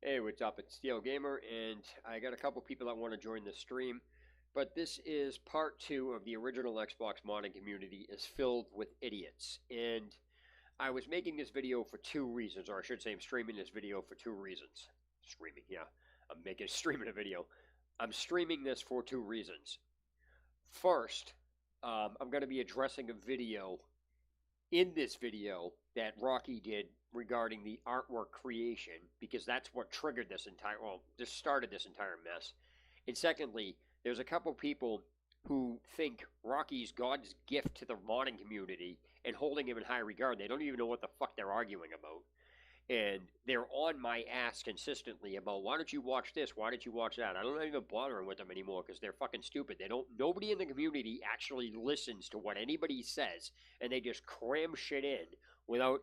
Hey, what's up? It's Steel Gamer, and I got a couple people that want to join the stream. But this is part two of the original Xbox modding community is filled with idiots. And I was making this video for two reasons, or I should say I'm streaming this video for two reasons. Streaming, yeah. Streaming a video. I'm streaming this for two reasons. First, I'm going to be addressing a video in this video that Rocky did regarding the artwork creation, because that's what triggered this this started this entire mess. And secondly, there's a couple people who think Rocky's God's gift to the modding community and holding him in high regard. They don't even know what the fuck they're arguing about. And they're on my ass consistently about, why don't you watch this? Why don't you watch that? I don't even bother with them anymore because they're fucking stupid. Nobody in the community actually listens to what anybody says, and they just cram shit in without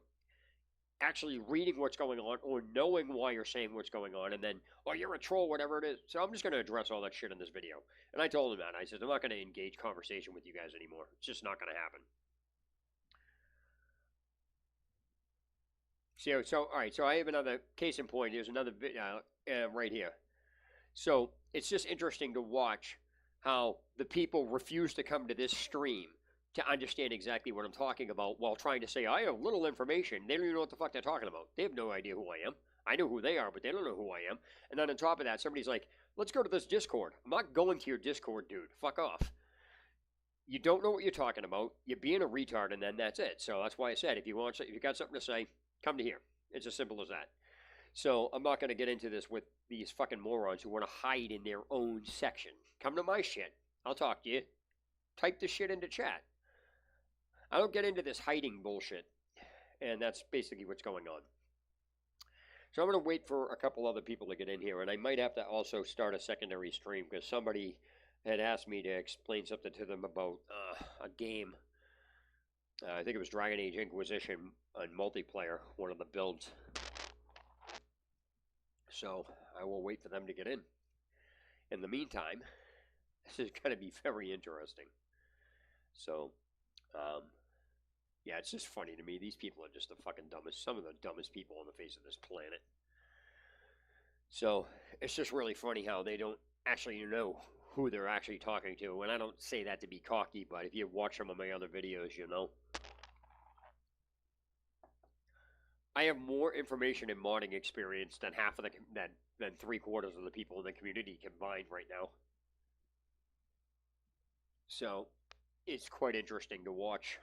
actually reading what's going on or knowing why you're saying what's going on, and then, oh, you're a troll, whatever it is. So I'm just going to address all that shit in this video. And I told them that. I said, I'm not going to engage conversation with you guys anymore. It's just not going to happen. So, all right, so I have another case in point. There's another video right here. So it's just interesting to watch how the people refuse to come to this stream to understand exactly what I'm talking about while trying to say, I have little information. They don't even know what the fuck they're talking about. They have no idea who I am. I know who they are, but they don't know who I am. And then on top of that, somebody's like, let's go to this Discord. I'm not going to your Discord, dude. Fuck off. You don't know what you're talking about. You're being a retard, and then that's it. So that's why I said, if you got something to say, come to here. It's as simple as that. So I'm not going to get into this with these fucking morons who want to hide in their own section. Come to my shit. I'll talk to you. Type the shit into chat. I don't get into this hiding bullshit. And that's basically what's going on. So I'm going to wait for a couple other people to get in here. And I might have to also start a secondary stream because somebody had asked me to explain something to them about a game. I think it was Dragon Age Inquisition on multiplayer, one of the builds. So I will wait for them to get in. In the meantime, this is going to be very interesting. So, yeah, it's just funny to me. These people are just the fucking dumbest, some of the dumbest people on the face of this planet. So it's just really funny how they don't actually know who they're actually talking to. And I don't say that to be cocky, but if you watch some of my other videos, you know. I have more information and modding experience than half of than 3/4 of the people in the community combined right now. So it's quite interesting to watch.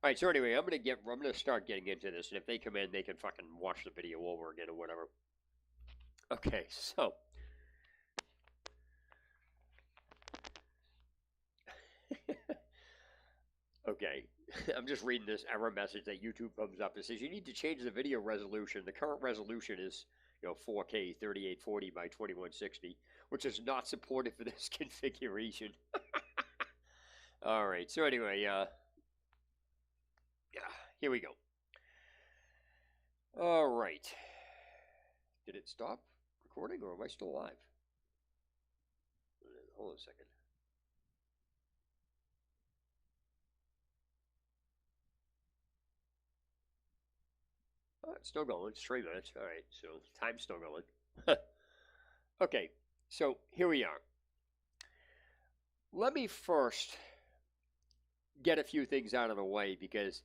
All right, so anyway, I'm gonna start getting into this, and if they come in, they can fucking watch the video over again or whatever. Okay, so okay, I'm just reading this error message that YouTube comes up. It says you need to change the video resolution. The current resolution is 4K 3840 by 2160, which is not supported for this configuration. All right, so anyway, yeah, here we go. All right, did it stop recording or am I still live? Hold on a second. Oh, it's still going. It's 3 minutes. All right, so time's still going. Okay, so here we are. Let me first get a few things out of the way because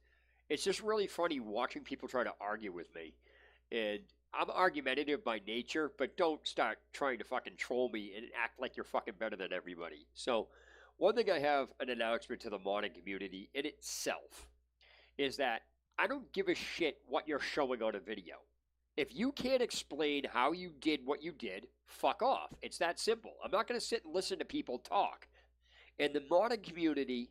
it's just really funny watching people try to argue with me. And I'm argumentative by nature, but don't start trying to fucking troll me and act like you're fucking better than everybody. So one thing I have an announcement to the modding community in itself is that I don't give a shit what you're showing on a video. If you can't explain how you did what you did, fuck off. It's that simple. I'm not going to sit and listen to people talk. And the modding community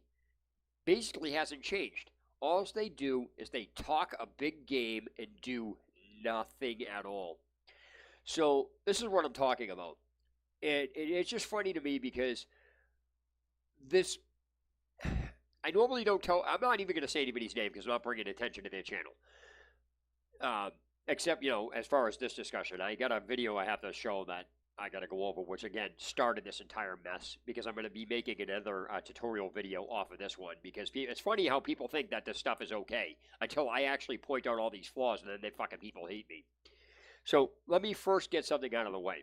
basically hasn't changed. All they do is they talk a big game and do nothing at all. So this is what I'm talking about. And it's just funny to me because this... I normally don't tell... I'm not even going to say anybody's name because I'm not bringing attention to their channel. Except, as far as this discussion. I got a video I have to show that I got to go over, which, again, started this entire mess. Because I'm going to be making another tutorial video off of this one. Because it's funny how people think that this stuff is okay. Until I actually point out all these flaws, and then people hate me. So let me first get something out of the way.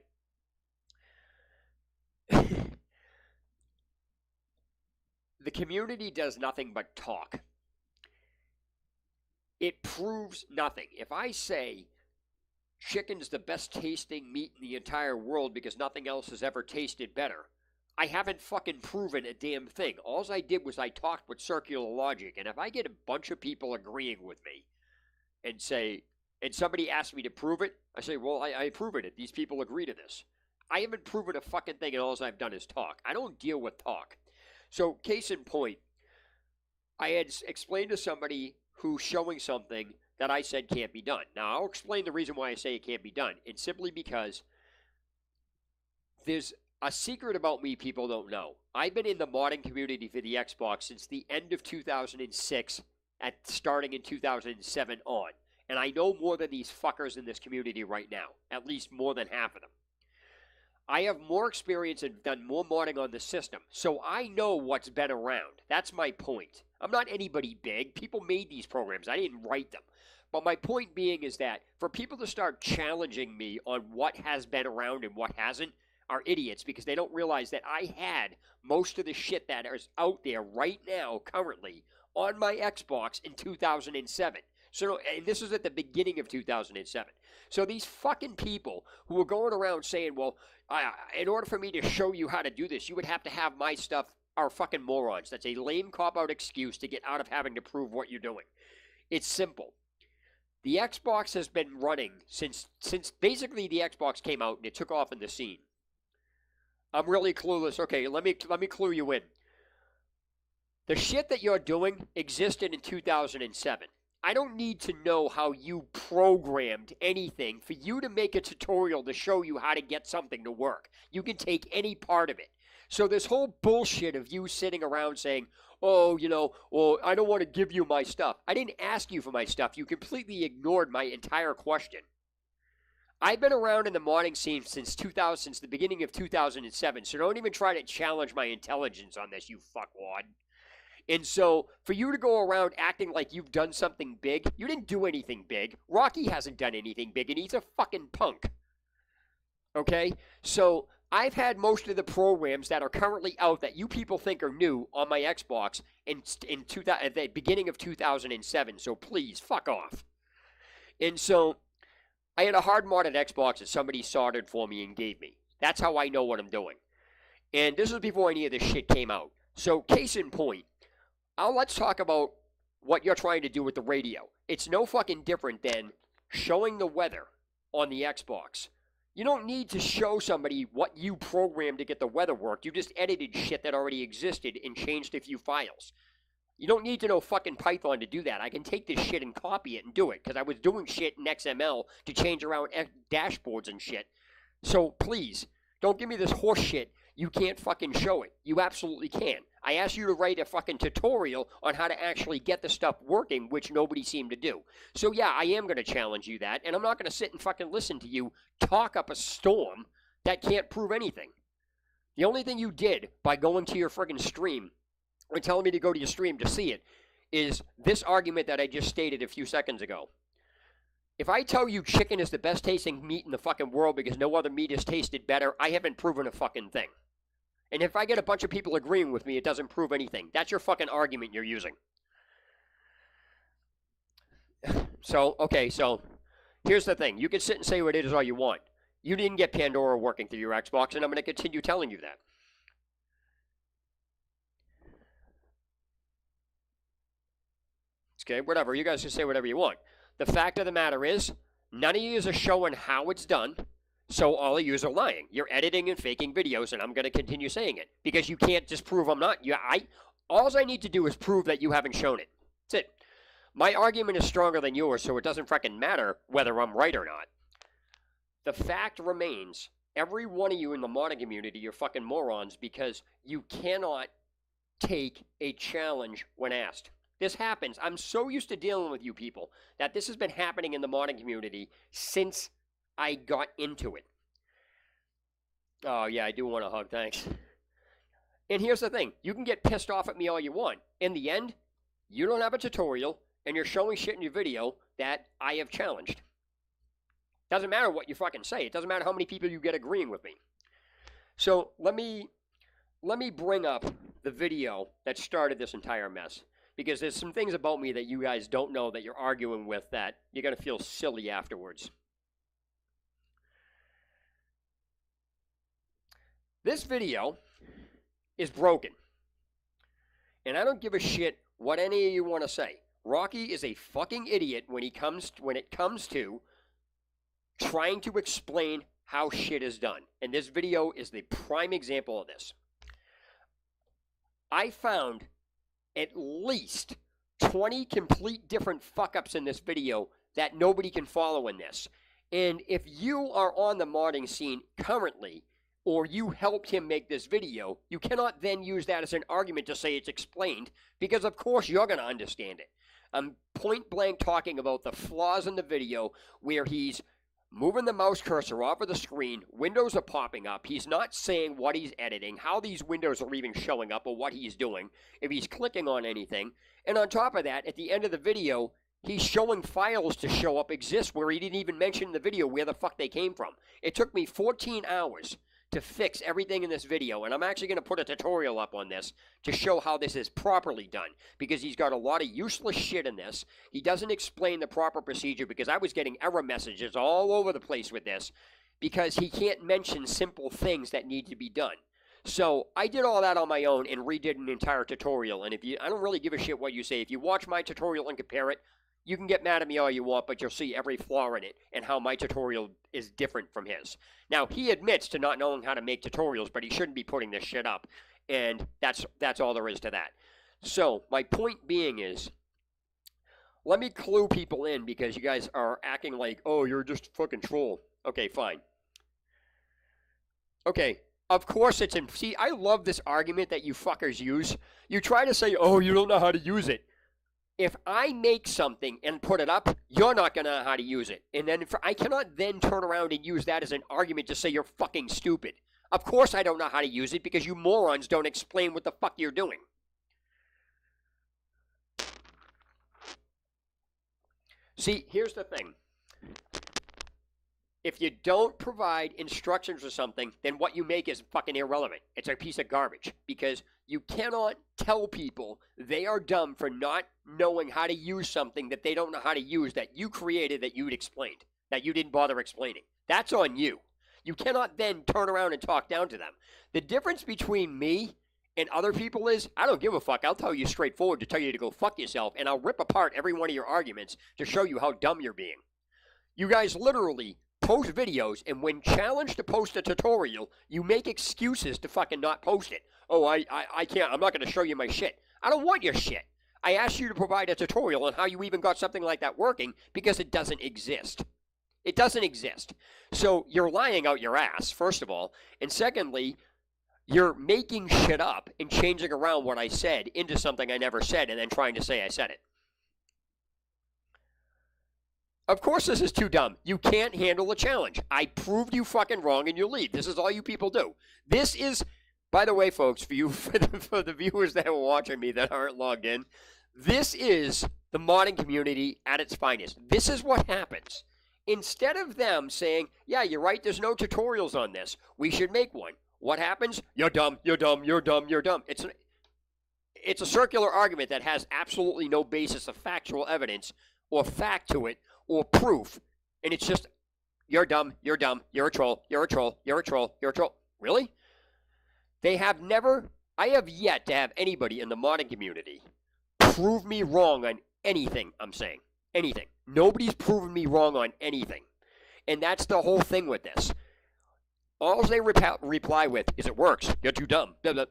The community does nothing but talk. It proves nothing. If I say chicken's the best tasting meat in the entire world because nothing else has ever tasted better, I haven't fucking proven a damn thing. All I did was I talked with circular logic, and if I get a bunch of people agreeing with me and say, and somebody asks me to prove it, I say, well, I proven it. These people agree to this. I haven't proven a fucking thing, and all I've done is talk. I don't deal with talk. So, case in point, I had explained to somebody who's showing something that I said can't be done. Now, I'll explain the reason why I say it can't be done. It's simply because there's a secret about me people don't know. I've been in the modding community for the Xbox since the end of 2006, starting in 2007 on. And I know more than these fuckers in this community right now. At least more than half of them. I have more experience and done more modding on the system, so I know what's been around. That's my point. I'm not anybody big. People made these programs. I didn't write them. But my point being is that for people to start challenging me on what has been around and what hasn't are idiots because they don't realize that I had most of the shit that is out there right now, currently, on my Xbox in 2007. So, and this is at the beginning of 2007. So these fucking people who are going around saying, well, in order for me to show you how to do this, you would have to have my stuff, are fucking morons. That's a lame cop-out excuse to get out of having to prove what you're doing. It's simple. The Xbox has been running since basically the Xbox came out and it took off in the scene. I'm really clueless. Okay, let me clue you in. The shit that you're doing existed in 2007. I don't need to know how you programmed anything for you to make a tutorial to show you how to get something to work. You can take any part of it. So this whole bullshit of you sitting around saying, oh, well, I don't want to give you my stuff. I didn't ask you for my stuff. You completely ignored my entire question. I've been around in the modding scene since the beginning of 2007, so don't even try to challenge my intelligence on this, you fuckwad. And so, for you to go around acting like you've done something big, you didn't do anything big. Rocky hasn't done anything big, and he's a fucking punk. Okay? So, I've had most of the programs that are currently out that you people think are new on my Xbox at the beginning of 2007, so please, fuck off. And so, I had a hard modded Xbox that somebody soldered for me and gave me. That's how I know what I'm doing. And this was before any of this shit came out. So, case in point, let's talk about what you're trying to do with the radio. It's no fucking different than showing the weather on the Xbox. You don't need to show somebody what you programmed to get the weather worked. You just edited shit that already existed and changed a few files. You don't need to know fucking Python to do that. I can take this shit and copy it and do it because I was doing shit in XML to change around dashboards and shit. So please, don't give me this horse shit. You can't fucking show it. You absolutely can. I asked you to write a fucking tutorial on how to actually get the stuff working, which nobody seemed to do. So yeah, I am going to challenge you that, and I'm not going to sit and fucking listen to you talk up a storm that can't prove anything. The only thing you did by going to your friggin' stream and telling me to go to your stream to see it is this argument that I just stated a few seconds ago. If I tell you chicken is the best tasting meat in the fucking world because no other meat has tasted better, I haven't proven a fucking thing. And if I get a bunch of people agreeing with me, it doesn't prove anything. That's your fucking argument you're using. So here's the thing. You can sit and say what it is all you want. You didn't get Pandora working through your Xbox, and I'm going to continue telling you that. Okay, whatever. You guys can say whatever you want. The fact of the matter is, none of you are showing how it's done, so all of you are lying. You're editing and faking videos, and I'm going to continue saying it. Because you can't just prove I'm not. All I need to do is prove that you haven't shown it. That's it. My argument is stronger than yours, so it doesn't freaking matter whether I'm right or not. The fact remains, every one of you in the modding community, you're fucking morons because you cannot take a challenge when asked. This happens. I'm so used to dealing with you people that this has been happening in the modding community since I got into it. Oh, yeah, I do want a hug, thanks. And here's the thing. You can get pissed off at me all you want. In the end, you don't have a tutorial, and you're showing shit in your video that I have challenged. Doesn't matter what you fucking say. It doesn't matter how many people you get agreeing with me. So let me bring up the video that started this entire mess, because there's some things about me that you guys don't know that you're arguing with that you're going to feel silly afterwards. This video is broken. And I don't give a shit what any of you want to say. Rocky is a fucking idiot when it comes to trying to explain how shit is done. And this video is the prime example of this. I found at least 20 complete different fuck-ups in this video that nobody can follow in this. And if you are on the modding scene currently, or you helped him make this video, you cannot then use that as an argument to say it's explained, because of course you're going to understand it. I'm point blank talking about the flaws in the video where he's moving the mouse cursor off of the screen, windows are popping up, he's not saying what he's editing, how these windows are even showing up, or what he's doing, if he's clicking on anything. And on top of that, at the end of the video, he's showing files to show up exist where he didn't even mention in the video where the fuck they came from. It took me 14 hours to fix everything in this video, and I'm actually going to put a tutorial up on this to show how this is properly done, because he's got a lot of useless shit in this. He doesn't explain the proper procedure, because I was getting error messages all over the place with this, because he can't mention simple things that need to be done. So I did all that on my own and redid an entire tutorial, and I don't really give a shit what you say. If you watch my tutorial and compare it, you can get mad at me all you want, but you'll see every flaw in it and how my tutorial is different from his. Now, he admits to not knowing how to make tutorials, but he shouldn't be putting this shit up. And that's all there is to that. So, my point being is, let me clue people in, because you guys are acting like, oh, you're just a fucking troll. Okay, fine. Okay, of course it's in... See, I love this argument that you fuckers use. You try to say, oh, you don't know how to use it. If I make something and put it up, you're not going to know how to use it. And then I cannot then turn around and use that as an argument to say you're fucking stupid. Of course I don't know how to use it, because you morons don't explain what the fuck you're doing. See, here's the thing. If you don't provide instructions or something, then what you make is fucking irrelevant. It's a piece of garbage, because you cannot tell people they are dumb for not knowing how to use something that they don't know how to use, that you created, that you'd explained, that you didn't bother explaining. That's on you. You cannot then turn around and talk down to them. The difference between me and other people is, I don't give a fuck. I'll tell you straightforward to tell you to go fuck yourself, and I'll rip apart every one of your arguments to show you how dumb you're being. You guys literally post videos, and when challenged to post a tutorial, you make excuses to fucking not post it. Oh, I can't. I'm not going to show you my shit. I don't want your shit. I asked you to provide a tutorial on how you even got something like that working, because it doesn't exist. It doesn't exist. So you're lying out your ass, first of all. And secondly, you're making shit up and changing around what I said into something I never said, and then trying to say I said it. Of course this is too dumb. You can't handle a challenge. I proved you fucking wrong and you leave. This is all you people do. This is, by the way, folks, for the viewers that are watching me that aren't logged in, this is the modding community at its finest. This is what happens. Instead of them saying, yeah, you're right, there's no tutorials on this, we should make one. What happens? You're dumb, you're dumb, you're dumb, you're dumb. It's a circular argument that has absolutely no basis of factual evidence or fact to it, or proof, and it's just, you're dumb, you're a troll, you're a troll, you're a troll, you're a troll. Really? I have yet to have anybody in the modding community prove me wrong on anything I'm saying. Anything. Nobody's proven me wrong on anything. And that's the whole thing with this. All they reply with is, it works, you're too dumb. Blah, blah.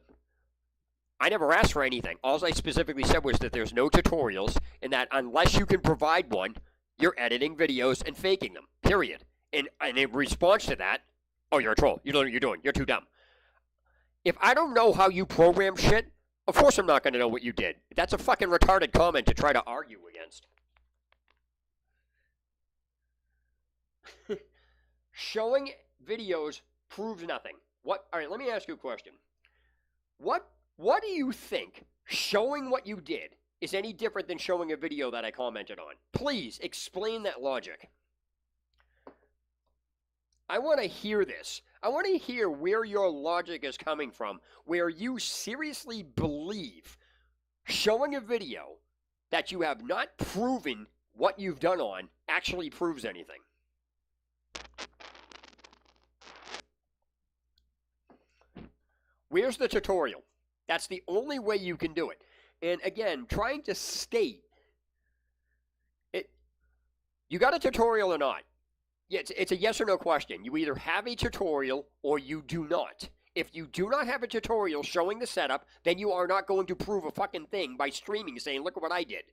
I never asked for anything. All I specifically said was that there's no tutorials, and that unless you can provide one, you're editing videos and faking them, period. And in response to that, oh, you're a troll. You don't know what you're doing. You're too dumb. If I don't know how you program shit, of course I'm not going to know what you did. That's a fucking retarded comment to try to argue against. Showing videos proves nothing. All right, let me ask you a question. What do you think showing what you did is any different than showing a video that I commented on? Please explain that logic. I want to hear this. I want to hear where your logic is coming from, where you seriously believe showing a video that you have not proven what you've done on actually proves anything. Where's the tutorial? That's the only way you can do it. And again, trying to state it, you got a tutorial or not? Yeah, it's a yes or no question. You either have a tutorial or you do not. If you do not have a tutorial showing the setup, then you are not going to prove a fucking thing by streaming saying, look at what I did.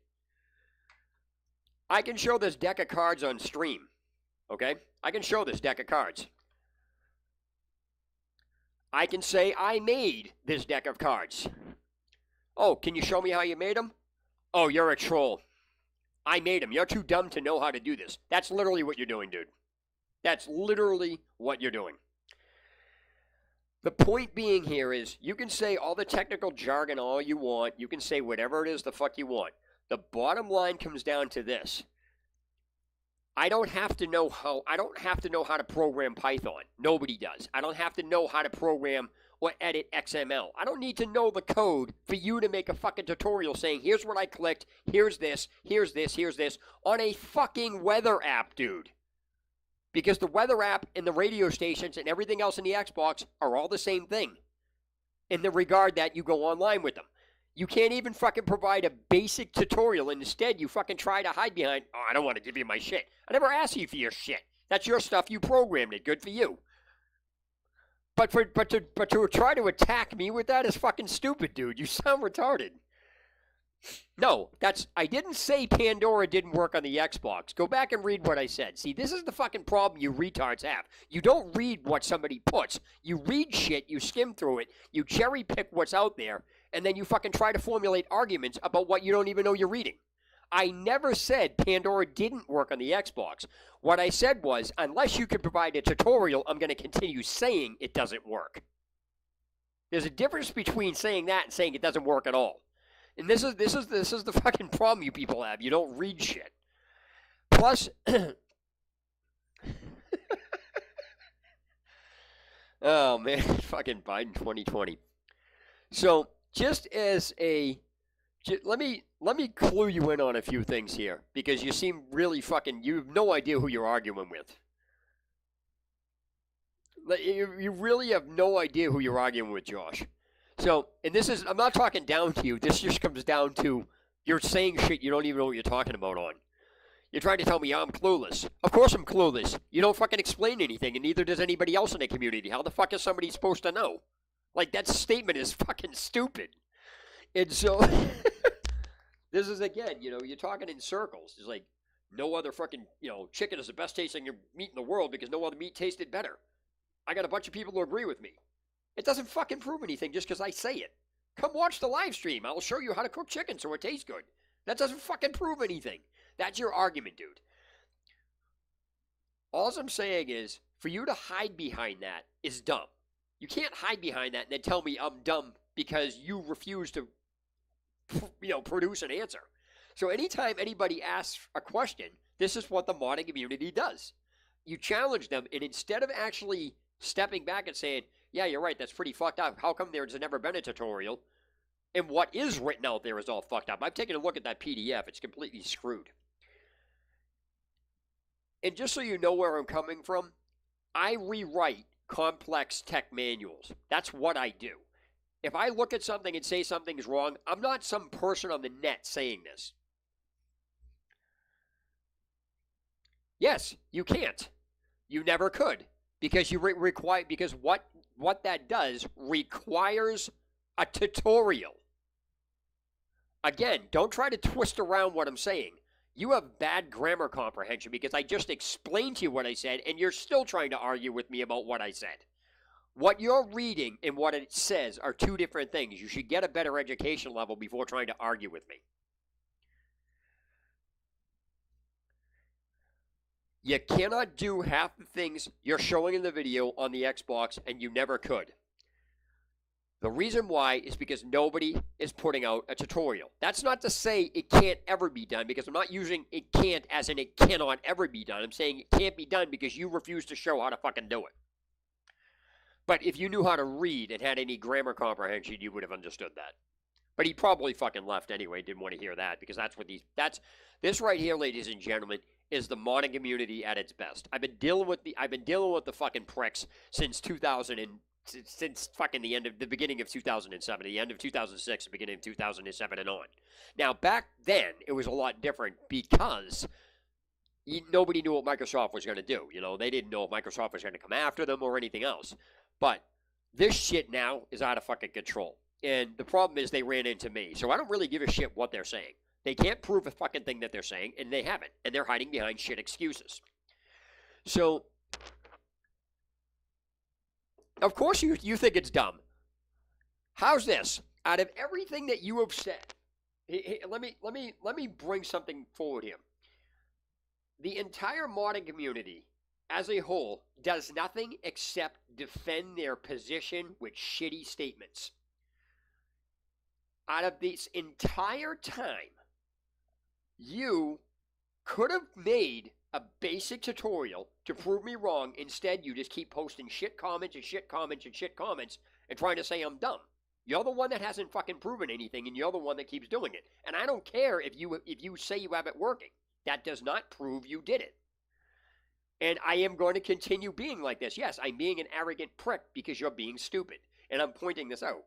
I can show this deck of cards on stream. Okay? I can show this deck of cards. I can say I made this deck of cards. Oh, can you show me how you made them? Oh, you're a troll. I made them. You're too dumb to know how to do this. That's literally what you're doing, dude. That's literally what you're doing. The point being here is you can say all the technical jargon all you want. You can say whatever it is the fuck you want. The bottom line comes down to this. I don't have to know how to program Python. Nobody does. I don't have to know how to program or edit XML. I don't need to know the code for you to make a fucking tutorial saying, here's what I clicked, here's this, here's this, here's this, on a fucking weather app, dude. Because the weather app and the radio stations and everything else in the Xbox are all the same thing. In the regard that you go online with them. You can't even fucking provide a basic tutorial, and instead you fucking try to hide behind, oh, I don't want to give you my shit. I never asked you for your shit. That's your stuff. You programmed it. Good for you. But to try to attack me with that is fucking stupid, dude. You sound retarded. No, I didn't say Pandora didn't work on the Xbox. Go back and read what I said. See, this is the fucking problem you retards have. You don't read what somebody puts. You read shit, you skim through it, you cherry pick what's out there, and then you fucking try to formulate arguments about what you don't even know you're reading. I never said Pandora didn't work on the Xbox. What I said was, unless you can provide a tutorial, I'm going to continue saying it doesn't work. There's a difference between saying that and saying it doesn't work at all. And this is the fucking problem you people have. You don't read shit. Plus, oh man, fucking Biden 2020. So just as let me clue you in on a few things here, because you seem really you have no idea who you're arguing with. You really have no idea who you're arguing with, Josh. So, and I'm not talking down to you. This just comes down to you're saying shit you don't even know what you're talking about on. You're trying to tell me I'm clueless. Of course I'm clueless. You don't fucking explain anything, and neither does anybody else in the community. How the fuck is somebody supposed to know? Like, that statement is fucking stupid. And so, this is, again, you're talking in circles. It's like, no other fucking, chicken is the best tasting meat in the world because no other meat tasted better. I got a bunch of people who agree with me. It doesn't fucking prove anything just because I say it. Come watch the live stream. I'll show you how to cook chicken so it tastes good. That doesn't fucking prove anything. That's your argument, dude. All I'm saying is, for you to hide behind that is dumb. You can't hide behind that and then tell me I'm dumb because you refuse to, produce an answer. So anytime anybody asks a question, this is what the modding community does. You challenge them, and instead of actually stepping back and saying, yeah, you're right, that's pretty fucked up. How come there's never been a tutorial? And what is written out there is all fucked up. I've taken a look at that PDF. It's completely screwed. And just so you know where I'm coming from, I rewrite complex tech manuals. That's what I do. If I look at something and say something's wrong, I'm not some person on the net saying this. Yes, you can't. You never could. Because because what that does requires a tutorial. Again, don't try to twist around what I'm saying. You have bad grammar comprehension because I just explained to you what I said, and you're still trying to argue with me about what I said. What you're reading and what it says are two different things. You should get a better education level before trying to argue with me. You cannot do half the things you're showing in the video on the Xbox, and you never could. The reason why is because nobody is putting out a tutorial. That's not to say it can't ever be done, because I'm not using it can't as in it cannot ever be done. I'm saying it can't be done because you refuse to show how to fucking do it. But if you knew how to read and had any grammar comprehension, you would have understood that. But he probably fucking left anyway, didn't want to hear that, because this right here, ladies and gentlemen, is the modding community at its best. I've been dealing with the fucking pricks since fucking the beginning of 2007, the end of 2006, the beginning of 2007 and on. Now, back then, it was a lot different because nobody knew what Microsoft was going to do. You know, they didn't know if Microsoft was going to come after them or anything else. But this shit now is out of fucking control. And the problem is they ran into me. So I don't really give a shit what they're saying. They can't prove a fucking thing that they're saying, and they haven't. And they're hiding behind shit excuses. So, of course you think it's dumb. How's this? Out of everything that you have said, let me bring something forward here. The entire modding community as a whole does nothing except defend their position with shitty statements. Out of this entire time, you could have made a basic tutorial to prove me wrong. Instead, you just keep posting shit comments and shit comments and shit comments and trying to say I'm dumb. You're the one that hasn't fucking proven anything, and you're the one that keeps doing it. And I don't care if you say you have it working. That does not prove you did it. And I am going to continue being like this. Yes, I'm being an arrogant prick because you're being stupid. And I'm pointing this out.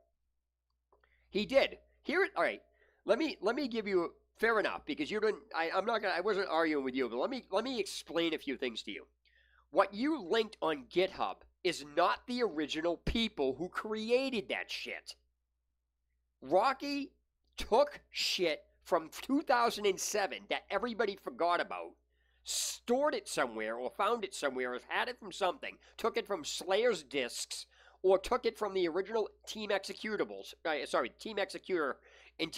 He did. All right. Let me give you fair enough, because you didn't. I wasn't arguing with you, but let me explain a few things to you. What you linked on GitHub is not the original people who created that shit. Rocky took shit from 2007 that everybody forgot about, stored it somewhere or found it somewhere or had it from something, took it from Slayer's discs, or took it from the original Team Executables, Team Executor, and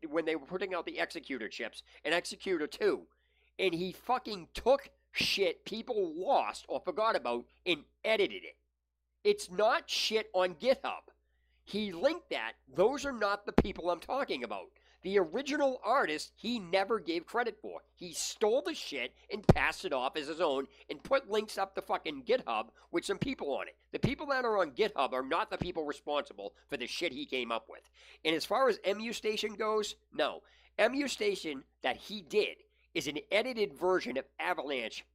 when they were putting out the Executor chips, and Executor 2, and he fucking took shit people lost or forgot about and edited it. It's not shit on GitHub. He linked that. Those are not the people I'm talking about. The original artist, he never gave credit for. He stole the shit and passed it off as his own and put links up to fucking GitHub with some people on it. The people that are on GitHub are not the people responsible for the shit he came up with. And as far as MU Station goes, no. MU Station that he did is an edited version of Avalanche,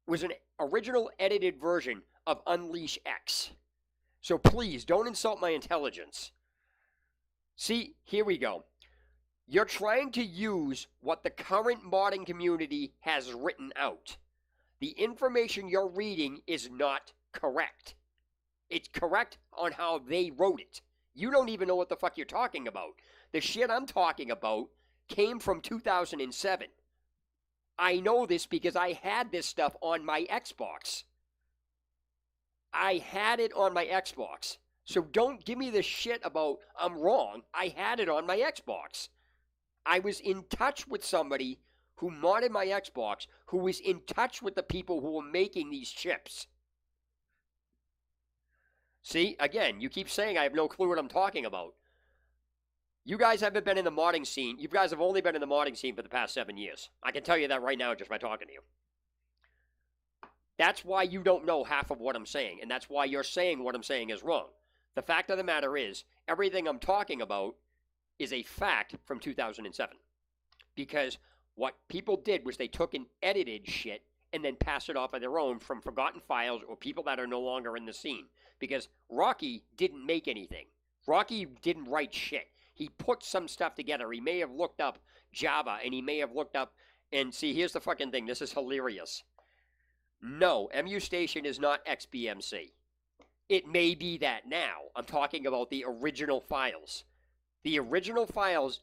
was an original edited version of Unleash X. So please, don't insult my intelligence. See, here we go. You're trying to use what the current modding community has written out. The information you're reading is not correct. It's correct on how they wrote it. You don't even know what the fuck you're talking about. The shit I'm talking about came from 2007. I know this because I had this stuff on my Xbox. I had it on my Xbox. So don't give me this shit about I'm wrong. I had it on my Xbox. I was in touch with somebody who modded my Xbox, who was in touch with the people who were making these chips. See, again, you keep saying I have no clue what I'm talking about. You guys haven't been in the modding scene. You guys have only been in the modding scene for the past 7 years. I can tell you that right now just by talking to you. That's why you don't know half of what I'm saying, and that's why you're saying what I'm saying is wrong. The fact of the matter is, everything I'm talking about is a fact from 2007. Because what people did was they took and edited shit and then passed it off on their own from forgotten files or people that are no longer in the scene. Because Rocky didn't make anything. Rocky didn't write shit. He put some stuff together. He may have looked up Java, and he may have looked up, and see, here's the fucking thing. This is hilarious. No, MU Station is not XBMC. It may be that now. I'm talking about the original files. The original files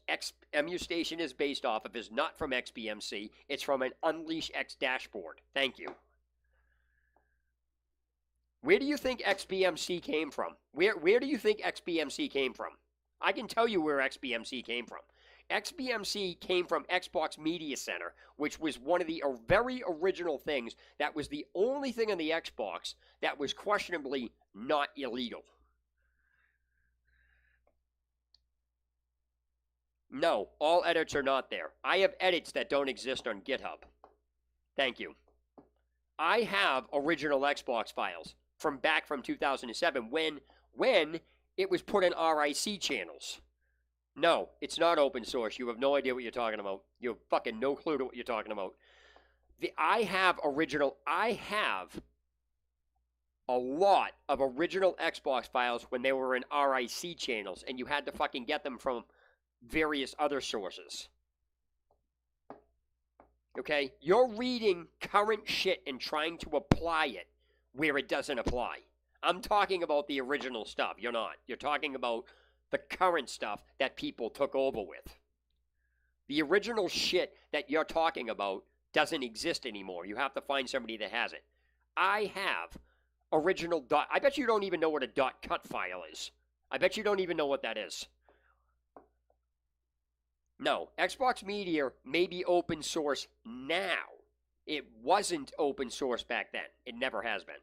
MU Station is based off of is not from XBMC. It's from an Unleash X dashboard. Thank you. Where do you think XBMC came from? Where do you think XBMC came from? I can tell you where XBMC came from. XBMC came from Xbox Media Center, which was one of the very original things that was the only thing on the Xbox that was questionably not illegal. No, all edits are not there. I have edits that don't exist on GitHub. Thank you. I have original Xbox files from back from 2007 when it was put in RIC channels. No, it's not open source. You have no idea what you're talking about. You have fucking no clue to what you're talking about. I have a lot of original Xbox files when they were in RIC channels, and you had to fucking get them from various other sources. Okay? You're reading current shit and trying to apply it where it doesn't apply. I'm talking about the original stuff. You're not. You're talking about the current stuff that people took over with. The original shit that you're talking about doesn't exist anymore. You have to find somebody that has it. I have original dot. I bet you don't even know what a .cut file is. I bet you don't even know what that is. No, Xbox Media may be open source now. It wasn't open source back then. It never has been.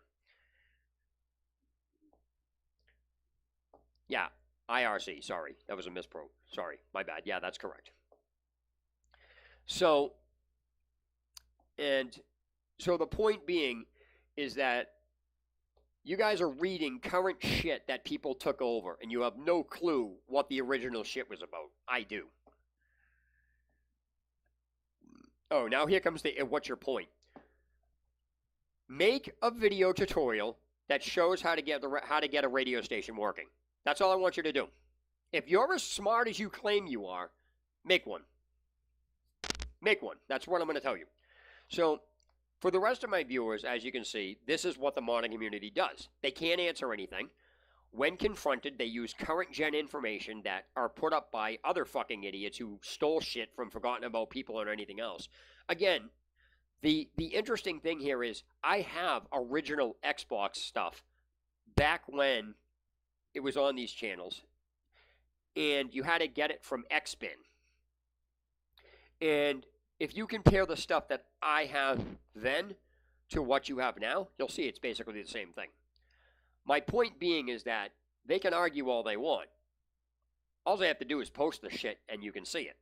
Yeah, IRC, sorry. That was a mispro. Sorry, my bad. Yeah, that's correct. So the point being is that you guys are reading current shit that people took over, and you have no clue what the original shit was about. I do. Oh, now here comes the what's your point? Make a video tutorial that shows how to get a radio station working. That's all I want you to do. If you're as smart as you claim you are, make one. Make one. That's what I'm going to tell you. So, for the rest of my viewers, as you can see, this is what the modding community does. They can't answer anything. When confronted, they use current gen information that are put up by other fucking idiots who stole shit from Forgotten About People or anything else. Again, the interesting thing here is I have original Xbox stuff back when it was on these channels, and you had to get it from Xbin. And if you compare the stuff that I have then to what you have now, you'll see it's basically the same thing. My point being is that they can argue all they want. All they have to do is post the shit and you can see it.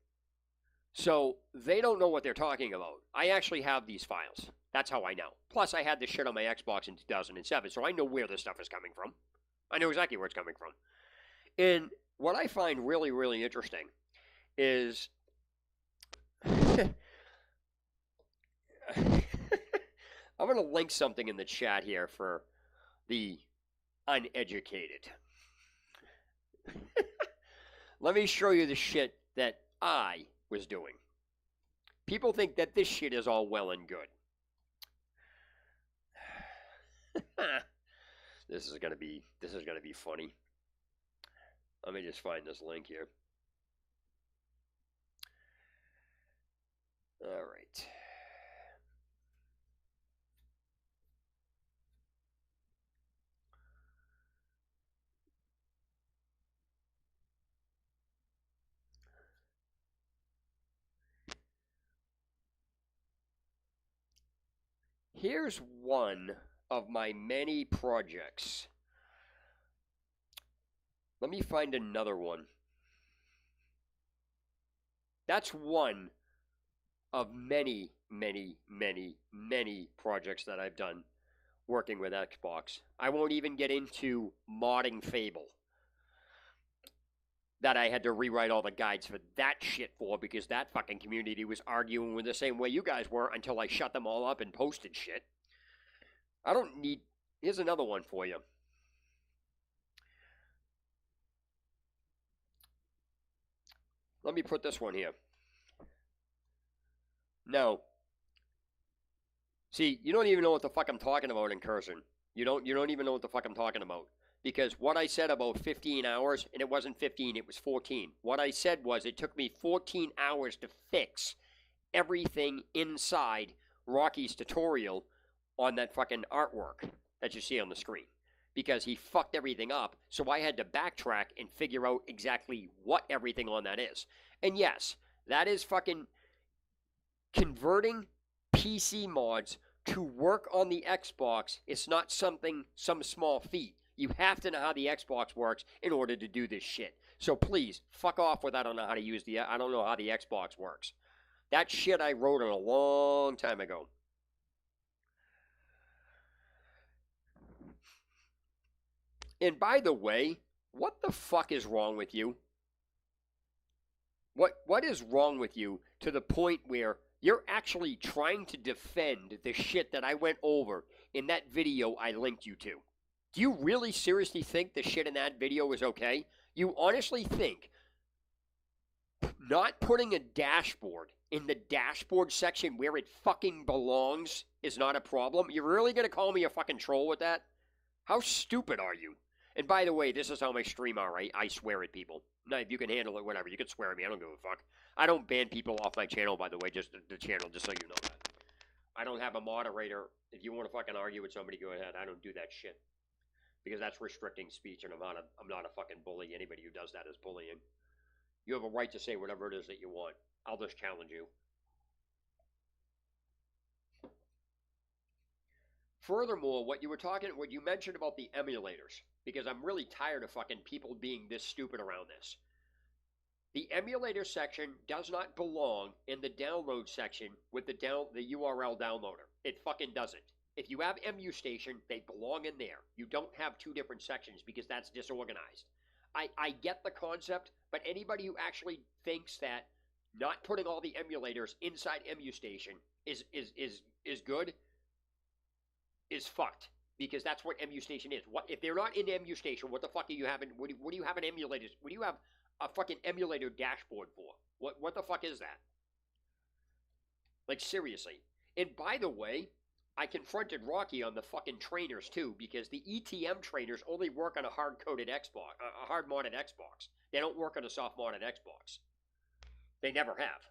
So they don't know what they're talking about. I actually have these files. That's how I know. Plus, I had this shit on my Xbox in 2007, so I know where this stuff is coming from. I know exactly where it's coming from. And what I find really, really interesting is I'm going to link something in the chat here for the uneducated. Let me show you the shit that I was doing. People think that this shit is all well and good. This is gonna be funny. Let me just find this link here. All right. Here's one of my many projects. Let me find another one. That's one of many, many, many, many projects that I've done working with Xbox. I won't even get into modding Fable that I had to rewrite all the guides for that shit for because that fucking community was arguing with the same way you guys were until I shut them all up and posted shit. I don't need... Here's another one for you. Let me put this one here. No. See, you don't even know what the fuck I'm talking about in Cursor. You don't even know what the fuck I'm talking about. Because what I said about 15 hours, and it wasn't 15, it was 14. What I said was it took me 14 hours to fix everything inside Rocky's tutorial on that fucking artwork that you see on the screen. Because he fucked everything up, so I had to backtrack and figure out exactly what everything on that is. And yes, that is fucking converting PC mods to work on the Xbox. It's not some small feat. You have to know how the Xbox works in order to do this shit. So please, fuck off with I don't know how to use I don't know how the Xbox works. That shit I wrote a long time ago. And by the way, what the fuck is wrong with you? What is wrong with you to the point where you're actually trying to defend the shit that I went over in that video I linked you to? Do you really seriously think the shit in that video is okay? You honestly think not putting a dashboard in the dashboard section where it fucking belongs is not a problem? You're really going to call me a fucking troll with that? How stupid are you? And by the way, this is how my stream are. I swear at people. Now, if you can handle it, whatever. You can swear at me. I don't give a fuck. I don't ban people off my channel, by the way, just the channel, just so you know that. I don't have a moderator. If you want to fucking argue with somebody, go ahead. I don't do that shit. Because that's restricting speech, and I'm not a fucking bully. Anybody who does that is bullying. You have a right to say whatever it is that you want. I'll just challenge you. Furthermore, what you mentioned about the emulators, because I'm really tired of fucking people being this stupid around this. The emulator section does not belong in the download section with the URL downloader. It fucking doesn't. If you have EmuStation, they belong in there. You don't have two different sections because that's disorganized. I get the concept, but anybody who actually thinks that not putting all the emulators inside EmuStation is good is fucked, because that's what EmuStation is. What if they're not in EmuStation? What the fuck are you having? What do you have an emulator? What do you have a fucking emulator dashboard for? What the fuck is that? Like, seriously. And by the way, I confronted Rocky on the fucking trainers too, because the ETM trainers only work on a hard-coded Xbox, a hard-modded Xbox. They don't work on a soft-modded Xbox. They never have.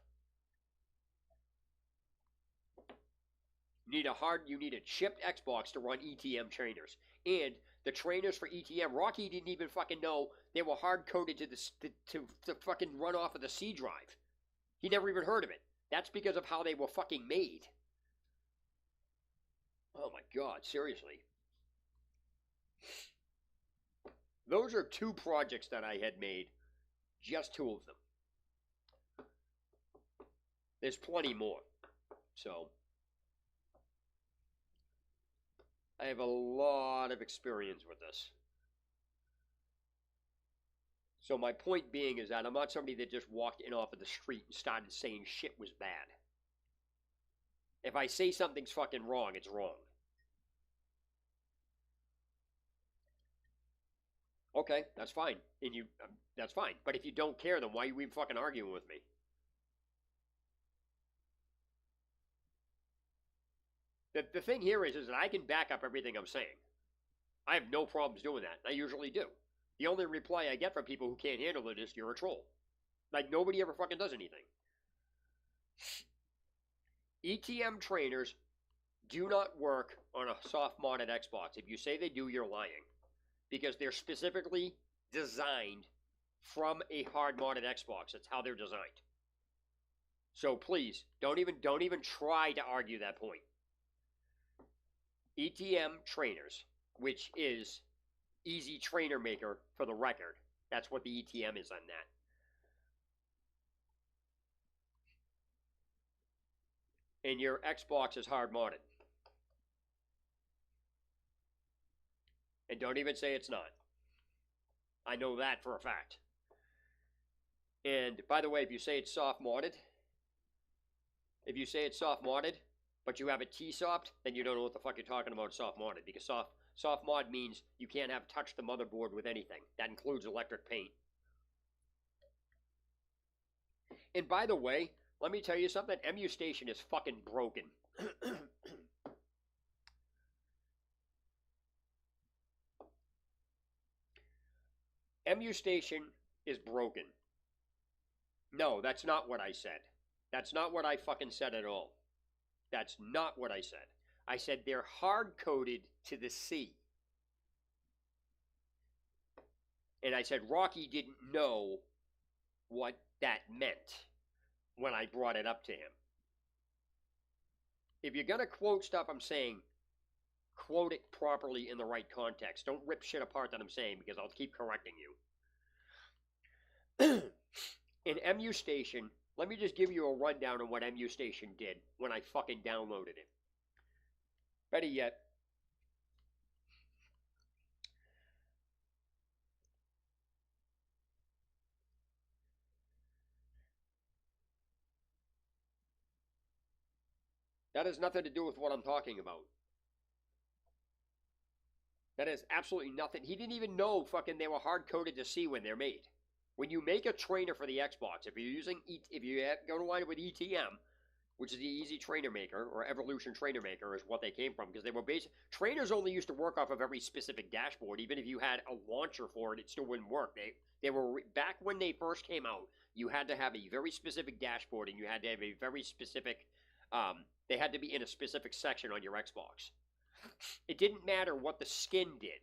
You need a chipped Xbox to run ETM trainers. And the trainers for ETM, Rocky didn't even fucking know they were hard-coded to fucking run off of the C drive. He never even heard of it. That's because of how they were fucking made. Oh my god, seriously. Those are two projects that I had made. Just two of them. There's plenty more. So I have a lot of experience with this. So my point being is that I'm not somebody that just walked in off of the street and started saying shit was bad. If I say something's fucking wrong, it's wrong. Okay, that's fine. And that's fine. But if you don't care, then why are you even fucking arguing with me? The thing here is that I can back up everything I'm saying. I have no problems doing that. I usually do. The only reply I get from people who can't handle it is, you're a troll. Like, nobody ever fucking does anything. ETM trainers do not work on a soft-modded Xbox. If you say they do, you're lying. Because they're specifically designed from a hard-modded Xbox. That's how they're designed. So please, don't even try to argue that point. ETM trainers, which is Easy Trainer Maker for the record. That's what the ETM is on that. And your Xbox is hard-modded. And don't even say it's not. I know that for a fact. And by the way, if you say it's soft-modded, but you have it T-soft, then you don't know what the fuck you're talking about soft-modded, because soft mod means you can't have touched the motherboard with anything. That includes electric paint. And by the way, let me tell you something. EmuStation is fucking broken. EmuStation is broken. No, that's not what I said. That's not what I fucking said at all. That's not what I said. I said they're hard-coded to the C. And I said Rocky didn't know what that meant when I brought it up to him. If you're going to quote stuff I'm saying, quote it properly in the right context. Don't rip shit apart that I'm saying, because I'll keep correcting you. In MU Station, let me just give you a rundown on what MU Station did when I fucking downloaded it. Better yet, that has nothing to do with what I'm talking about. That has absolutely nothing. He didn't even know fucking they were hard coded to see when they're made. When you make a trainer for the Xbox, if you're using, if you go to line it with ETM, which is the Easy Trainer Maker or Evolution Trainer Maker, is what they came from, because they were basic. Trainers only used to work off of every specific dashboard. Even if you had a launcher for it, it still wouldn't work. They were back when they first came out. You had to have a very specific dashboard, and you had to have a very specific. They had to be in a specific section on your Xbox. It didn't matter what the skin did.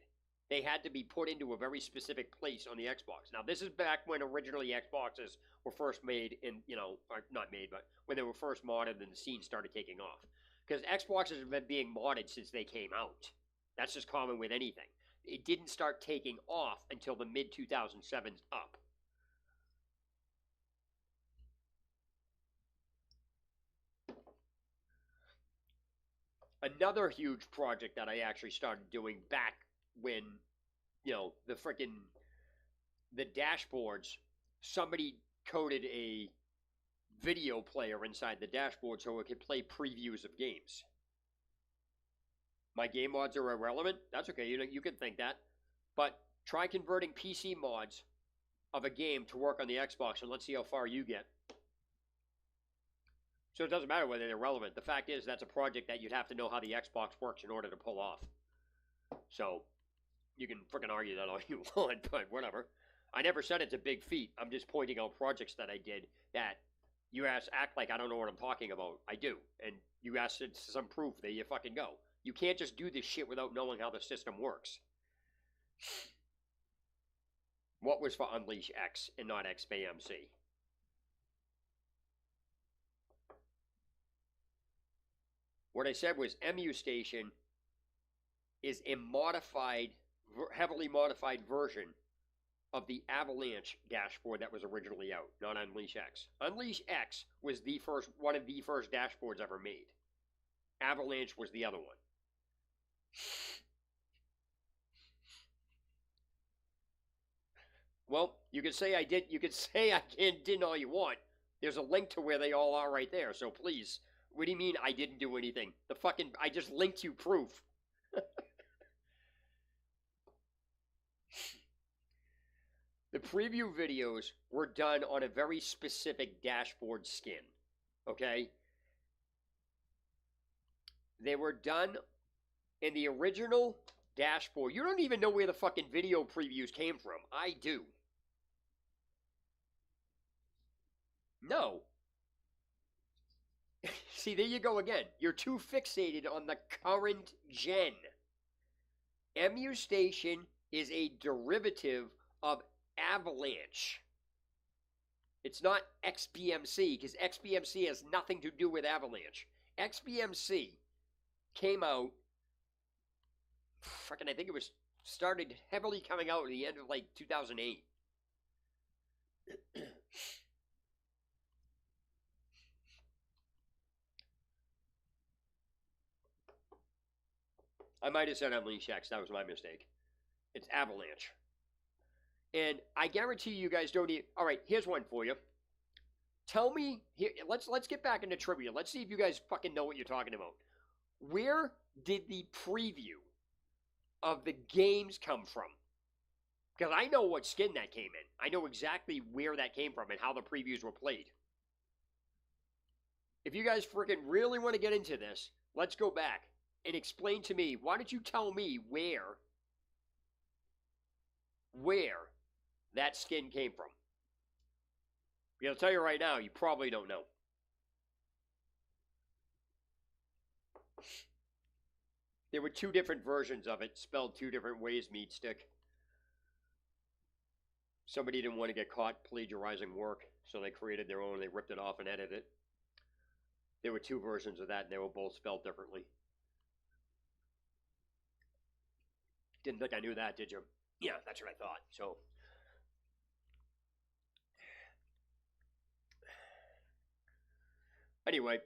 They had to be put into a very specific place on the Xbox. Now, this is back when originally Xboxes were first made in, or not made, but when they were first modded and the scene started taking off. Because Xboxes have been being modded since they came out. That's just common with anything. It didn't start taking off until the mid-2007s up. Another huge project that I actually started doing back when, the freaking, the dashboards, somebody coded a video player inside the dashboard so it could play previews of games. My game mods are irrelevant. That's okay. You can think that. But try converting PC mods of a game to work on the Xbox, and let's see how far you get. So it doesn't matter whether they're relevant. The fact is, that's a project that you'd have to know how the Xbox works in order to pull off. So you can freaking argue that all you want, but whatever. I never said it's a big feat. I'm just pointing out projects that I did that you act like I don't know what I'm talking about. I do. And you ask for some proof, there you fucking go. You can't just do this shit without knowing how the system works. What was for Unleash X and not XBMC? What I said was MU Station is a modified, heavily modified version of the Avalanche dashboard that was originally out, not Unleash X. Unleash X was one of the first dashboards ever made. Avalanche was the other one. Well, you could say I did. You could say I didn't all you want. There's a link to where they all are right there. So please, what do you mean I didn't do anything? I just linked you proof. The preview videos were done on a very specific dashboard skin, okay? They were done in the original dashboard. You don't even know where the fucking video previews came from. I do. No. See, there you go again. You're too fixated on the current gen. MU Station is a derivative of Avalanche. It's not XBMC, because XBMC has nothing to do with Avalanche. XBMC came out, I think it was started heavily coming out at the end of 2008. I might have said Unleash X. That was my mistake. It's Avalanche. And I guarantee you guys don't even... All right, here's one for you. Tell me... Here, let's get back into trivia. Let's see if you guys fucking know what you're talking about. Where did the preview of the games come from? Because I know what skin that came in. I know exactly where that came from and how the previews were played. If you guys freaking really want to get into this, let's go back and explain to me. Why don't you tell me where that skin came from? Because I'll tell you right now, you probably don't know. There were two different versions of it, spelled two different ways, Meat Stick. Somebody didn't want to get caught plagiarizing work, so they created their own, they ripped it off and edited it. There were two versions of that, and they were both spelled differently. Didn't think I knew that, did you? Yeah, that's what I thought. So, Anyway,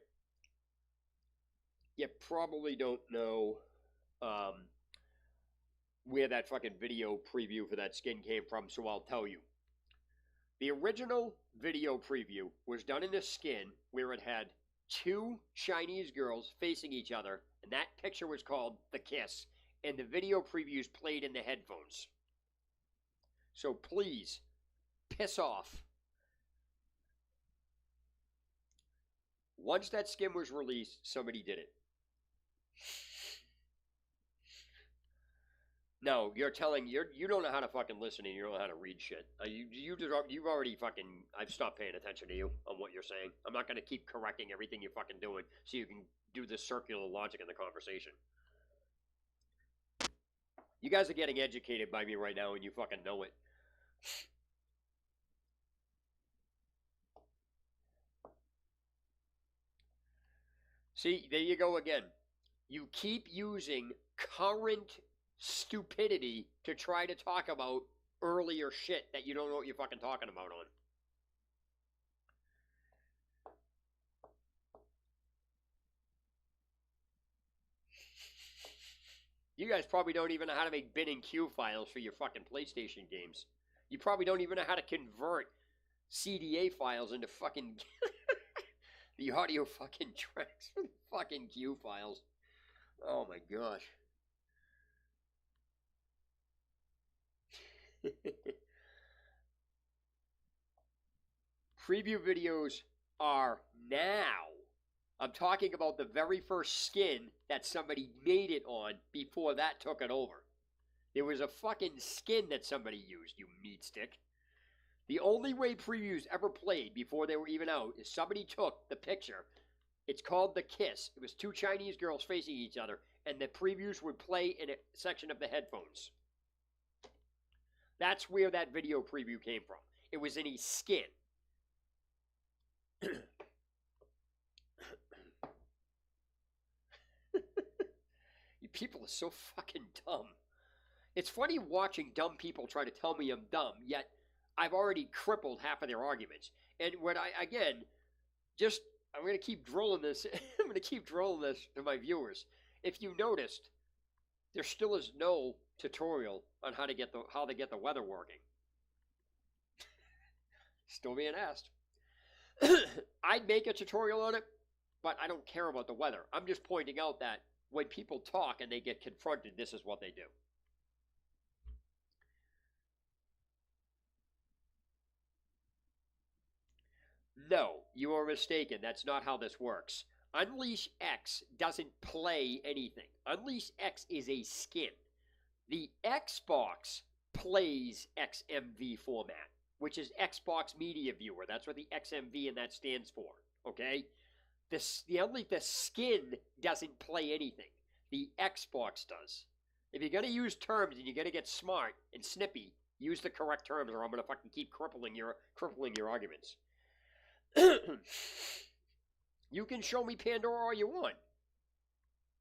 you probably don't know where that fucking video preview for that skin came from, so I'll tell you. The original video preview was done in a skin where it had two Chinese girls facing each other, and that picture was called The Kiss, and the video previews played in the headphones. So please, piss off. Once that skin was released, somebody did it. No, you're telling you don't know how to fucking listen and you don't know how to read shit. You've already fucking. I've stopped paying attention to you on what you're saying. I'm not gonna keep correcting everything you're fucking doing so you can do this circular logic in the conversation. You guys are getting educated by me right now and you fucking know it. See, there you go again. You keep using current stupidity to try to talk about earlier shit that you don't know what you're fucking talking about on. You guys probably don't even know how to make bin and queue files for your fucking PlayStation games. You probably don't even know how to convert CDA files into fucking the audio fucking tracks for the fucking queue files. Oh my gosh. Preview videos are now. I'm talking about the very first skin that somebody made it on before that took it over. There was a fucking skin that somebody used, you meat stick. The only way previews ever played before they were even out is somebody took the picture. It's called The Kiss. It was two Chinese girls facing each other, and the previews would play in a section of the headphones. That's where that video preview came from. It was in a skin. You people are so fucking dumb. It's funny watching dumb people try to tell me I'm dumb, yet I've already crippled half of their arguments. And when I'm going to keep drilling this. I'm going to keep drilling this to my viewers. If you noticed, there still is no tutorial on how to get the weather working. Still being asked. I'd make a tutorial on it, but I don't care about the weather. I'm just pointing out that when people talk and they get confronted, this is what they do. No, you are mistaken. That's not how this works. Unleash X doesn't play anything. Unleash X is a skin. The Xbox plays XMV format, which is Xbox Media Viewer. That's what the XMV and that stands for, okay? The skin doesn't play anything. The Xbox does. If you're going to use terms and you're going to get smart and snippy, use the correct terms or I'm going to fucking keep crippling your arguments. You can show me Pandora all you want.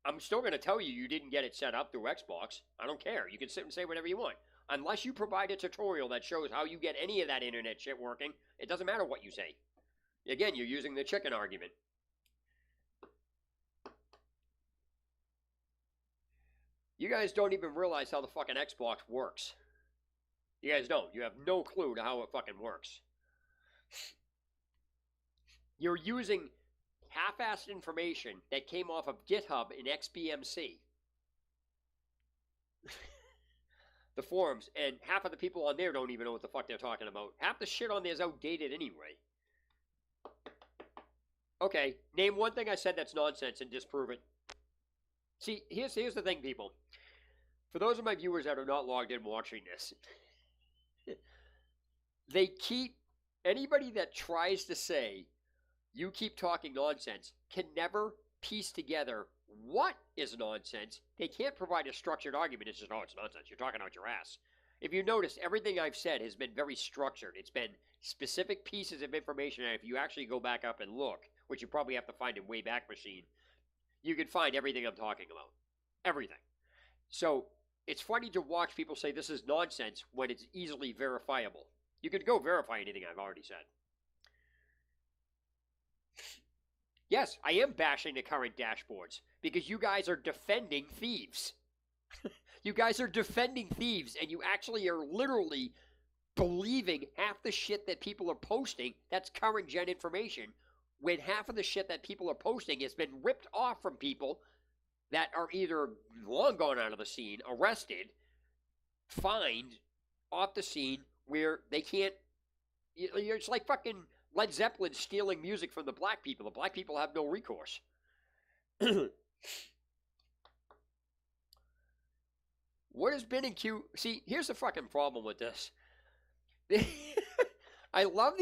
I'm still going to tell you didn't get it set up through Xbox. I don't care. You can sit and say whatever you want. Unless you provide a tutorial that shows how you get any of that internet shit working, it doesn't matter what you say. Again, you're using the chicken argument. You guys don't even realize how the fucking Xbox works. You guys don't. You have no clue to how it fucking works. You're using half-assed information that came off of GitHub in XBMC. The forums, and half of the people on there don't even know what the fuck they're talking about. Half the shit on there is outdated anyway. Okay, name one thing I said that's nonsense and disprove it. See, here's the thing, people. For those of my viewers that are not logged in watching this, anybody that tries to say you keep talking nonsense can never piece together what is nonsense. They can't provide a structured argument. It's just, oh, it's nonsense. You're talking out your ass. If you notice, everything I've said has been very structured. It's been specific pieces of information, and if you actually go back up and look, which you probably have to find in Wayback Machine, you can find everything I'm talking about. Everything. So it's funny to watch people say this is nonsense when it's easily verifiable. You could go verify anything I've already said. Yes, I am bashing the current dashboards because you guys are defending thieves. You guys are defending thieves, and you actually are literally believing half the shit that people are posting that's current gen information, when half of the shit that people are posting has been ripped off from people that are either long gone out of the scene, arrested, fined, off the scene, where they can't. It's like fucking Led Zeppelin stealing music from the black people. The black people have no recourse. What has been in Q? See, here's the fucking problem with this. I love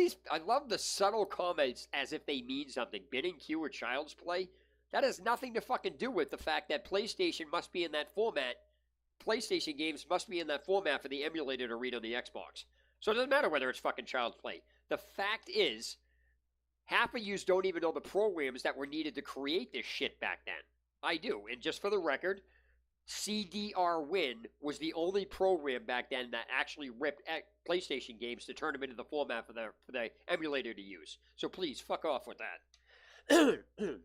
the subtle comments as if they mean something. Bin and Q or Child's Play. That has nothing to fucking do with the fact that PlayStation must be in that format. PlayStation games must be in that format for the emulator to read on the Xbox. So it doesn't matter whether it's fucking Child's Play. The fact is, half of yous don't even know the programs that were needed to create this shit back then. I do. And just for the record, CDR Win was the only program back then that actually ripped PlayStation games to turn them into the format for the emulator to use. So please, fuck off with that.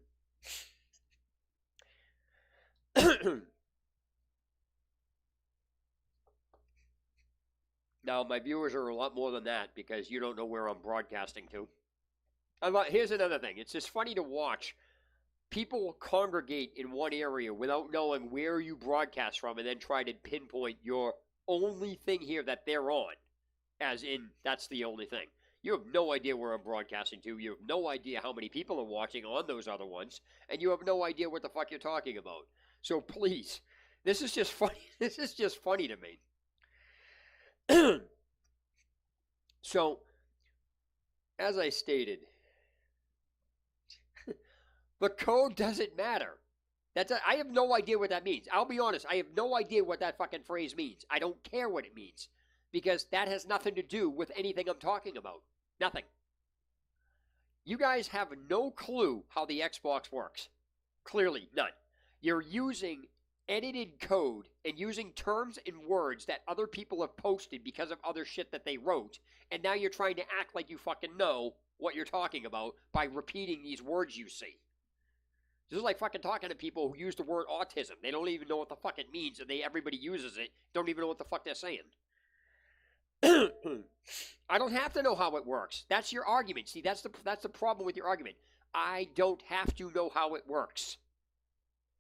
Now, my viewers are a lot more than that because you don't know where I'm broadcasting to. Here's another thing. It's just funny to watch people congregate in one area without knowing where you broadcast from and then try to pinpoint your only thing here that they're on, as in that's the only thing. You have no idea where I'm broadcasting to. You have no idea how many people are watching on those other ones, and you have no idea what the fuck you're talking about. So please, this is just funny. This is just funny to me. So, as I stated, the code doesn't matter. I have no idea what that means. I'll be honest. I have no idea what that fucking phrase means. I don't care what it means, because that has nothing to do with anything I'm talking about. Nothing. You guys have no clue how the Xbox works. Clearly, none. You're using edited code and using terms and words that other people have posted because of other shit that they wrote, and now you're trying to act like you fucking know what you're talking about by repeating these words you see. This is like fucking talking to people who use the word autism. They don't even know what the fuck it means, and everybody uses it, don't even know what the fuck they're saying. I don't have to know how it works. That's your argument. See, that's the problem with your argument. I don't have to know how it works.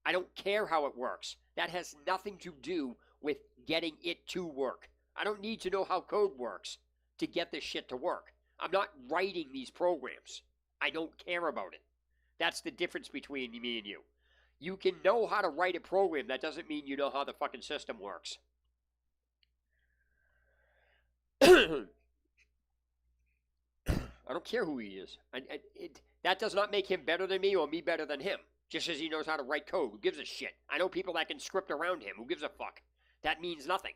I don't care how it works. That has nothing to do with getting it to work. I don't need to know how code works to get this shit to work. I'm not writing these programs. I don't care about it. That's the difference between me and you. You can know how to write a program. That doesn't mean you know how the fucking system works. I don't care who he is. That does not make him better than me or me better than him. Just as he knows how to write code. Who gives a shit? I know people that can script around him. Who gives a fuck? That means nothing.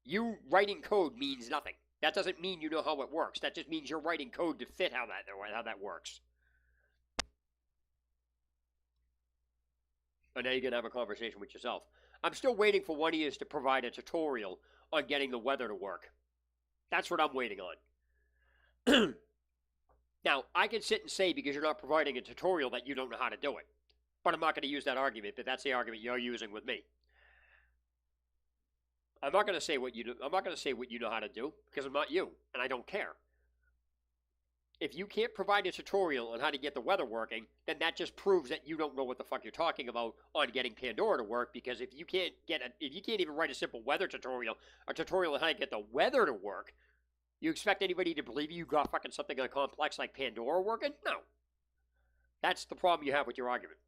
You writing code means nothing. That doesn't mean you know how it works. That just means you're writing code to fit how that works. And now you can have a conversation with yourself. I'm still waiting for one of you to provide a tutorial on getting the weather to work. That's what I'm waiting on. Now, I can sit and say because you're not providing a tutorial that you don't know how to do it. But I'm not going to use that argument, but that's the argument you're using with me. I'm not going to say what you do. I'm not going to say what you know how to do because I'm not you, and I don't care. If you can't provide a tutorial on how to get the weather working, then that just proves that you don't know what the fuck you're talking about on getting Pandora to work. Because if you can't even write a simple weather tutorial, a tutorial on how to get the weather to work, you expect anybody to believe you got fucking something complex like Pandora working? No. That's the problem you have with your argument.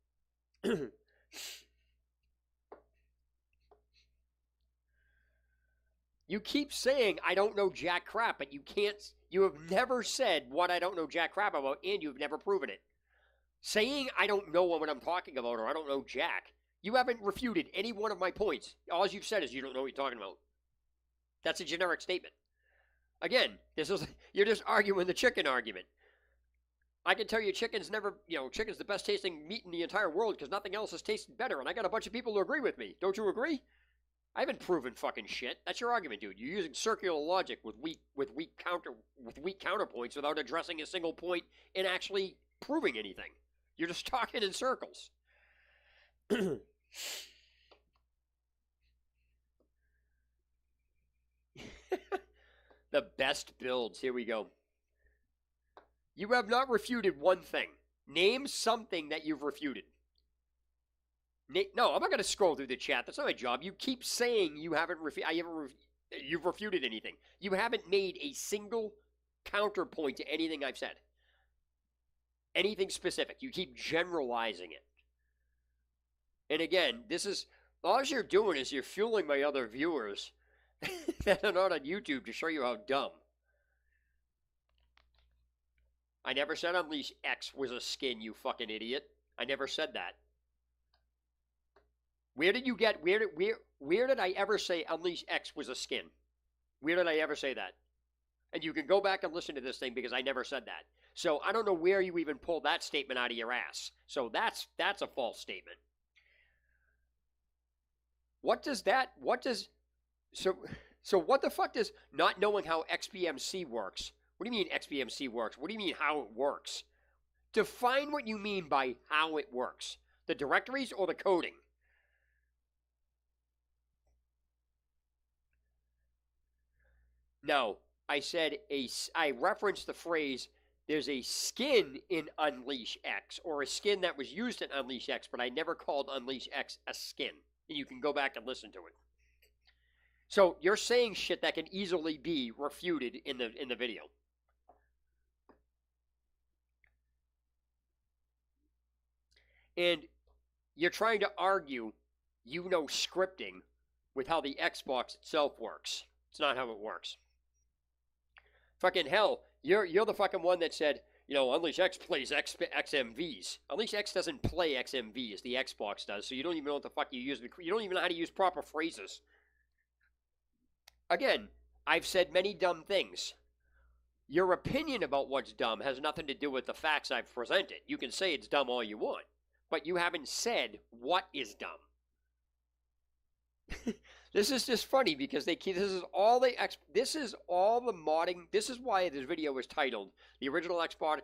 You keep saying I don't know jack crap, but you have never said what I don't know jack crap about, and you've never proven it. Saying I don't know what I'm talking about or I don't know jack, you haven't refuted any one of my points. All you've said is you don't know what you're talking about. That's a generic statement. Again, you're just arguing the chicken argument. I can tell you chicken's the best tasting meat in the entire world because nothing else has tasted better, and I got a bunch of people who agree with me. Don't you agree? I haven't proven fucking shit. That's your argument, dude. You're using circular logic with weak counterpoints without addressing a single point and actually proving anything. You're just talking in circles. The best builds. Here we go. You have not refuted one thing. Name something that you've refuted. No, I'm not going to scroll through the chat. That's not my job. You keep saying you haven't you've refuted anything. You haven't made a single counterpoint to anything I've said. Anything specific. You keep generalizing it. And again, this is all you're doing is you're fueling my other viewers that are not on YouTube to show you how dumb. I never said Unleash X was a skin, you fucking idiot. I never said that. Where did you get where did I ever say Unleash X was a skin? Where did I ever say that? And you can go back and listen to this thing because I never said that. So I don't know where you even pulled that statement out of your ass. So that's a false statement. So what the fuck does not knowing how XBMC works? What do you mean XBMC works? What do you mean how it works? Define what you mean by how it works. The directories or the coding? No, I referenced the phrase, there's a skin in Unleash X, or a skin that was used in Unleash X, but I never called Unleash X a skin. And you can go back and listen to it. So you're saying shit that can easily be refuted in the video. And you're trying to argue, scripting with how the Xbox itself works. It's not how it works. Fucking hell, you're the fucking one that said, Unleash X plays XMVs. Unleash X doesn't play XMVs, the Xbox does, so you don't even know what the fuck you use. You don't even know how to use proper phrases. Again, I've said many dumb things. Your opinion about what's dumb has nothing to do with the facts I've presented. You can say it's dumb all you want, but you haven't said what is dumb. This is just funny because this is all the modding. This is why this video is titled "The Original Xbox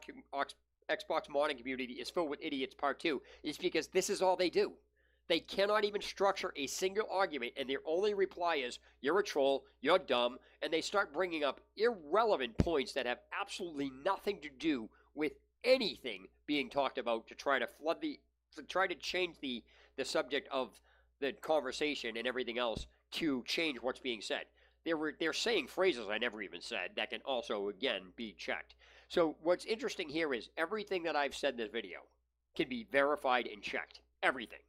Modding Community is Filled with Idiots Part 2." Is because this is all they do. They cannot even structure a single argument, and their only reply is, "You're a troll, you're dumb," and they start bringing up irrelevant points that have absolutely nothing to do with anything being talked about to try to change the subject of the conversation and everything else to change what's being said. They're saying phrases I never even said that can also, again, be checked. So what's interesting here is everything that I've said in this video can be verified and checked. Everything.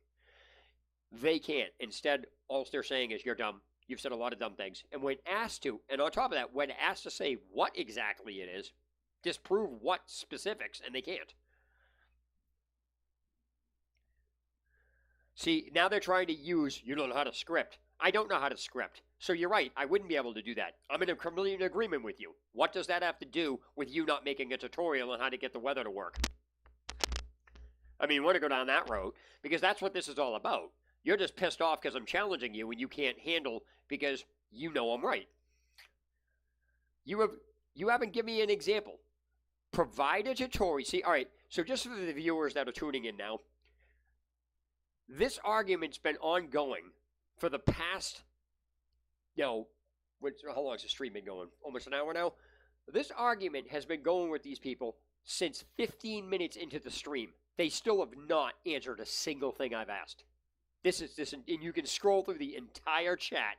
They can't. Instead, all they're saying is, you're dumb. You've said a lot of dumb things. And when asked to, and on top of that, when asked to say what exactly it is, disprove what specifics, and they can't. See, now they're trying to use, you don't know how to script. I don't know how to script. So you're right, I wouldn't be able to do that. I'm in a complete agreement with you. What does that have to do with you not making a tutorial on how to get the weather to work? I mean, want to go down that road, because that's what this is all about. You're just pissed off because I'm challenging you and you can't handle because you know I'm right. You haven't given me an example. Provide a tutorial. See, all right, so just for the viewers that are tuning in now, this argument's been ongoing for the past, how long has the stream been going? Almost an hour now? This argument has been going with these people since 15 minutes into the stream. They still have not answered a single thing I've asked. And you can scroll through the entire chat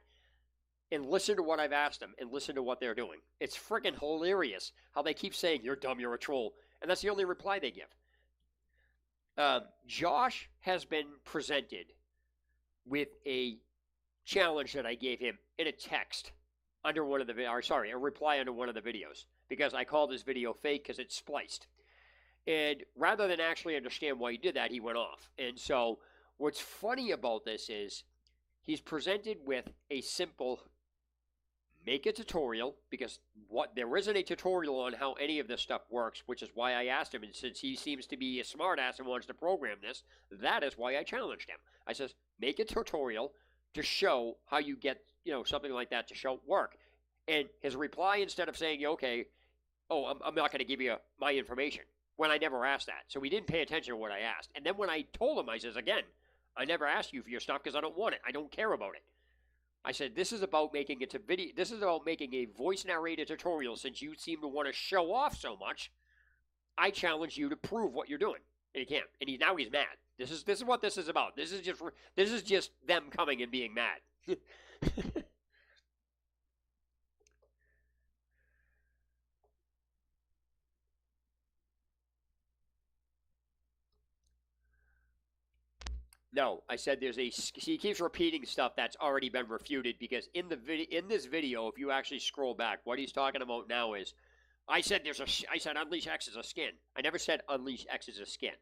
and listen to what I've asked them and listen to what they're doing. It's freaking hilarious how they keep saying, you're dumb, you're a troll. And that's the only reply they give. Josh has been presented with a challenge that I gave him in a text under one of the, a reply under one of the videos, because I called this video fake because it's spliced. And rather than actually understand why he did that, he went off. And so what's funny about this is he's presented with a simple make a tutorial, because there isn't a tutorial on how any of this stuff works, which is why I asked him, and since he seems to be a smartass and wants to program this, that is why I challenged him. I says, make a tutorial to show how you get, something like that to show work. And his reply, instead of saying, okay, I'm not going to give you my information. when I never asked that. So he didn't pay attention to what I asked. And then when I told him, I says, again, I never asked you for your stuff because I don't want it. I don't care about it. I said, this is about making it a video. This is about making a voice narrated tutorial. Since you seem to want to show off so much, I challenge you to prove what you're doing. And he can't. And now he's mad. This is what this is about. This is just them coming and being mad. No, I said there's a. He keeps repeating stuff that's already been refuted because in this video, if you actually scroll back, what he's talking about now is, I said Unleash X is a skin. I never said Unleash X is a skin.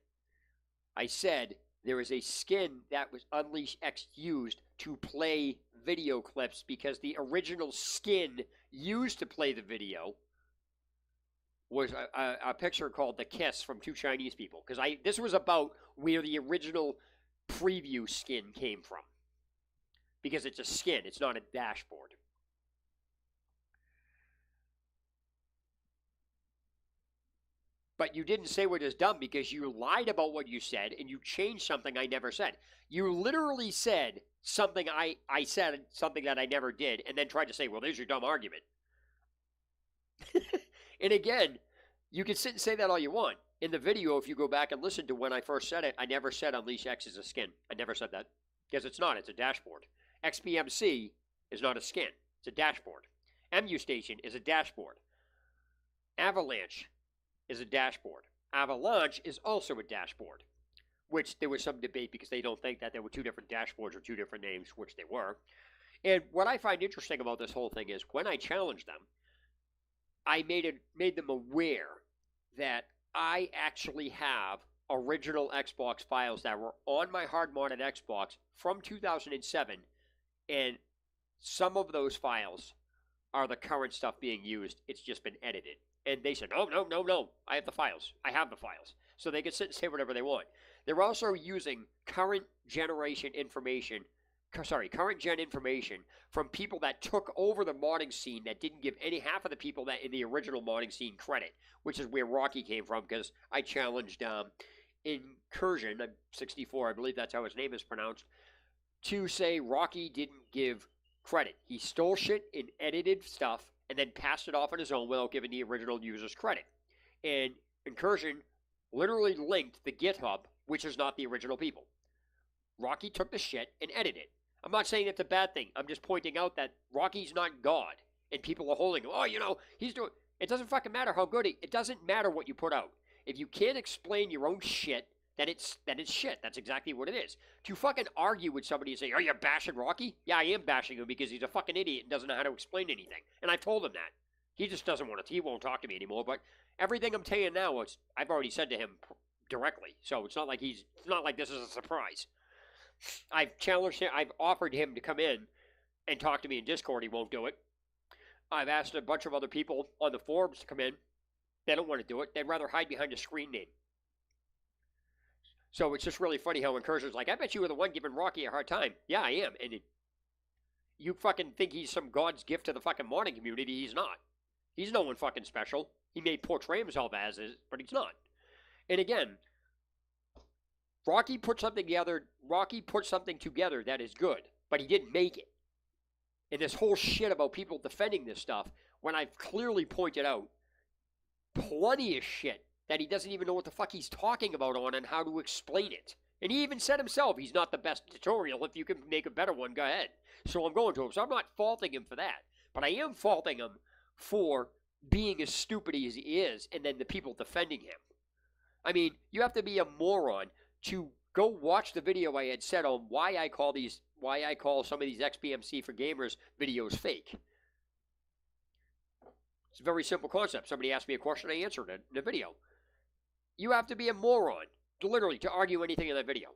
I said there is a skin that was Unleash X used to play video clips because the original skin used to play the video was a picture called The Kiss from two Chinese people. Because this was about where the original preview skin came from. Because it's a skin, it's not a dashboard. But you didn't say what is dumb because you lied about what you said and you changed something I never said. You literally said something I said, something that I never did, and then tried to say, well, there's your dumb argument. And again, you can sit and say that all you want. In the video, if you go back and listen to when I first said it, I never said Unleash X is a skin. I never said that. Because it's not. It's a dashboard. XPMC is not a skin. It's a dashboard. MU Station is a dashboard. Avalanche is a dashboard. Avalanche is also a dashboard. Which there was some debate because they don't think that there were two different dashboards or two different names, which they were. And what I find interesting about this whole thing is when I challenged them, I made them aware that I actually have original Xbox files that were on my hard-modded Xbox from 2007, and some of those files are the current stuff being used. It's just been edited. And they said, no, I have the files. I have the files. So they can sit and say whatever they want. They're also using current gen information from people that took over the modding scene that didn't give half of the people that in the original modding scene credit, which is where Rocky came from because I challenged Incursion, 64, I believe that's how his name is pronounced, to say Rocky didn't give credit. He stole shit and edited stuff and then passed it off on his own without giving the original users credit. And Incursion literally linked the GitHub, which is not the original people. Rocky took the shit and edited it. I'm not saying it's a bad thing. I'm just pointing out that Rocky's not God. And people are holding him. Oh, he's doing... It doesn't fucking matter how good it doesn't matter what you put out. If you can't explain your own shit, then it's shit. That's exactly what it is. To fucking argue with somebody and say, oh, you're bashing Rocky? Yeah, I am bashing him because he's a fucking idiot and doesn't know how to explain anything. And I've told him that. He just doesn't want to. He won't talk to me anymore. But everything I'm telling now, I've already said to him directly. So it's not like this is a surprise. I've challenged him. I've offered him to come in and talk to me in Discord. He won't do it. I've asked a bunch of other people on the forums to come in. They don't want to do it. They'd rather hide behind a screen name. So it's just really funny how Incursion's like, I bet you were the one giving Rocky a hard time. Yeah, I am. And you fucking think he's some God's gift to the fucking modding community. He's not. He's no one fucking special. He may portray himself as is, but he's not. And again, Rocky put something together that is good, but he didn't make it. And this whole shit about people defending this stuff, when I've clearly pointed out plenty of shit that he doesn't even know what the fuck he's talking about on and how to explain it. And he even said himself, he's not the best tutorial. If you can make a better one, go ahead. So I'm going to him. So I'm not faulting him for that. But I am faulting him for being as stupid as he is and then the people defending him. I mean, you have to be a moron to go watch the video I had said on why I call some of these XPMC for gamers videos fake. It's a very simple concept. Somebody asked me a question, I answered it in the video. You have to be a moron, literally, to argue anything in that video.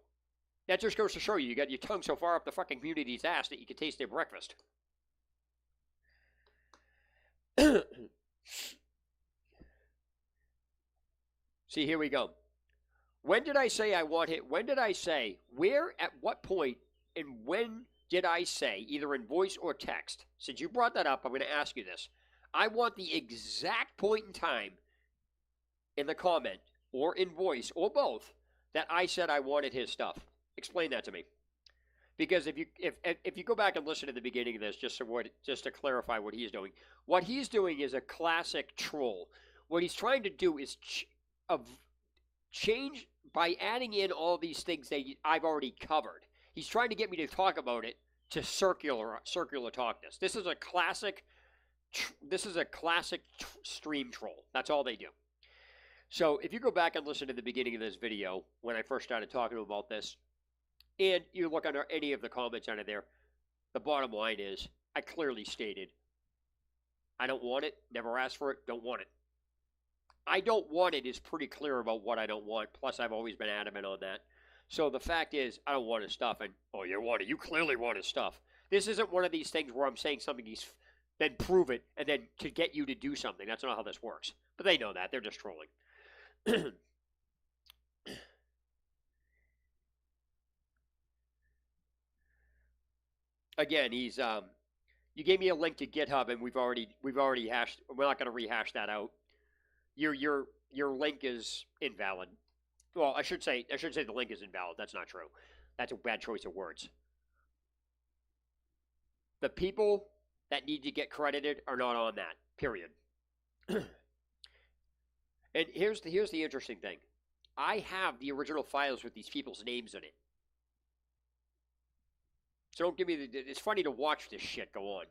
That just goes to show you got your tongue so far up the fucking community's ass that you can taste their breakfast. See, here we go. When did I say I want it? When did I say? Where, at what point, and when did I say, either in voice or text? Since you brought that up, I'm going to ask you this. I want the exact point in time in the comment or in voice or both that I said I wanted his stuff? Explain that to me. Because if you go back and listen to the beginning of this, just to clarify what he's doing is a classic troll. What he's trying to do is change by adding in all these things that I've already covered. He's trying to get me to talk about it to circular talk this. This is a classic stream troll. That's all they do. So if you go back and listen to the beginning of this video when I first started talking about this, and you look under any of the comments under there, the bottom line is I clearly stated I don't want it, never asked for it, don't want it. I don't want it is pretty clear about what I don't want. Plus, I've always been adamant on that. So the fact is, I don't want his stuff. And, oh, you want it. You clearly want his stuff. This isn't one of these things where I'm saying something, then prove it, and then to get you to do something. That's not how this works. But they know that. They're just trolling. Again, he's you gave me a link to GitHub, and we've already hashed. We're not going to rehash that out. Your link is invalid. Well, I should say the link is invalid. That's not true. That's a bad choice of words. The people that need to get credited are not on that. Period. And here's the interesting thing. I have the original files with these people's names in it. So don't give me it's funny to watch this shit go on.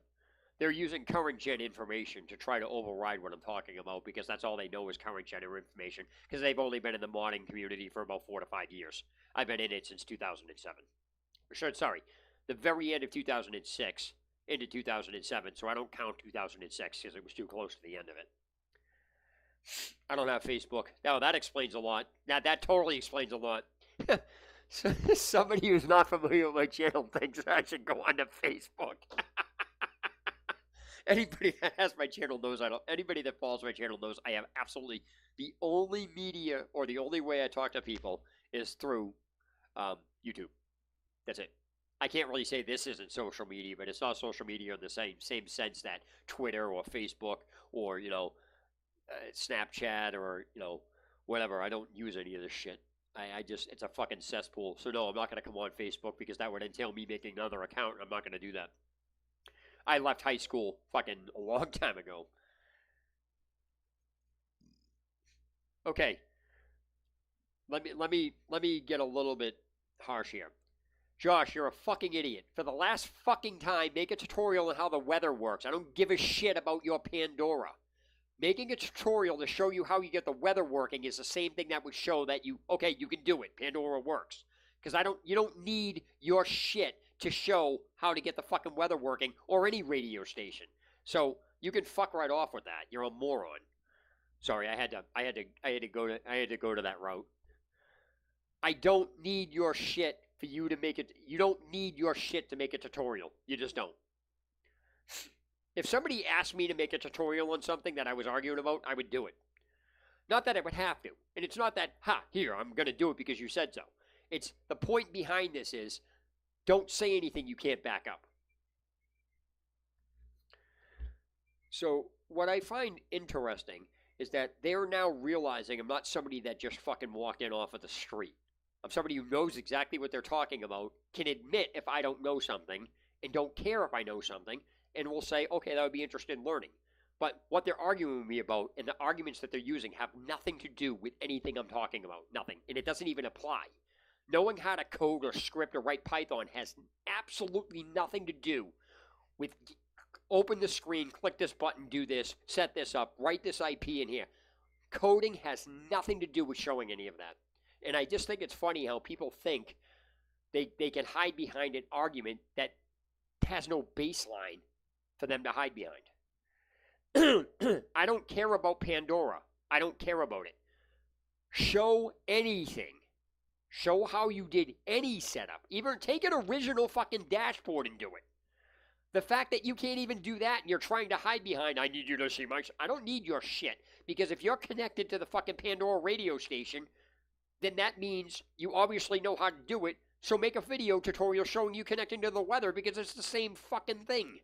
They're using current gen information to try to override what I'm talking about because that's all they know is current gen information because they've only been in the modding community for about 4 to 5 years. I've been in it since 2007. Sorry, the very end of 2006 into 2007, so I don't count 2006 because it was too close to the end of it. I don't have Facebook. Now, that explains a lot. Now, that totally explains a lot. Somebody who's not familiar with my channel thinks I should go onto Facebook. Anybody that has my channel knows anybody that follows my channel knows I have absolutely the only media or the only way I talk to people is through YouTube. That's it. I can't really say this isn't social media, but it's not social media in the same sense that Twitter or Facebook or, Snapchat or, whatever. I don't use any of this shit. I just, it's a fucking cesspool. So no, I'm not going to come on Facebook because that would entail me making another account. I'm not going to do that. I left high school fucking a long time ago. Okay. Let me get a little bit harsh here. Josh, you're a fucking idiot. For the last fucking time, make a tutorial on how the weather works. I don't give a shit about your Pandora. Making a tutorial to show you how you get the weather working is the same thing that would show that you can do it. Pandora works. Because you don't need your shit to show how to get the fucking weather working or any radio station. So you can fuck right off with that. You're a moron. Sorry, I had to go to that route. I don't need your shit for you to make it. You don't need your shit to make a tutorial. You just don't. If somebody asked me to make a tutorial on something that I was arguing about, I would do it. Not that I would have to. And it's not that, here, I'm going to do it because you said so. It's the point behind this is don't say anything you can't back up. So what I find interesting is that they're now realizing I'm not somebody that just fucking walked in off of the street. I'm somebody who knows exactly what they're talking about, can admit if I don't know something, and don't care if I know something, and will say, okay, that would be interested in learning. But what they're arguing with me about and the arguments that they're using have nothing to do with anything I'm talking about. Nothing. And it doesn't even apply. Knowing how to code or script or write Python has absolutely nothing to do with open the screen, click this button, do this, set this up, write this IP in here. Coding has nothing to do with showing any of that. And I just think it's funny how people think they can hide behind an argument that has no baseline for them to hide behind. I don't care about Pandora. I don't care about it. Show anything. Show how you did any setup. Even take an original fucking dashboard and do it. The fact that you can't even do that and you're trying to hide behind, I need you to see my... I don't need your shit. Because if you're connected to the fucking Pandora radio station, then that means you obviously know how to do it. So make a video tutorial showing you connecting to the weather because it's the same fucking thing.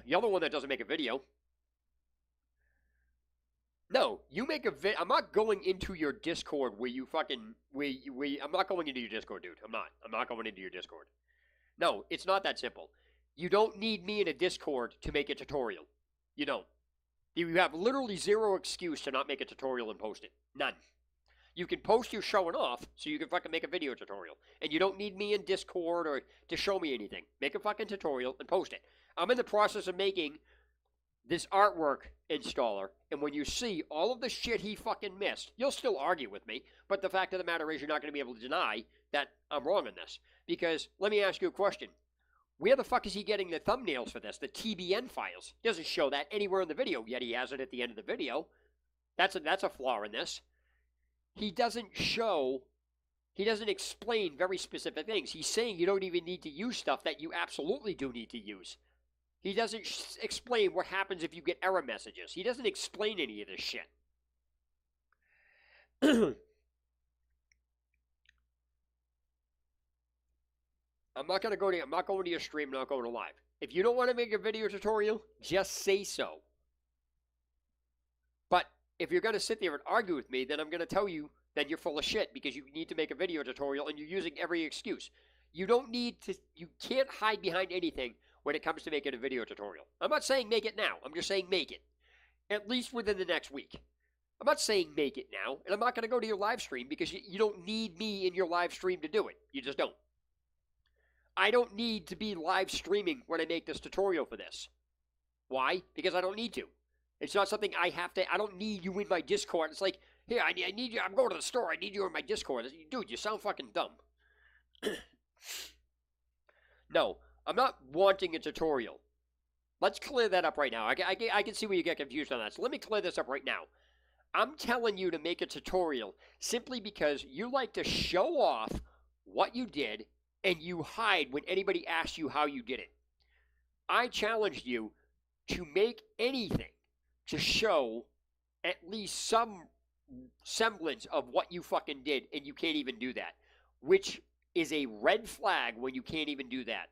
You're the one that doesn't make a video. No, you make a vid. I'm not going into your Discord where you fucking I'm not going into your Discord, dude. I'm not. I'm not going into your Discord. No, it's not that simple. You don't need me in a Discord to make a tutorial. You don't. You have literally zero excuse to not make a tutorial and post it. None. You can post your showing off so you can fucking make a video tutorial. And you don't need me in Discord or to show me anything. Make a fucking tutorial and post it. I'm in the process of making this artwork installer, and when you see all of the shit he fucking missed, you'll still argue with me, but the fact of the matter is you're not going to be able to deny that I'm wrong on this. Because, let me ask you a question. Where the fuck is he getting the thumbnails for this? The TBN files. He doesn't show that anywhere in the video, yet he has it at the end of the video. That's a flaw in this. He doesn't explain very specific things. He's saying you don't even need to use stuff that you absolutely do need to use. He doesn't explain what happens if you get error messages. He doesn't explain any of this shit. I'm not going to your stream, I'm not going to live. If you don't want to make a video tutorial, just say so. But if you're going to sit there and argue with me, then I'm going to tell you that you're full of shit because you need to make a video tutorial and you're using every excuse. You can't hide behind anything when it comes to making a video tutorial. I'm not saying make it now. I'm just saying make it. At least within the next week. I'm not saying make it now, and I'm not going to go to your live stream because you don't need me in your live stream to do it. You just don't. I don't need to be live streaming when I make this tutorial for this. Why? Because I don't need to. It's not something I have to. I don't need you in my Discord. It's like, here, I need you. I'm going to the store. I need you in my Discord. Dude, you sound fucking dumb. No. I'm not wanting a tutorial. Let's clear that up right now. I can see where you get confused on that. So let me clear this up right now. I'm telling you to make a tutorial simply because you like to show off what you did and you hide when anybody asks you how you did it. I challenged you to make anything to show at least some semblance of what you fucking did, and you can't even do that, which is a red flag when you can't even do that.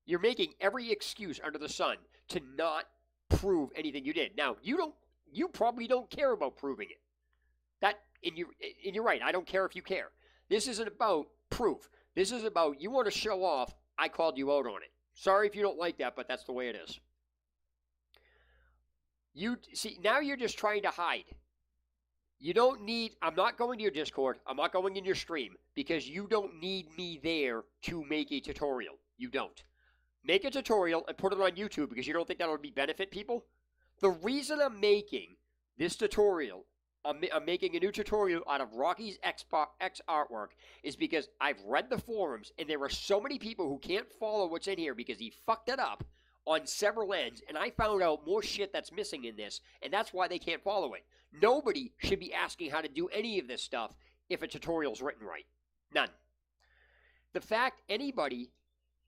You're making every excuse under the sun to not prove anything you did. Now, you probably don't care about proving it. And you're right, I don't care if you care. This isn't about proof. This is about you want to show off, I called you out on it. Sorry if you don't like that, but that's the way it is. Now you're just trying to hide. You don't need, I'm not going to your Discord, I'm not going in your stream, because you don't need me there to make a tutorial. You don't. Make a tutorial and put it on YouTube because you don't think that would benefit people? The reason I'm making this tutorial, I'm making a new tutorial out of Rocky's X artwork, is because I've read the forums and there are so many people who can't follow what's in here because he fucked it up on several ends, and I found out more shit that's missing in this, and that's why they can't follow it. Nobody should be asking how to do any of this stuff if a tutorial's written right. None. The fact anybody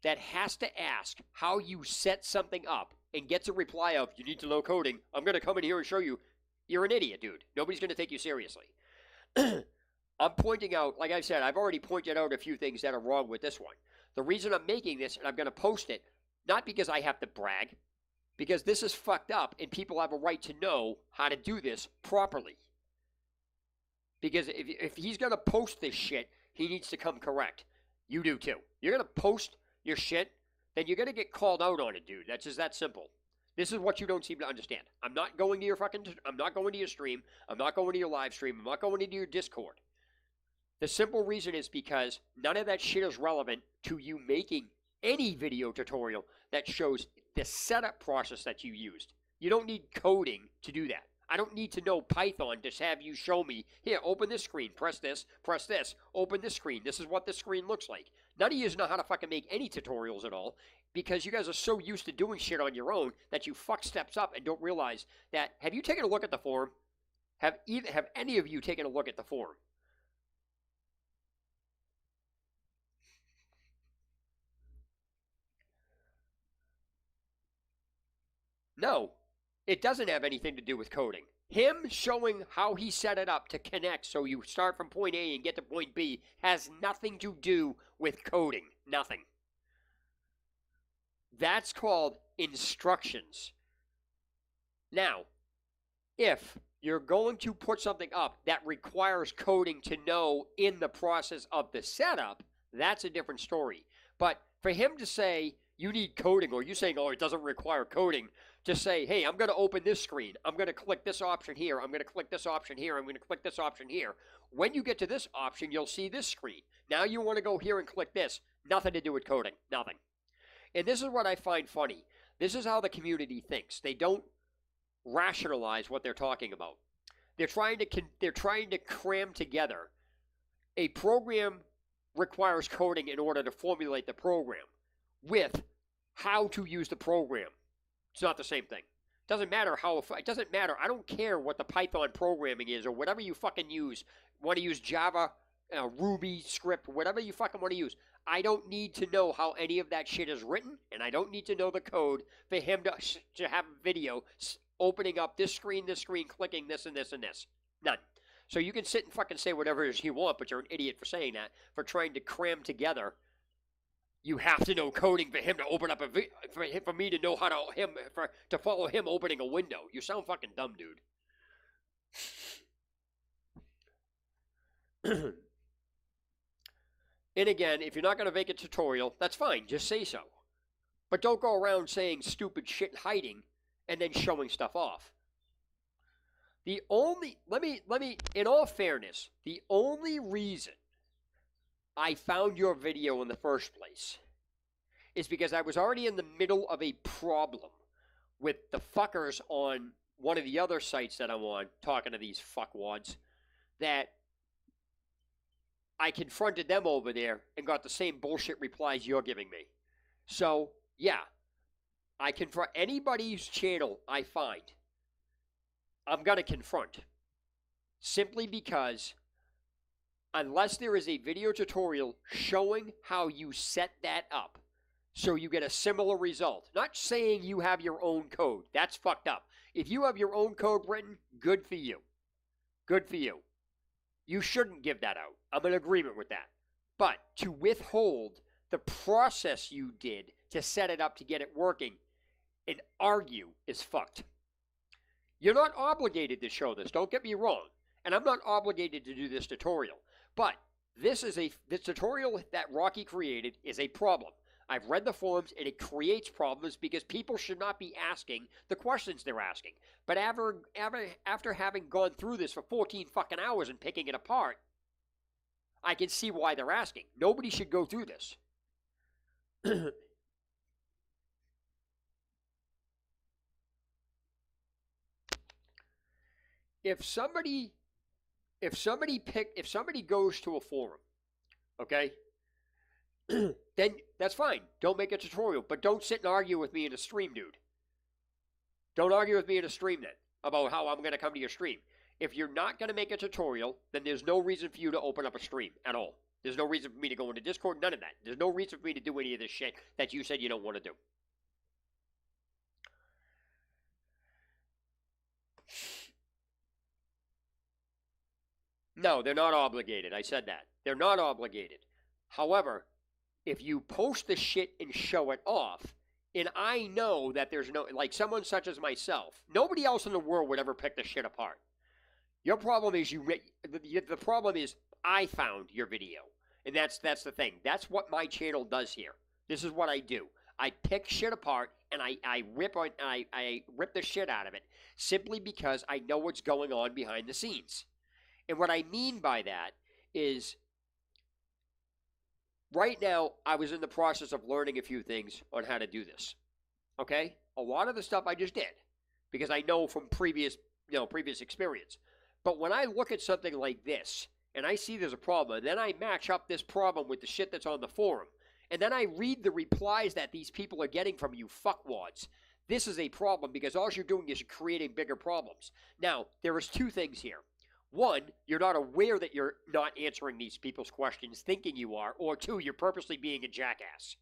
that has to ask how you set something up and gets a reply of, you need to know coding, I'm going to come in here and show you, you're an idiot, dude. Nobody's going to take you seriously. I'm pointing out, like I said, I've already pointed out a few things that are wrong with this one. The reason I'm making this, and I'm going to post it, not because I have to brag, because this is fucked up and people have a right to know how to do this properly. Because if he's going to post this shit, he needs to come correct. You do too. You're going to post your shit, then you're going to get called out on it, dude. That's just that simple. This is what you don't seem to understand. I'm not going to your stream. I'm not going to your live stream. I'm not going into your Discord. The simple reason is because none of that shit is relevant to you making any video tutorial that shows the setup process that you used. You don't need coding to do that. I don't need to know Python to have you show me, here, open this screen, press this, open this screen. This is what this screen looks like. None of you know how to fucking make any tutorials at all because you guys are so used to doing shit on your own that you fuck steps up and don't realize that. Have you taken a look at the forum? Have any of you taken a look at the forum? No, it doesn't have anything to do with coding. Him showing how he set it up to connect so you start from point A and get to point B has nothing to do with coding. Nothing. That's called instructions. Now, if you're going to put something up that requires coding to know in the process of the setup, that's a different story. But for him to say you need coding, or you saying, oh, it doesn't require coding, to say, hey, I'm going to open this screen. I'm going to click this option here. I'm going to click this option here. I'm going to click this option here. When you get to this option, you'll see this screen. Now you want to go here and click this. Nothing to do with coding. Nothing. And this is what I find funny. This is how the community thinks. They don't rationalize what they're talking about. They're trying to cram together a program requires coding in order to formulate the program with how to use the program. It's not the same thing. It doesn't matter. I don't care what the Python programming is or whatever you fucking use. Want to use Java, Ruby script, whatever you fucking want to use. I don't need to know how any of that shit is written, and I don't need to know the code for him to have a video opening up this screen, clicking this and this and this. None. So you can sit and fucking say whatever it is you want, but you're an idiot for saying that, for trying to cram together. You have to know coding for him to open up for me to know how to follow him opening a window. You sound fucking dumb, dude. And again, if you're not going to make a tutorial, that's fine. Just say so. But don't go around saying stupid shit hiding and then showing stuff off. In all fairness, the only reason I found your video in the first place is because I was already in the middle of a problem with the fuckers on one of the other sites that I'm on, talking to these fuckwads, that I confronted them over there and got the same bullshit replies you're giving me. So, yeah, I confront anybody's channel I find. I'm going to confront. Simply because unless there is a video tutorial showing how you set that up so you get a similar result, not saying you have your own code. That's fucked up. If you have your own code written, good for you. Good for you. You shouldn't give that out. I'm in agreement with that. But to withhold the process you did to set it up to get it working and argue is fucked. You're not obligated to show this. Don't get me wrong. And I'm not obligated to do this tutorial. But this tutorial that Rocky created is a problem. I've read the forums and it creates problems because people should not be asking the questions they're asking. But after having gone through this for 14 fucking hours and picking it apart, I can see why they're asking. Nobody should go through this. If somebody goes to a forum, okay, then that's fine. Don't make a tutorial, but don't sit and argue with me in a stream, dude. Don't argue with me in a stream then about how I'm going to come to your stream. If you're not going to make a tutorial, then there's no reason for you to open up a stream at all. There's no reason for me to go into Discord, none of that. There's no reason for me to do any of this shit that you said you don't want to do. No, they're not obligated. I said that. They're not obligated. However, if you post the shit and show it off, and I know that there's no, like someone such as myself, nobody else in the world would ever pick the shit apart. Your problem is the problem is I found your video. And that's the thing. That's what my channel does here. This is what I do. I pick shit apart and I rip the shit out of it simply because I know what's going on behind the scenes. And what I mean by that is right now I was in the process of learning a few things on how to do this. Okay? A lot of the stuff I just did because I know from previous experience. But when I look at something like this and I see there's a problem, and then I match up this problem with the shit that's on the forum, and then I read the replies that these people are getting from you fuckwads, this is a problem because all you're doing is you're creating bigger problems. Now, there is two things here. One, you're not aware that you're not answering these people's questions thinking you are, or two, you're purposely being a jackass.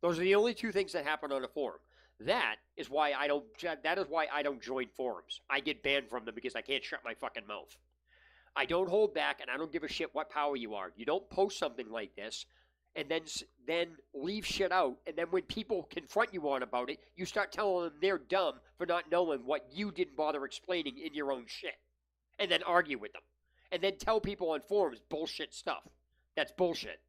Those are the only two things that happen on a forum. That is why I don't join forums. I get banned from them because I can't shut my fucking mouth. I don't hold back, and I don't give a shit what power you are. You don't post something like this and then leave shit out, and then when people confront you on about it, you start telling them they're dumb for not knowing what you didn't bother explaining in your own shit. and then argue with them. And then tell people on forums bullshit stuff. That's bullshit.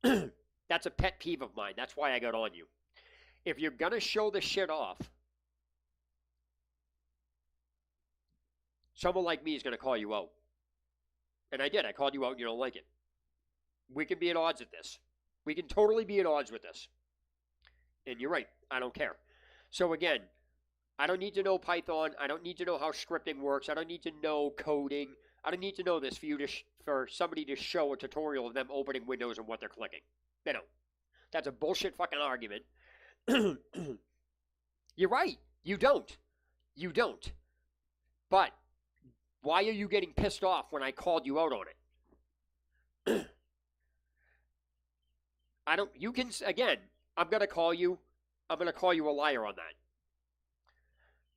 That's a pet peeve of mine. That's why I got on you. If you're going to show the shit off, someone like me is going to call you out. And I did. I called you out and you don't like it. We can be at odds with this. We can totally be at odds with this. And you're right. I don't care. So again, I don't need to know Python. I don't need to know how scripting works. I don't need to know coding. I don't need to know this for somebody to show a tutorial of them opening windows and what they're clicking. They don't. That's a bullshit fucking argument. You're right. You don't. You don't. But why are you getting pissed off when I called you out on it? I don't, you can, again, I'm going to call you a liar on that.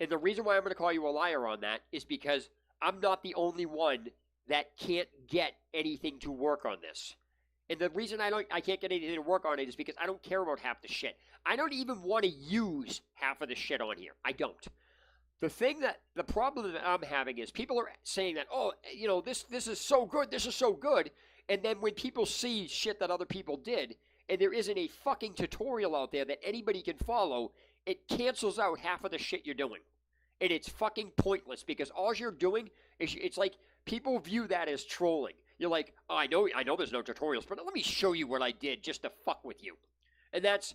And the reason why I'm going to call you a liar on that is because I'm not the only one that can't get anything to work on this. And the reason I can't get anything to work on it is because I don't care about half the shit. I don't even want to use half of the shit on here. I don't. The problem that I'm having is people are saying that, oh, you know, this is so good, this is so good. And then when people see shit that other people did, and there isn't a fucking tutorial out there that anybody can follow, it cancels out half of the shit you're doing. And it's fucking pointless because all you're doing is, it's like people view that as trolling. You're like, oh, I know there's no tutorials, but let me show you what I did just to fuck with you. And that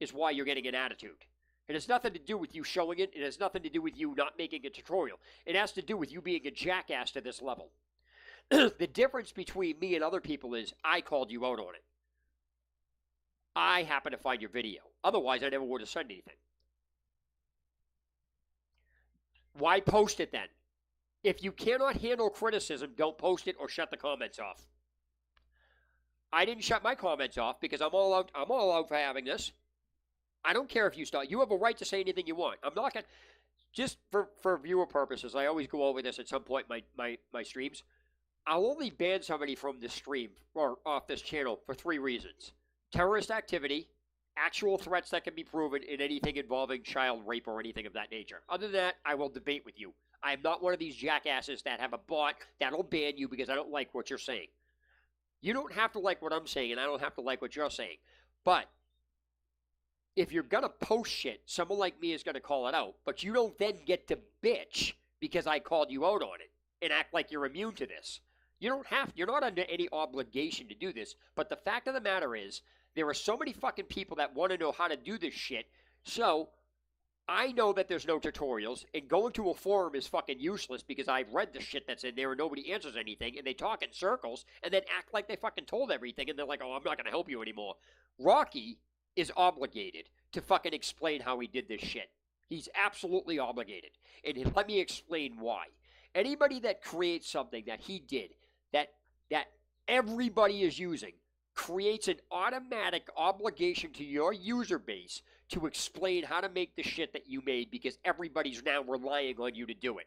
is why you're getting an attitude. It has nothing to do with you showing it. It has nothing to do with you not making a tutorial. It has to do with you being a jackass to this level. The difference between me and other people is I called you out on it. I happen to find your video. Otherwise, I never would have said anything. Why post it then? If you cannot handle criticism, don't post it or shut the comments off. I didn't shut my comments off because I'm all out for having this. I don't care if you start. You have a right to say anything you want. I'm not going to, just for viewer purposes, I always go over this at some point in my streams. I'll only ban somebody from this stream or off this channel for 3 reasons. Terrorist activity, actual threats that can be proven, in anything involving child rape or anything of that nature. Other than that, I will debate with you. I am not one of these jackasses that have a bot that'll ban you because I don't like what you're saying. You don't have to like what I'm saying, and I don't have to like what you're saying. But if you're going to post shit, someone like me is going to call it out, but you don't then get to bitch because I called you out on it and act like you're immune to this. You're not under any obligation to do this, but the fact of the matter is, there are so many fucking people that want to know how to do this shit, so I know that there's no tutorials, and going to a forum is fucking useless because I've read the shit that's in there and nobody answers anything, and they talk in circles, and then act like they fucking told everything, and they're like, oh, I'm not going to help you anymore. Rocky is obligated to fucking explain how he did this shit. He's absolutely obligated, and let me explain why. Anybody that creates something that he did, that everybody is using, creates an automatic obligation to your user base to explain how to make the shit that you made because everybody's now relying on you to do it.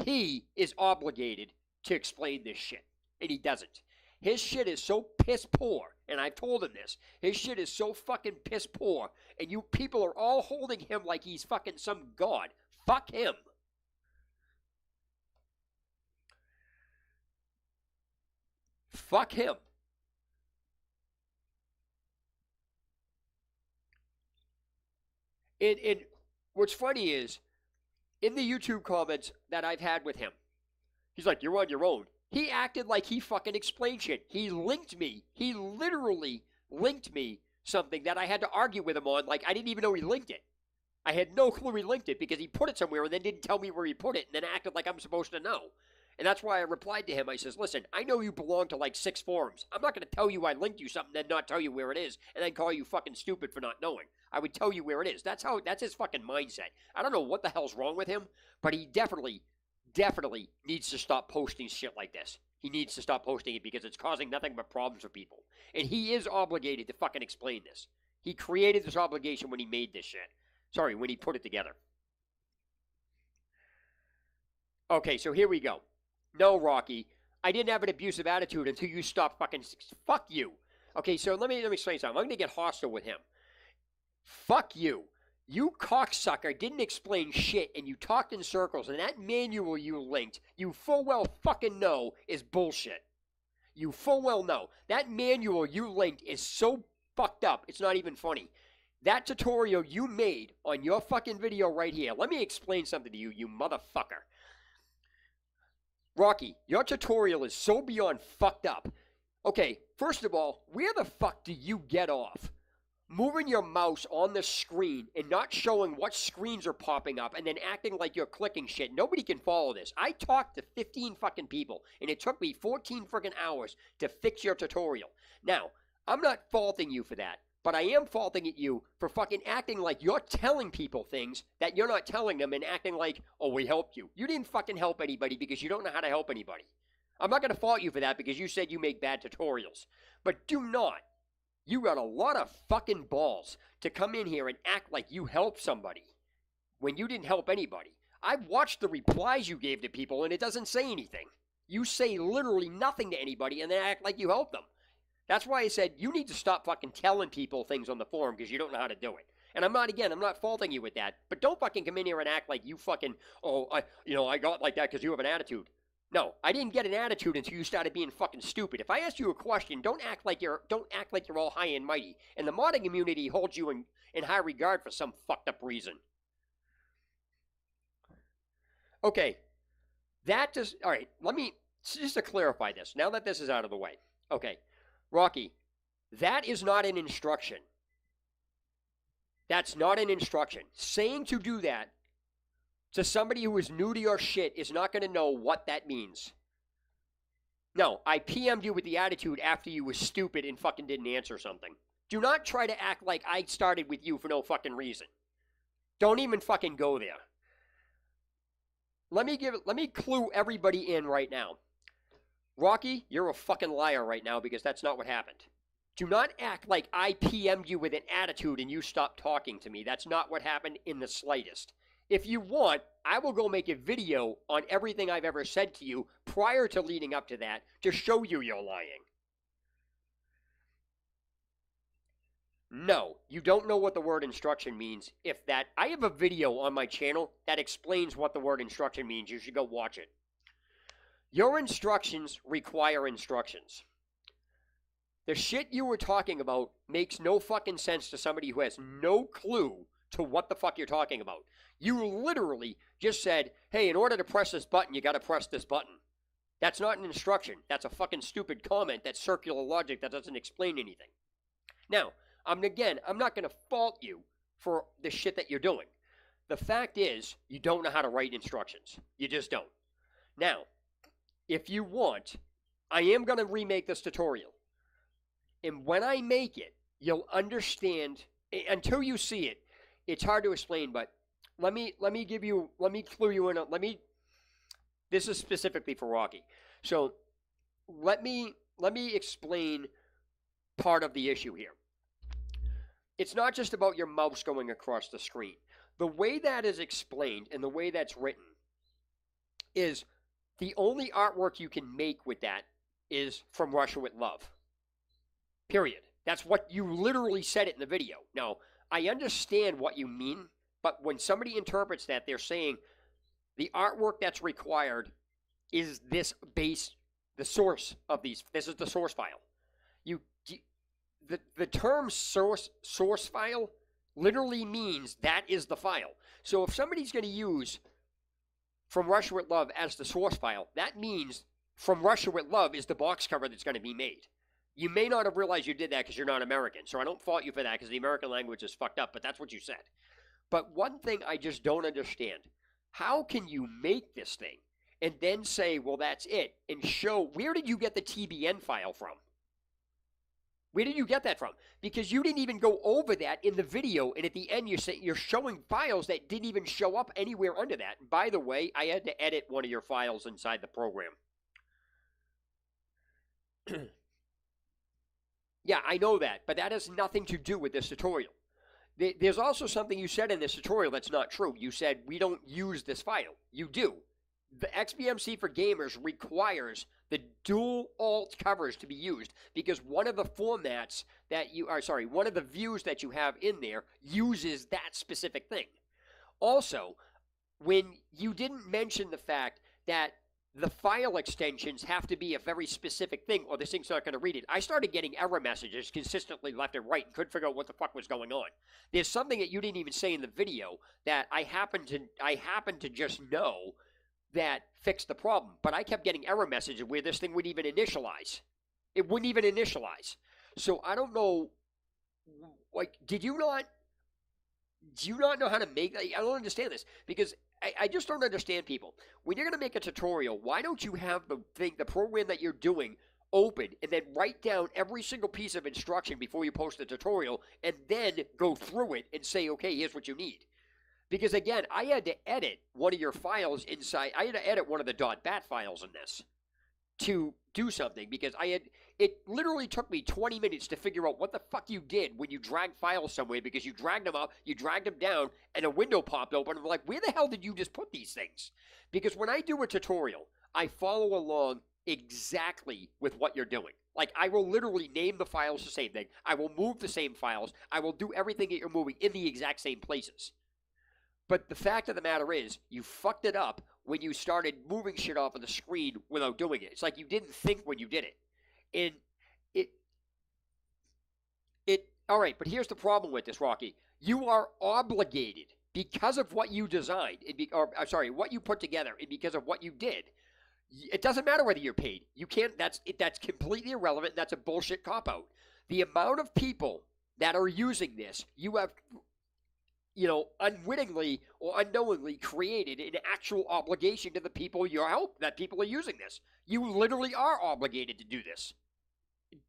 He is obligated to explain this shit, and he doesn't. His shit is so piss poor, and I've told him this. His shit is so fucking piss poor, and you people are all holding him like he's fucking some god. Fuck him. Fuck him. And what's funny is, in the YouTube comments that I've had with him, he's like, you're on your own. He acted like he fucking explained shit. He linked me. He literally linked me something that I had to argue with him on, like I didn't even know he linked it. I had no clue he linked it because he put it somewhere and then didn't tell me where he put it and then acted like I'm supposed to know. And that's why I replied to him. I says, listen, I know you belong to like 6 forums. I'm not going to tell you I linked you something and then not tell you where it is and then call you fucking stupid for not knowing. I would tell you where it is. That's his fucking mindset. I don't know what the hell's wrong with him, but he definitely needs to stop posting shit like this. He needs to stop posting it because it's causing nothing but problems for people. And he is obligated to fucking explain this. He created this obligation when he made this shit. Sorry, when he put it together. Okay, so here we go. No, Rocky, I didn't have an abusive attitude until you stopped fucking... Fuck you. Okay, so let me explain something. I'm going to get hostile with him. Fuck you. You cocksucker didn't explain shit, and you talked in circles, and that manual you linked, you full well fucking know is bullshit. You full well know. That manual you linked is so fucked up, it's not even funny. That tutorial you made on your fucking video right here, let me explain something to you, you motherfucker. Rocky, your tutorial is so beyond fucked up. Okay, first of all, where the fuck do you get off moving your mouse on the screen and not showing what screens are popping up and then acting like you're clicking shit? Nobody can follow this. I talked to 15 fucking people, and it took me 14 freaking hours to fix your tutorial. Now, I'm not faulting you for that, but I am faulting at you for fucking acting like you're telling people things that you're not telling them and acting like, oh, we helped you. You didn't fucking help anybody because you don't know how to help anybody. I'm not going to fault you for that because you said you make bad tutorials. But do not. You got a lot of fucking balls to come in here and act like you helped somebody when you didn't help anybody. I've watched the replies you gave to people and it doesn't say anything. You say literally nothing to anybody and then act like you helped them. That's why I said you need to stop fucking telling people things on the forum because you don't know how to do it. And I'm not faulting you with that. But don't fucking come in here and act like you fucking, I got like that because you have an attitude. No, I didn't get an attitude until you started being fucking stupid. If I ask you a question, don't act like you're all high and mighty. And the modding community holds you in high regard for some fucked up reason. Okay, all right, let me, just to clarify this, now that this is out of the way. Okay, Rocky, that is not an instruction. That's not an instruction. Saying to do that to somebody who is new to your shit is not going to know what that means. No, I PM'd you with the attitude after you was stupid and fucking didn't answer something. Do not try to act like I started with you for no fucking reason. Don't even fucking go there. Let me clue everybody in right now. Rocky, you're a fucking liar right now because that's not what happened. Do not act like I PM'd you with an attitude and you stopped talking to me. That's not what happened in the slightest. If you want, I will go make a video on everything I've ever said to you prior to leading up to that to show you you're lying. No, you don't know what the word instruction means. I have a video on my channel that explains what the word instruction means. You should go watch it. Your instructions require instructions. The shit you were talking about makes no fucking sense to somebody who has no clue to what the fuck you're talking about. You literally just said, hey, in order to press this button, you got to press this button. That's not an instruction. That's a fucking stupid comment. That's circular logic that doesn't explain anything. Now, I'm not going to fault you for the shit that you're doing. The fact is, you don't know how to write instructions. You just don't. Now, if you want, I am going to remake this tutorial. And when I make it, you'll understand. Until you see it, it's hard to explain, but let me clue you in. This is specifically for Rocky. So let me explain part of the issue here. It's not just about your mouse going across the screen. The way that is explained and the way that's written is the only artwork you can make with that is From Russia with Love. Period. That's what you literally said it in the video. Now, I understand what you mean, but when somebody interprets that, they're saying the artwork that's required is this base, the source of these. This is the source file. The term source file literally means that is the file. So if somebody's going to use From Russia with Love as the source file, that means From Russia with Love is the box cover that's going to be made. You may not have realized you did that because you're not American, so I don't fault you for that because the American language is fucked up, but that's what you said. But one thing I just don't understand, how can you make this thing and then say, well, that's it, and show, where did you get the TBN file from? Where did you get that from? Because you didn't even go over that in the video, and at the end you're showing files that didn't even show up anywhere under that. And by the way, I had to edit one of your files inside the program. Yeah, I know that, but that has nothing to do with this tutorial. There's also something you said in this tutorial that's not true. You said we don't use this file. You do. The XBMC for gamers requires the dual alt covers to be used because one of the formats that you are, sorry, one of the views that you have in there uses that specific thing. Also, when you didn't mention the fact that the file extensions have to be a very specific thing or this thing's not going to read it, I started getting error messages consistently left and right and couldn't figure out what the fuck was going on. There's something that you didn't even say in the video that I happened to just know that fixed the problem, but I kept getting error messages where this thing wouldn't even initialize. It wouldn't even initialize. So I don't know, like, do you not know how to make, I don't understand this, because I just don't understand people. When you're going to make a tutorial, why don't you have the program that you're doing open and then write down every single piece of instruction before you post the tutorial and then go through it and say, okay, here's what you need. Because again, I had to edit one of your files inside. I had to edit one of the .bat files in this to do something because it literally took me 20 minutes to figure out what the fuck you did when you dragged files somewhere because you dragged them up, you dragged them down, and a window popped open. I'm like, where the hell did you just put these things? Because when I do a tutorial, I follow along exactly with what you're doing. Like, I will literally name the files the same thing. I will move the same files. I will do everything that you're moving in the exact same places. But the fact of the matter is, you fucked it up when you started moving shit off of the screen without doing it. It's like you didn't think when you did it. And all right, but here's the problem with this, Rocky. You are obligated because of what you designed, what you put together, and because of what you did. It doesn't matter whether you're paid. You can't, that's completely irrelevant. That's a bullshit cop-out. The amount of people that are using this, you have, unwittingly or unknowingly created an actual obligation to the people that people are using this. You literally are obligated to do this,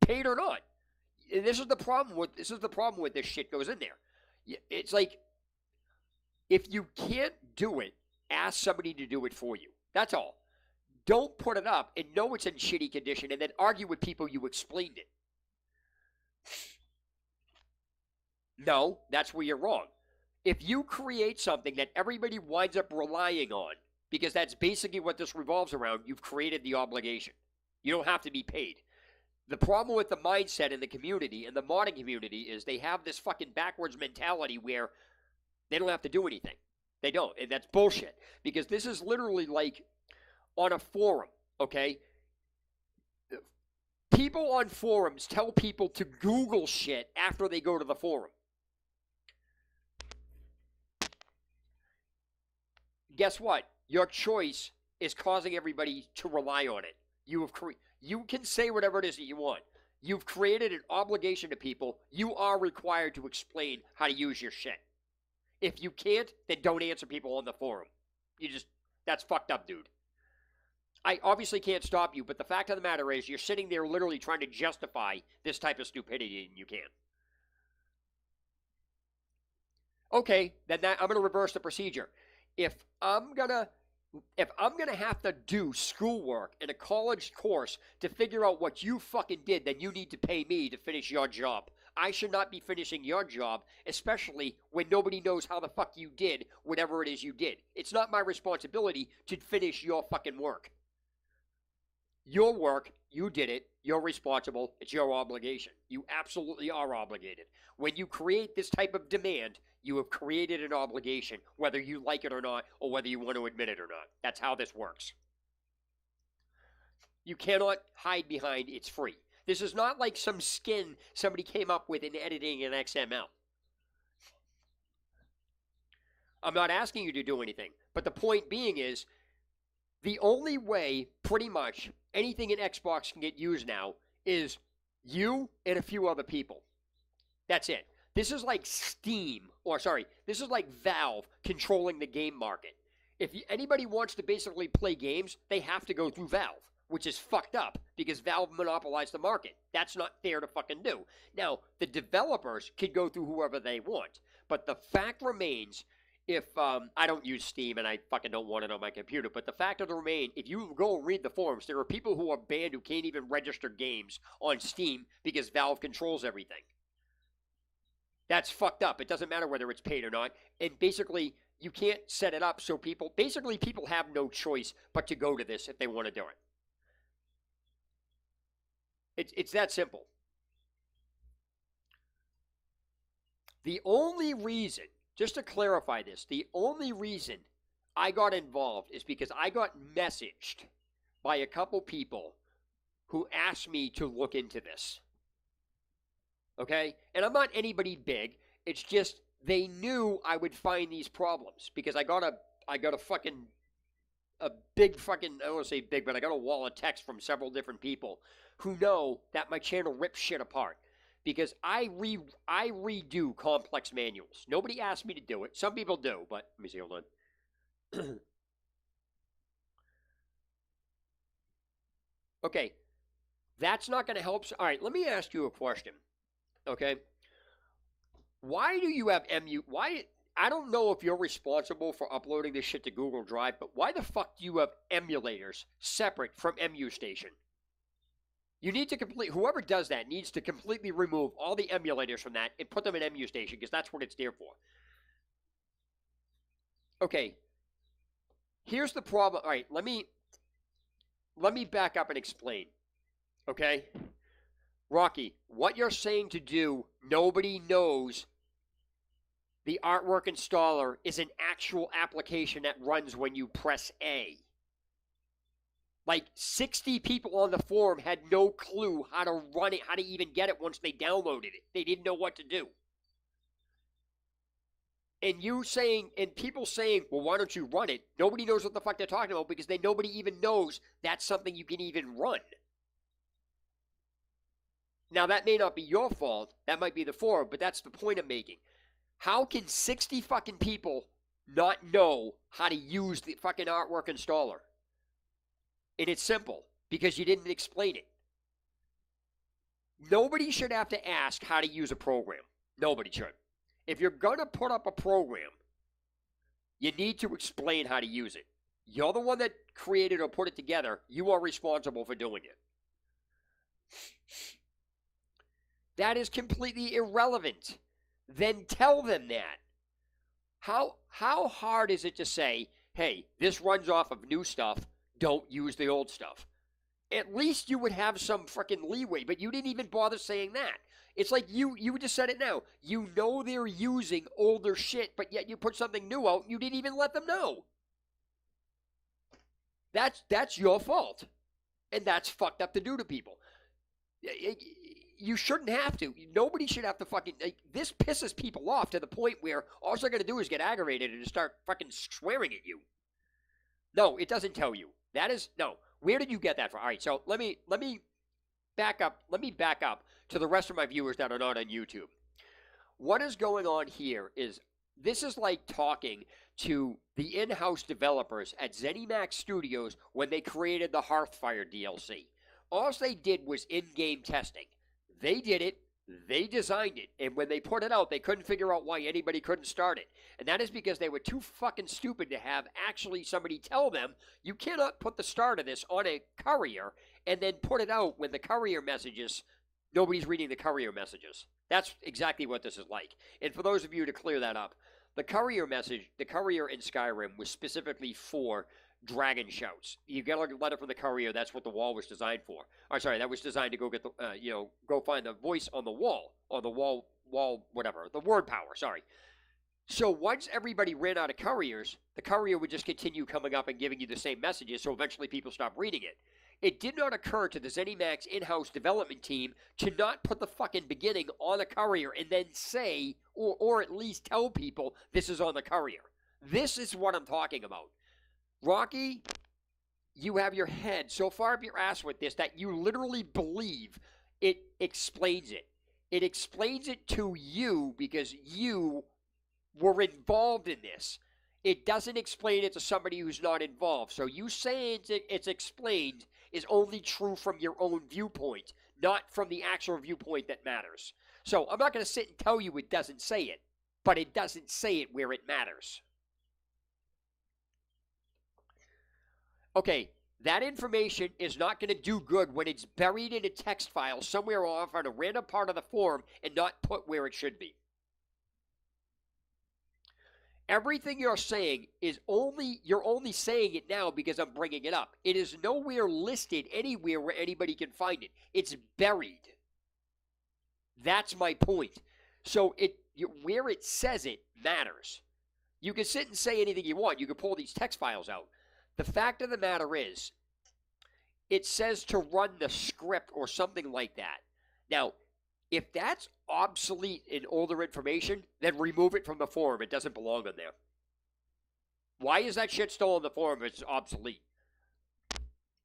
paid or not. And this is the problem with this shit goes in there. It's like, if you can't do it, ask somebody to do it for you. That's all. Don't put it up and know it's in shitty condition and then argue with people you explained it. No, that's where you're wrong. If you create something that everybody winds up relying on, because that's basically what this revolves around, you've created the obligation. You don't have to be paid. The problem with the mindset in the community, in the modding community, is they have this fucking backwards mentality where they don't have to do anything. They don't, and that's bullshit. Because this is literally like on a forum, okay? People on forums tell people to Google shit after they go to the forum. Guess what? Your choice is causing everybody to rely on it. You can say whatever it is that you want. You've created an obligation to people. You are required to explain how to use your shit. If you can't, then don't answer people on the forum. That's fucked up, dude. I obviously can't stop you, but the fact of the matter is you're sitting there literally trying to justify this type of stupidity, and you can't. Okay, then I'm going to reverse the procedure. If I'm gonna have to do schoolwork in a college course to figure out what you fucking did, then you need to pay me to finish your job. I should not be finishing your job, especially when nobody knows how the fuck you did whatever it is you did. It's not my responsibility to finish your fucking work. Your work, you did it, you're responsible, it's your obligation. You absolutely are obligated. When you create this type of demand, you have created an obligation, whether you like it or not, or whether you want to admit it or not. That's how this works. You cannot hide behind it's free. This is not like some skin somebody came up with in editing in XML. I'm not asking you to do anything, but the point being is, the only way, pretty much, anything in Xbox can get used now is you and a few other people. That's it. This is like this is like Valve controlling the game market. If anybody wants to basically play games, they have to go through Valve, which is fucked up because Valve monopolized the market. That's not fair to fucking do. Now, the developers can go through whoever they want, but the fact remains, if I don't use Steam and I fucking don't want it on my computer, but the fact of the remain, if you go and read the forums, there are people who are banned who can't even register games on Steam because Valve controls everything. That's fucked up. It doesn't matter whether it's paid or not. And basically, You can't set it up so people have no choice but to go to this if they want to do it. It's that simple. The only reason, just to clarify this, the only reason I got involved is because I got messaged by a couple people who asked me to look into this. Okay? And I'm not anybody big. It's just they knew I would find these problems because I got a big fucking, I don't want to say big, but I got a wall of text from several different people who know that my channel rips shit apart because I redo complex manuals. Nobody asked me to do it. Some people do, but let me see, hold on. Okay, that's not going to help. All right, let me ask you a question. Okay, why do you have MU? Why? I don't know if you're responsible for uploading this shit to Google Drive, but why the fuck do you have emulators separate from MU Station? You need to whoever does that needs to completely remove all the emulators from that and put them in MU Station because that's what it's there for. Okay, here's the problem. All right, let me back up and explain. Okay? Rocky, what you're saying to do, nobody knows the artwork installer is an actual application that runs when you press A. Like 60 people on the forum had no clue how to run it, how to even get it once they downloaded it. They didn't know what to do. And you saying, and people saying, well, why don't you run it? Nobody knows what the fuck they're talking about because nobody even knows that's something you can even run. Now, that may not be your fault. That might be the forum, but that's the point I'm making. How can 60 fucking people not know how to use the fucking artwork installer? And it's simple, because you didn't explain it. Nobody should have to ask how to use a program. Nobody should. If you're going to put up a program, you need to explain how to use it. You're the one that created or put it together. You are responsible for doing it. That is completely irrelevant. Then tell them that. How hard is it to say, hey, this runs off of new stuff, don't use the old stuff? At least you would have some freaking leeway, but you didn't even bother saying that. It's like you just said it now. You know they're using older shit, but yet you put something new out and you didn't even let them know. That's your fault. And that's fucked up to do to people. You shouldn't have to. Nobody should have to fucking... this pisses people off to the point where all they're going to do is get aggravated and start fucking swearing at you. No, it doesn't tell you. That is... No. Where did you get that from? All right, so let me back up. Let me back up to the rest of my viewers that are not on YouTube. What is going on here is this is like talking to the in-house developers at ZeniMax Studios when they created the Hearthfire DLC. All they did was in-game testing. They did it, they designed it, and when they put it out, they couldn't figure out why anybody couldn't start it. And that is because they were too fucking stupid to have actually somebody tell them, you cannot put the start of this on a courier and then put it out when the courier messages, nobody's reading the courier messages. That's exactly what this is like. And for those of you to clear that up, the courier message, the courier in Skyrim was specifically for dragon shouts. You get a letter from the courier, that's what the wall was designed for. That was designed to go get the, go find the voice on the wall, whatever, the word power, sorry. So once everybody ran out of couriers, the courier would just continue coming up and giving you the same messages, so eventually people stopped reading it. It did not occur to the ZeniMax in-house development team to not put the fucking beginning on a courier and then say, or at least tell people, this is on the courier. This is what I'm talking about. Rocky, you have your head so far up your ass with this that you literally believe it explains it. It explains it to you because you were involved in this. It doesn't explain it to somebody who's not involved. So you saying it's explained is only true from your own viewpoint, not from the actual viewpoint that matters. So I'm not going to sit and tell you it doesn't say it, but it doesn't say it where it matters. Okay, that information is not going to do good when it's buried in a text file somewhere off on a random part of the forum and not put where it should be. Everything you're saying is you're only saying it now because I'm bringing it up. It is nowhere listed anywhere where anybody can find it. It's buried. That's my point. So where it says it matters. You can sit and say anything you want. You can pull these text files out. The fact of the matter is, it says to run the script or something like that. Now, if that's obsolete in older information, then remove it from the forum. It doesn't belong on there. Why is that shit still on the forum if it's obsolete?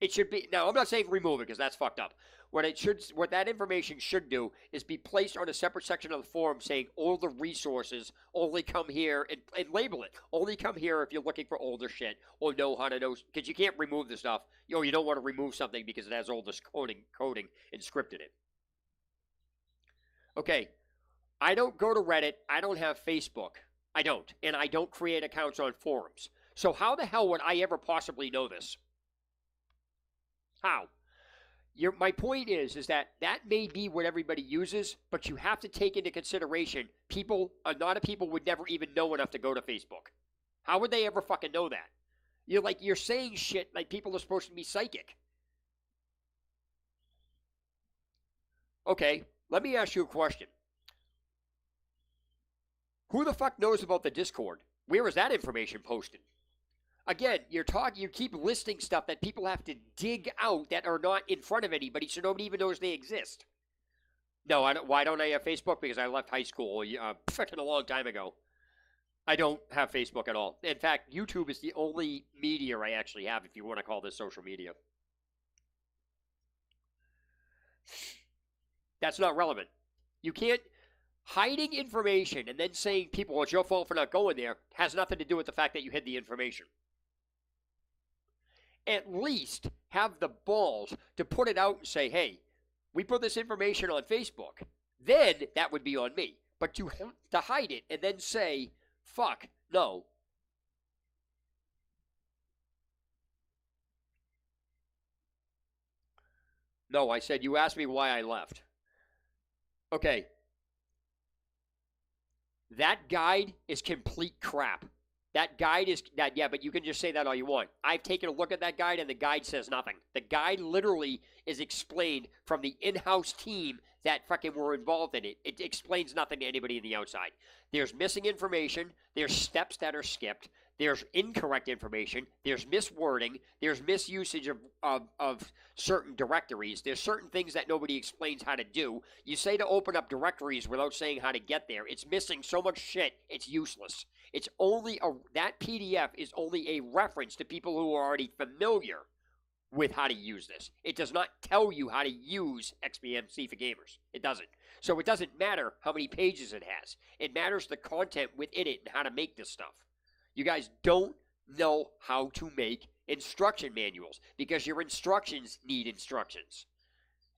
It should be. Now, I'm not saying remove it because that's fucked up. What that information should do is be placed on a separate section of the forum saying older resources only come here and label it. Only come here if you're looking for older shit or know how to know, because you can't remove the stuff. You don't want to remove something because it has older coding and scripted it. Okay, I don't go to Reddit. I don't have Facebook. I don't. And I don't create accounts on forums. So how the hell would I ever possibly know this? How? My point is that may be what everybody uses, but you have to take into consideration a lot of people would never even know enough to go to Facebook. How would they ever fucking know that? You're saying shit like people are supposed to be psychic. Okay, let me ask you a question. Who the fuck knows about the Discord? Where is that information posted? Again, you keep listing stuff that people have to dig out that are not in front of anybody, so nobody even knows they exist. No, why don't I have Facebook? Because I left high school freaking a long time ago. I don't have Facebook at all. In fact, YouTube is the only media I actually have, if you want to call this social media. That's not relevant. You can't. Hiding information and then saying people, well, it's your fault for not going there, has nothing to do with the fact that you hid the information. At least have the balls to put it out and say, hey, we put this information on Facebook. Then that would be on me. But to hide it and then say, fuck, no. No, I said you asked me why I left. Okay. That guide is complete crap. That guide is that, yeah, but you can just say that all you want. I've taken a look at that guide and the guide says nothing. The guide literally is explained from the in-house team that fucking were involved in it. It explains nothing to anybody in the outside. There's missing information. There's steps that are skipped. There's incorrect information. There's miswording. There's misusage of certain directories. There's certain things that nobody explains how to do. You say to open up directories without saying how to get there. It's missing so much shit, it's useless. It's only that PDF is only a reference to people who are already familiar with how to use this. It does not tell you how to use XBMC for gamers. It doesn't. So it doesn't matter how many pages it has. It matters the content within it and how to make this stuff. You guys don't know how to make instruction manuals because your instructions need instructions.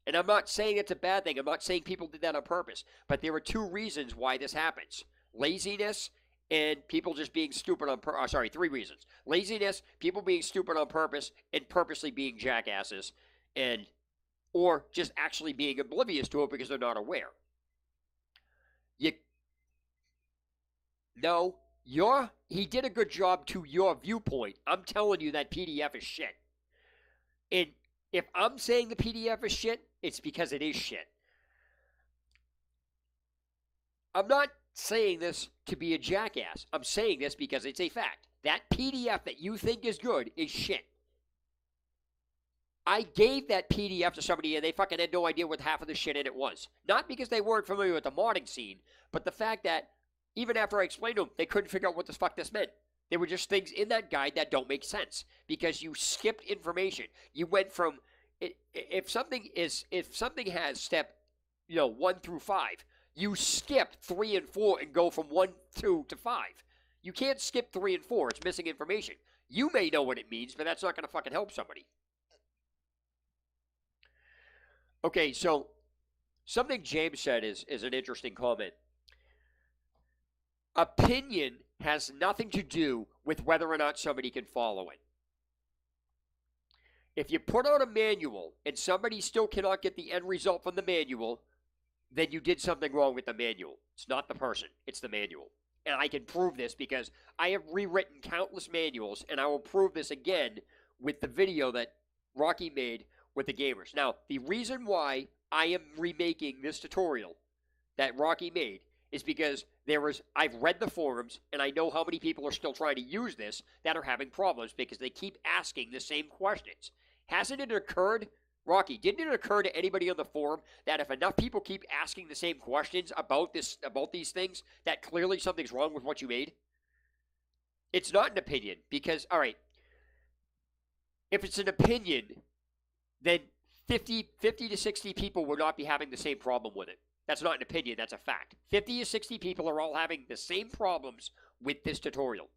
And I'm not saying it's a bad thing. I'm not saying people did that on purpose. But there are two reasons why this happens. Laziness and people just being stupid on purpose. Sorry, three reasons. Laziness, people being stupid on purpose, and purposely being jackasses, or just actually being oblivious to it because they're not aware. He did a good job to your viewpoint. I'm telling you that PDF is shit. And if I'm saying the PDF is shit, it's because it is shit. I'm not saying this to be a jackass. I'm saying this because it's a fact. That PDF that you think is good is shit. I gave that PDF to somebody and they fucking had no idea what half of the shit in it was. Not because they weren't familiar with the modding scene, but the fact that even after I explained to them, they couldn't figure out what the fuck this meant. There were just things in that guide that don't make sense because you skipped information. You went from if something has step 1 through 5, you skip 3 and 4 and go from 1, 2 to 5. You can't skip 3 and 4. It's missing information. You may know what it means, but that's not going to fucking help somebody. Okay, so something James said is an interesting comment. Opinion has nothing to do with whether or not somebody can follow it. If you put out a manual and somebody still cannot get the end result from the manual, then you did something wrong with the manual. It's not the person, it's the manual. and I can prove this because I have rewritten countless manuals, and I will prove this again with the video that Rocky made with the gamers. Now, the reason why I am remaking this tutorial that Rocky made is because I've read the forums, and I know how many people are still trying to use this that are having problems because they keep asking the same questions. Hasn't it occurred, Rocky, didn't it occur to anybody on the forum that if enough people keep asking the same questions about these things, that clearly something's wrong with what you made? It's not an opinion because, all right, if it's an opinion, then 50 to 60 people would not be having the same problem with it. That's not an opinion, that's a fact. 50 to 60 people are all having the same problems with this tutorial.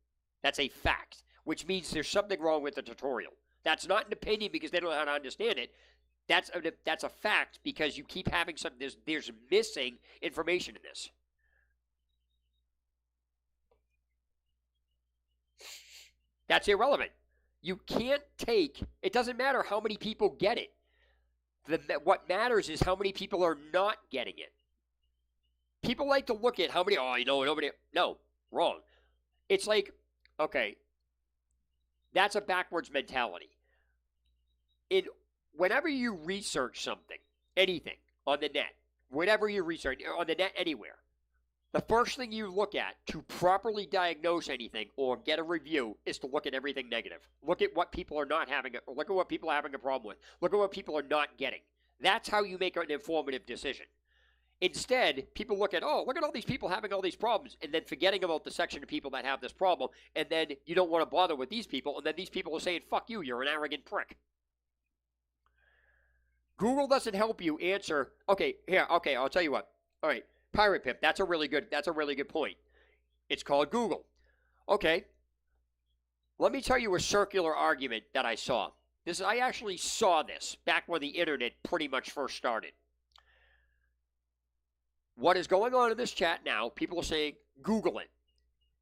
That's a fact, which means there's something wrong with the tutorial. That's not an opinion because they don't know how to understand it. That's a fact because you keep having there's missing information in this. That's irrelevant. You can't take, it doesn't matter how many people get it. What matters is how many people are not getting it. People like to look at how many, nobody, no, wrong. It's like, okay, that's a backwards mentality. Whenever you research something, anything on the net, whatever you research, on the net anywhere, the first thing you look at to properly diagnose anything or get a review is to look at everything negative. Look at what people are not having, look at what people are having a problem with. Look at what people are not getting. That's how you make an informative decision. Instead, people look at all these people having all these problems, and then forgetting about the section of people that have this problem, and then you don't want to bother with these people, and then these people are saying, fuck you, you're an arrogant prick. Google doesn't help you answer, okay, I'll tell you what. All right, Pirate Pimp, that's a really good point. It's called Google. Okay, let me tell you a circular argument that I saw. I actually saw this back when the internet pretty much first started. What is going on in this chat now, people are saying, Google it.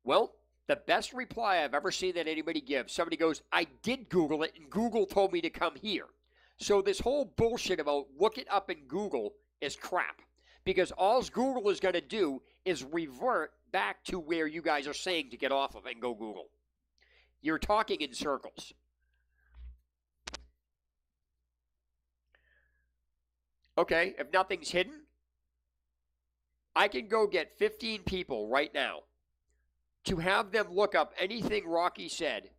Well, the best reply I've ever seen that anybody gives, somebody goes, I did Google it, and Google told me to come here. So this whole bullshit about look it up in Google is crap. Because all Google is going to do is revert back to where you guys are saying to get off of and go Google. You're talking in circles. Okay, if nothing's hidden, I can go get 15 people right now to have them look up anything Rocky said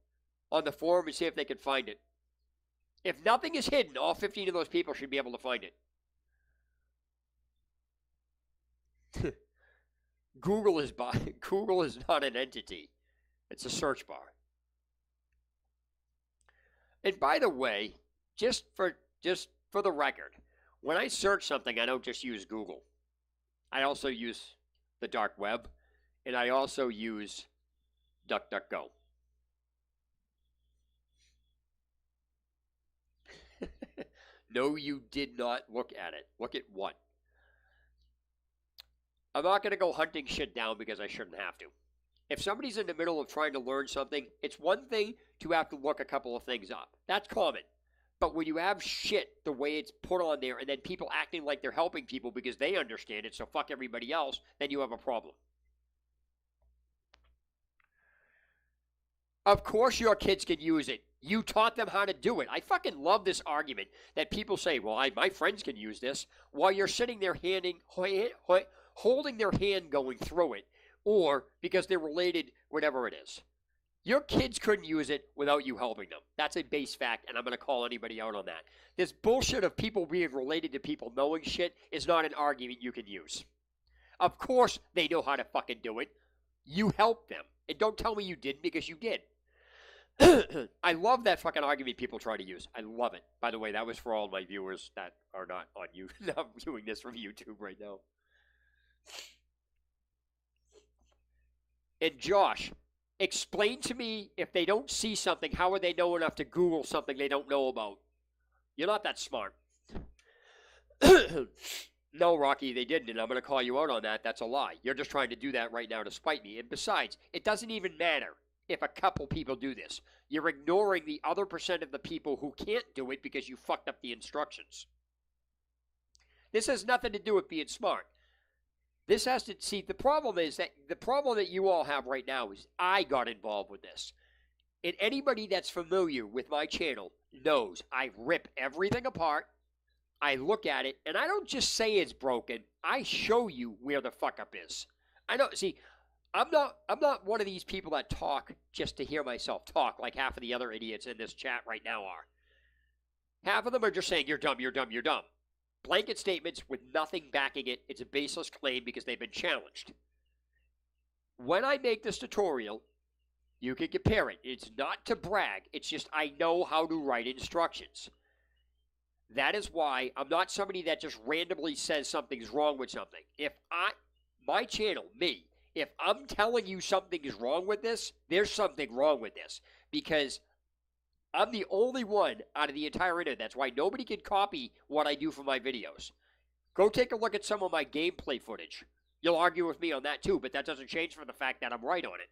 on the forum and see if they can find it. If nothing is hidden, all 15 of those people should be able to find it. Google is not an entity. It's a search bar. And by the way, just for the record, when I search something, I don't just use Google. I also use the dark web, and I also use DuckDuckGo. No, you did not look at it. Look at what? I'm not going to go hunting shit down because I shouldn't have to. If somebody's in the middle of trying to learn something, it's one thing to have to look a couple of things up. That's common. But when you have shit the way it's put on there and then people acting like they're helping people because they understand it, so fuck everybody else, then you have a problem. Of course your kids can use it. You taught them how to do it. I fucking love this argument that people say, well, my friends can use this, while you're sitting there holding their hand going through it, or because they're related, whatever it is. Your kids couldn't use it without you helping them. That's a base fact, and I'm going to call anybody out on that. This bullshit of people being related to people knowing shit is not an argument you can use. Of course they know how to fucking do it. You helped them. And don't tell me you didn't, because you did. I love that fucking argument people try to use. I love it. By the way, that was for all my viewers that are not on you. I'm doing this from YouTube right now. And Josh, explain to me, if they don't see something, how would they know enough to Google something they don't know about? You're not that smart. No, Rocky, they didn't, and I'm going to call you out on that. That's a lie. You're just trying to do that right now to spite me. And besides, it doesn't even matter if a couple people do this. You're ignoring the other percent of the people who can't do it because you fucked up the instructions. This has nothing to do with being smart. This has to, see, the problem that you all have right now is I got involved with this. And anybody that's familiar with my channel knows I rip everything apart. I look at it, and I don't just say it's broken. I show you where the fuck up is. I know, see, I'm not one of these people that talk just to hear myself talk like half of the other idiots in this chat right now are. Half of them are just saying, you're dumb, you're dumb, you're dumb. Blanket statements with nothing backing it. It's a baseless claim because they've been challenged. When I make this tutorial, you can compare it. It's not to brag. It's just I know how to write instructions. That is why I'm not somebody that just randomly says something's wrong with something. My channel, me, if I'm telling you something is wrong with this, there's something wrong with this. Because I'm the only one out of the entire internet. That's why nobody can copy what I do for my videos. Go take a look at some of my gameplay footage. You'll argue with me on that too, but that doesn't change from the fact that I'm right on it.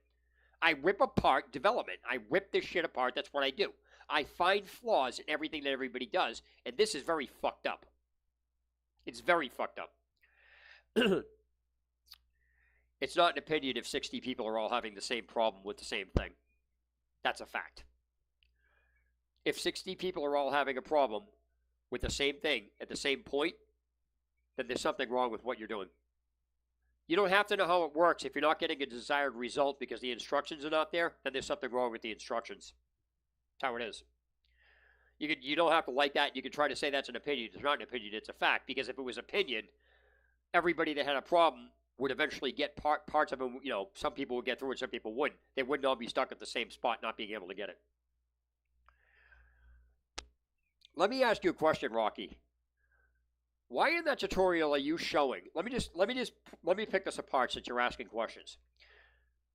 I rip apart development. I rip this shit apart. That's what I do. I find flaws in everything that everybody does, and this is very fucked up. It's very fucked up. It's not an opinion if 60 people are all having the same problem with the same thing. That's a fact. If 60 people are all having a problem with the same thing at the same point, then there's something wrong with what you're doing. You don't have to know how it works. If you're not getting a desired result because the instructions are not there, then there's something wrong with the instructions. That's how it is. You don't have to like that. You can try to say that's an opinion. It's not an opinion. It's a fact. Because if it was opinion, everybody that had a problem would eventually get parts of it. You know, some people would get through it, some people wouldn't. They wouldn't all be stuck at the same spot, not being able to get it. Let me ask you a question, Rocky. Why in that tutorial are you showing? Let me pick this apart since you're asking questions.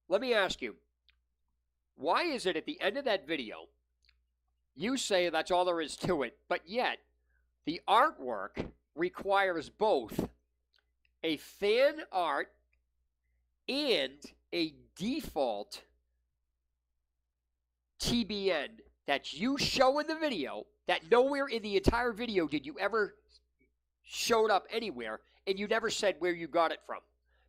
Let me ask you, why is it at the end of that video, you say that's all there is to it, but yet the artwork requires both a fan art and a default TBN that you show in the video that nowhere in the entire video did you ever showed up anywhere, and you never said where you got it from.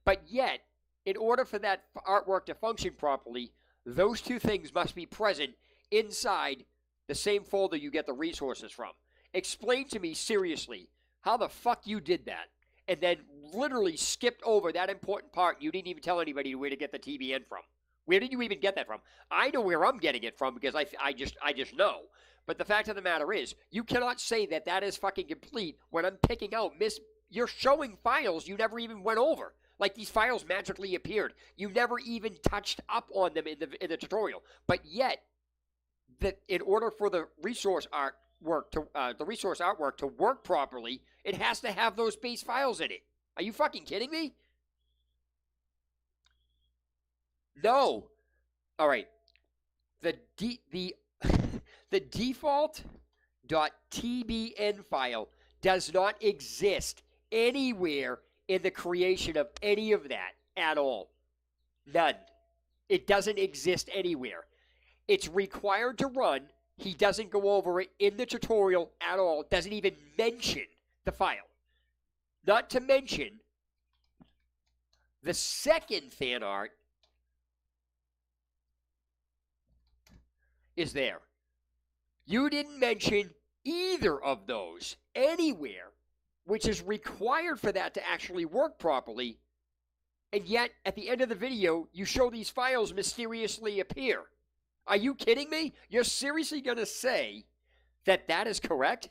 But yet, in order for that artwork to function properly, those two things must be present inside the same folder you get the resources from. Explain to me seriously how the fuck you did that, and then literally skipped over that important part. You didn't even tell anybody where to get the TBN from. Where did you even get that from? I know where I'm getting it from because I just know. But the fact of the matter is, you cannot say that that is fucking complete when I'm picking out you're showing files you never even went over. Like these files magically appeared. You never even touched up on them in the tutorial. But yet, in order for the resource artwork to work properly, it has to have those base files in it. Are you fucking kidding me? No. All right. The default .tbn file does not exist anywhere in the creation of any of that at all. None. It doesn't exist anywhere. It's required to run. He doesn't go over it in the tutorial at all. Doesn't even mention the file. Not to mention the second fan art is there. You didn't mention either of those anywhere, which is required for that to actually work properly, and yet at the end of the video, you show these files mysteriously appear. Are you kidding me? You're seriously going to say that that is correct?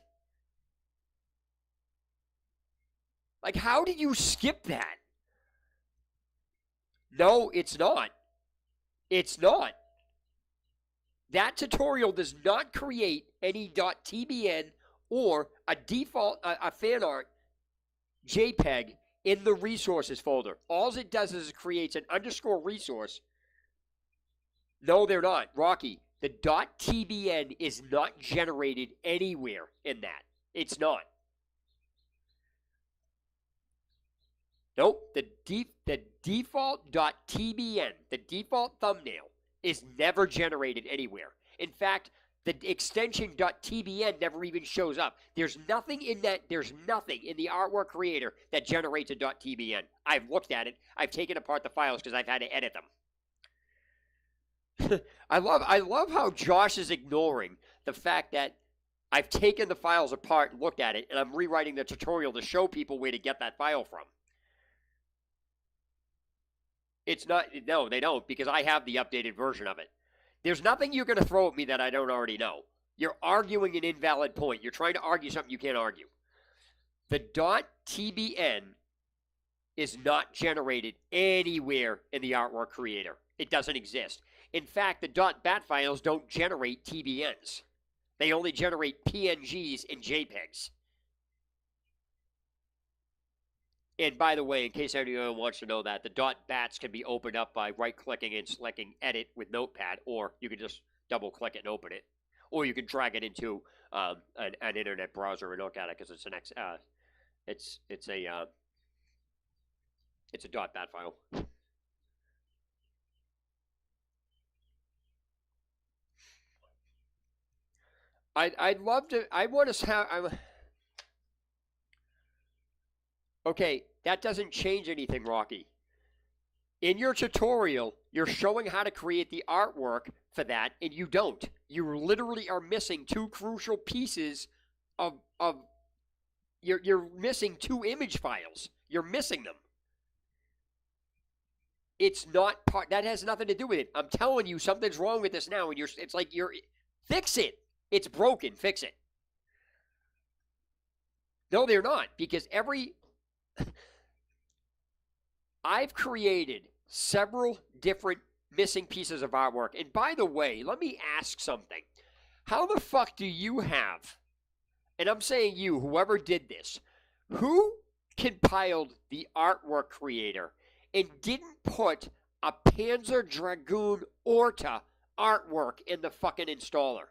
Like, how did you skip that? No, it's not. It's not. That tutorial does not create any .tbn or a default, a fan art JPEG in the resources folder. All it does is it creates an underscore resource. No, they're not. Rocky, the .tbn is not generated anywhere in that. It's not. Nope. The default .tbn, the default thumbnail, is never generated anywhere. In fact, The extension .tbn never even shows up. There's nothing in that. There's nothing in the artwork creator that generates a .tbn. I've looked at it. I've taken apart the files because I've had to edit them. I love how Josh is ignoring the fact that I've taken the files apart and looked at it, and I'm rewriting the tutorial to show people where to get that file from. It's not, no, they don't, because I have the updated version of it. There's nothing you're going to throw at me that I don't already know. You're arguing an invalid point. You're trying to argue something you can't argue. The .tbn is not generated anywhere in the artwork creator. It doesn't exist. In fact, the .bat files don't generate TBNs. They only generate PNGs and JPEGs. And by the way, in case anyone wants to know that, the .bats can be opened up by right-clicking and selecting Edit with Notepad, or you can just double-click it and open it, or you can drag it into an internet browser and look at it because it's a .bat file. I'd love to. I want to have. Okay, that doesn't change anything, Rocky. In your tutorial, you're showing how to create the artwork for that, and you don't. You literally are missing two crucial pieces of you're missing two image files. You're missing them. It's not part. That has nothing to do with it. I'm telling you, something's wrong with this now, and it's like you're fix it. It's broken. Fix it. No, they're not, because I've created several different missing pieces of artwork. And by the way, let me ask something. How the fuck do you have, and I'm saying you, whoever did this, who compiled the artwork creator and didn't put a Panzer Dragoon Orta artwork in the fucking installer?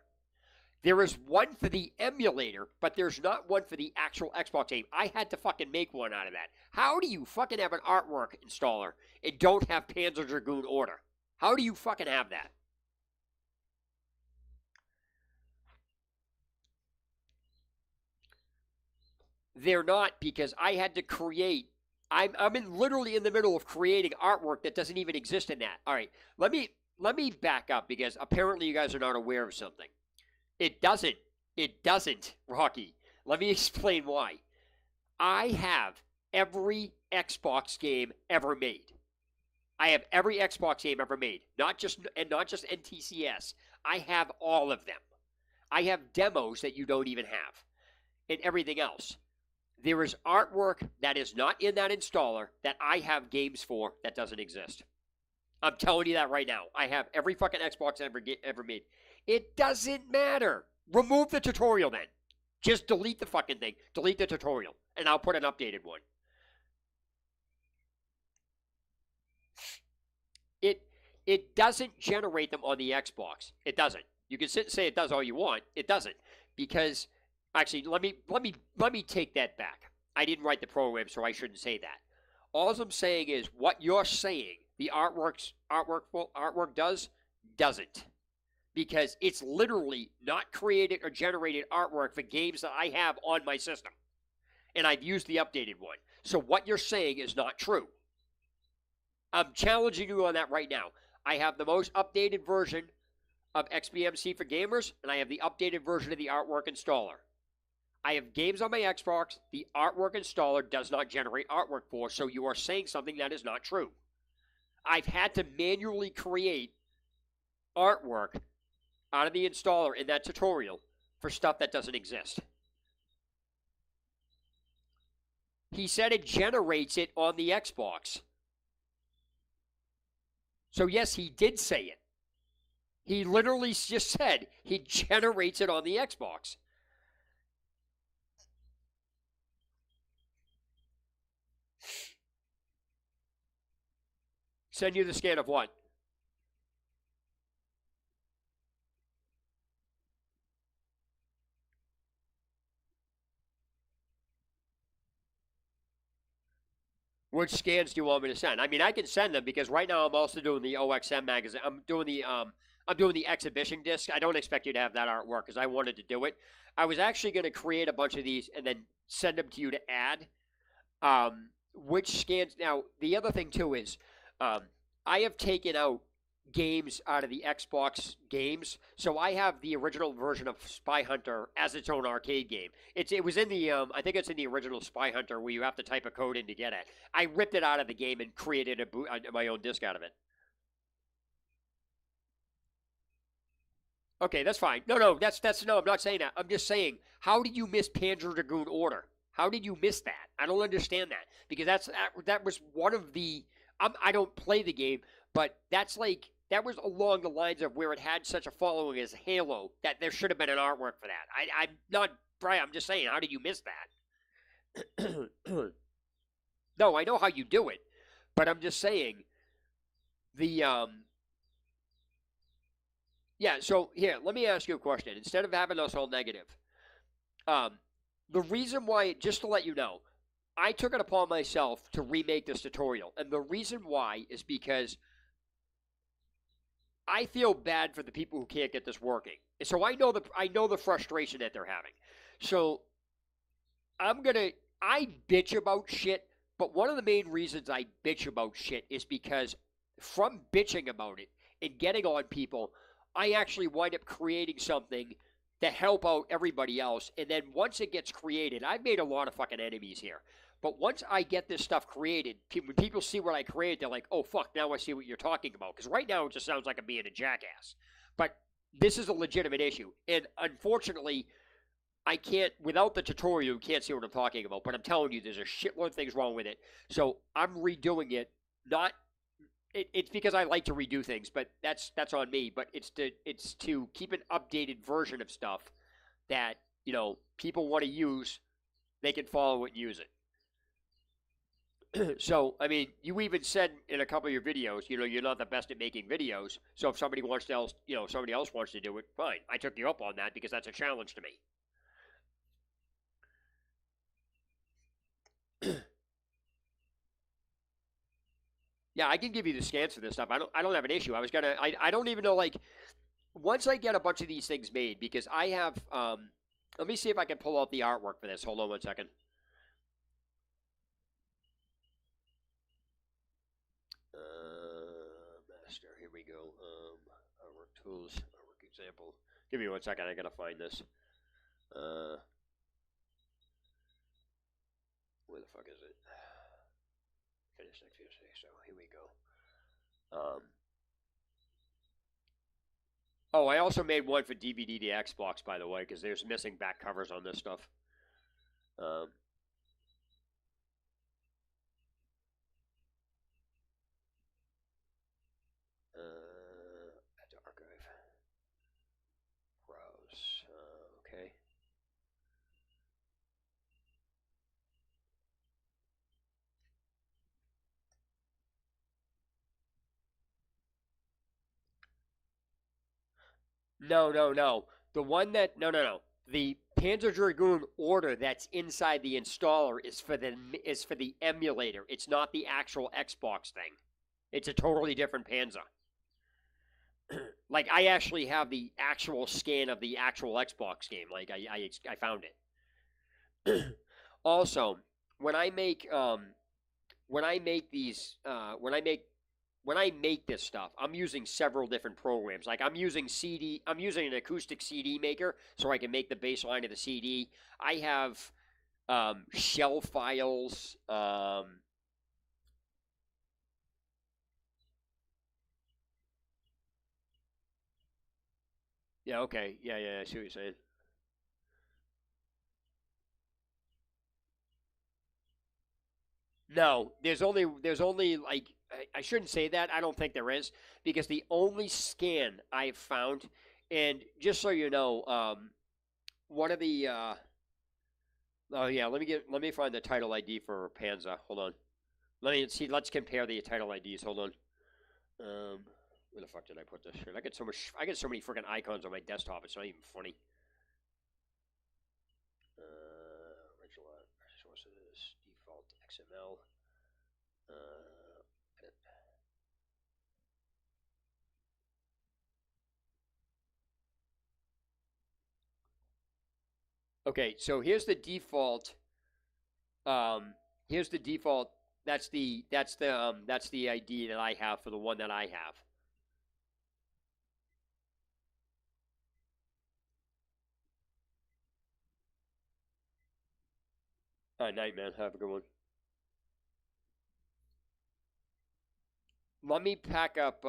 There is one for the emulator, but there's not one for the actual Xbox game. I had to fucking make one out of that. How do you fucking have an artwork installer and don't have Panzer Dragoon Order? How do you fucking have that? They're not, because I had to create. I'm literally in the middle of creating artwork that doesn't even exist in that. All right, let me back up, because apparently you guys are not aware of something. It doesn't. It doesn't, Rocky. Let me explain why. I have every Xbox game ever made. I have every Xbox game ever made, not just NTCS. I have all of them. I have demos that you don't even have, and everything else. There is artwork that is not in that installer that I have games for that doesn't exist. I'm telling you that right now. I have every fucking Xbox ever made. It doesn't matter. Remove the tutorial then. Just delete the fucking thing. Delete the tutorial. And I'll put an updated one. It doesn't generate them on the Xbox. It doesn't. You can sit and say it does all you want. It doesn't. Because, actually, let me take that back. I didn't write the program, so I shouldn't say that. All I'm saying is what you're saying the artwork doesn't. Because it's literally not created or generated artwork for games that I have on my system. And I've used the updated one. So what you're saying is not true. I'm challenging you on that right now. I have the most updated version of XBMC for gamers, and I have the updated version of the artwork installer. I have games on my Xbox the artwork installer does not generate artwork for, so you are saying something that is not true. I've had to manually create artwork out of the installer in that tutorial for stuff that doesn't exist. He said it generates it on the Xbox. So yes, he did say it. He literally just said he generates it on the Xbox. Send you the scan of what? Which scans do you want me to send? I mean, I can send them because right now I'm also doing the OXM magazine. I'm doing the I'm doing the exhibition disc. I don't expect you to have that artwork because I wanted to do it. I was actually going to create a bunch of these and then send them to you to add. Which scans now? The other thing too is, um, I have taken out games out of the Xbox games, so I have the original version of Spy Hunter as its own arcade game. It was in the I think it's in the original Spy Hunter where you have to type a code in to get it. I ripped it out of the game and created my own disc out of it. Okay, that's fine. No, that's no. I'm not saying that. I'm just saying, how did you miss Panzer Dragoon Order? How did you miss that? I don't understand that because that was one of the. I don't play the game, but that's like that was along the lines of where it had such a following as Halo that there should have been an artwork for that. I'm not Brian. I'm just saying, how did you miss that? No, I know how you do it, but I'm just saying the yeah. So here, let me ask you a question. Instead of having us all negative, um, the reason why, just to let you know, I took it upon myself to remake this tutorial, and the reason why is because I feel bad for the people who can't get this working. So I know the frustration that they're having. So I bitch about shit, but one of the main reasons I bitch about shit is because from bitching about it and getting on people, I actually wind up creating something to help out everybody else. And then once it gets created, I've made a lot of fucking enemies here. But once I get this stuff created, when people see what I create, they're like, oh, fuck, now I see what you're talking about. Because right now it just sounds like I'm being a jackass. But this is a legitimate issue. And unfortunately, I can't, without the tutorial, you can't see what I'm talking about. But I'm telling you, there's a shitload of things wrong with it. So I'm redoing it. Not, it's because I like to redo things, but that's on me. But it's to keep an updated version of stuff that people want to use. They can follow it and use it. So, I mean, you even said in a couple of your videos, you're not the best at making videos. So if somebody wants to else, somebody else wants to do it, fine. I took you up on that because that's a challenge to me. Yeah, I can give you the scans for this stuff. I don't have an issue. I don't even know, like, once I get a bunch of these things made, because I have let me see if I can pull out the artwork for this. Hold on one second. Master, here we go. Artwork tools, artwork example. Give me one second. I gotta find this. Where the fuck is it? Finish next Tuesday. So here we go. Oh, I also made one for DVD to Xbox, by the way, because there's missing back covers on this stuff. Um, add to archive. Browse. Okay. No. The one that no. The Panzer Dragoon order that's inside the installer is for the emulator. It's not the actual Xbox thing. It's a totally different Panzer. Like I actually have the actual scan of the actual Xbox game. Like I found it. Also, when I make when I make these when I make this stuff, I'm using several different programs. Like I'm using an acoustic CD maker so I can make the bass line of the CD. I have shell files. Yeah, okay. Yeah, I see what you're saying. No, there's only like I shouldn't say that. I don't think there is because the only scan I've found, and just so you know, one of the oh yeah, let me find the title ID for Panza. Hold on. Let me see. Let's compare the title IDs. Hold on. Where the fuck did I put this shit? I get so much. I get so many freaking icons on my desktop. It's not even funny. Original sources, default XML. Edit. Okay, so here's the default. Um, here's the default. That's the ID that I have for the one that I have. All right, night, man. Have a good one. Let me pack up.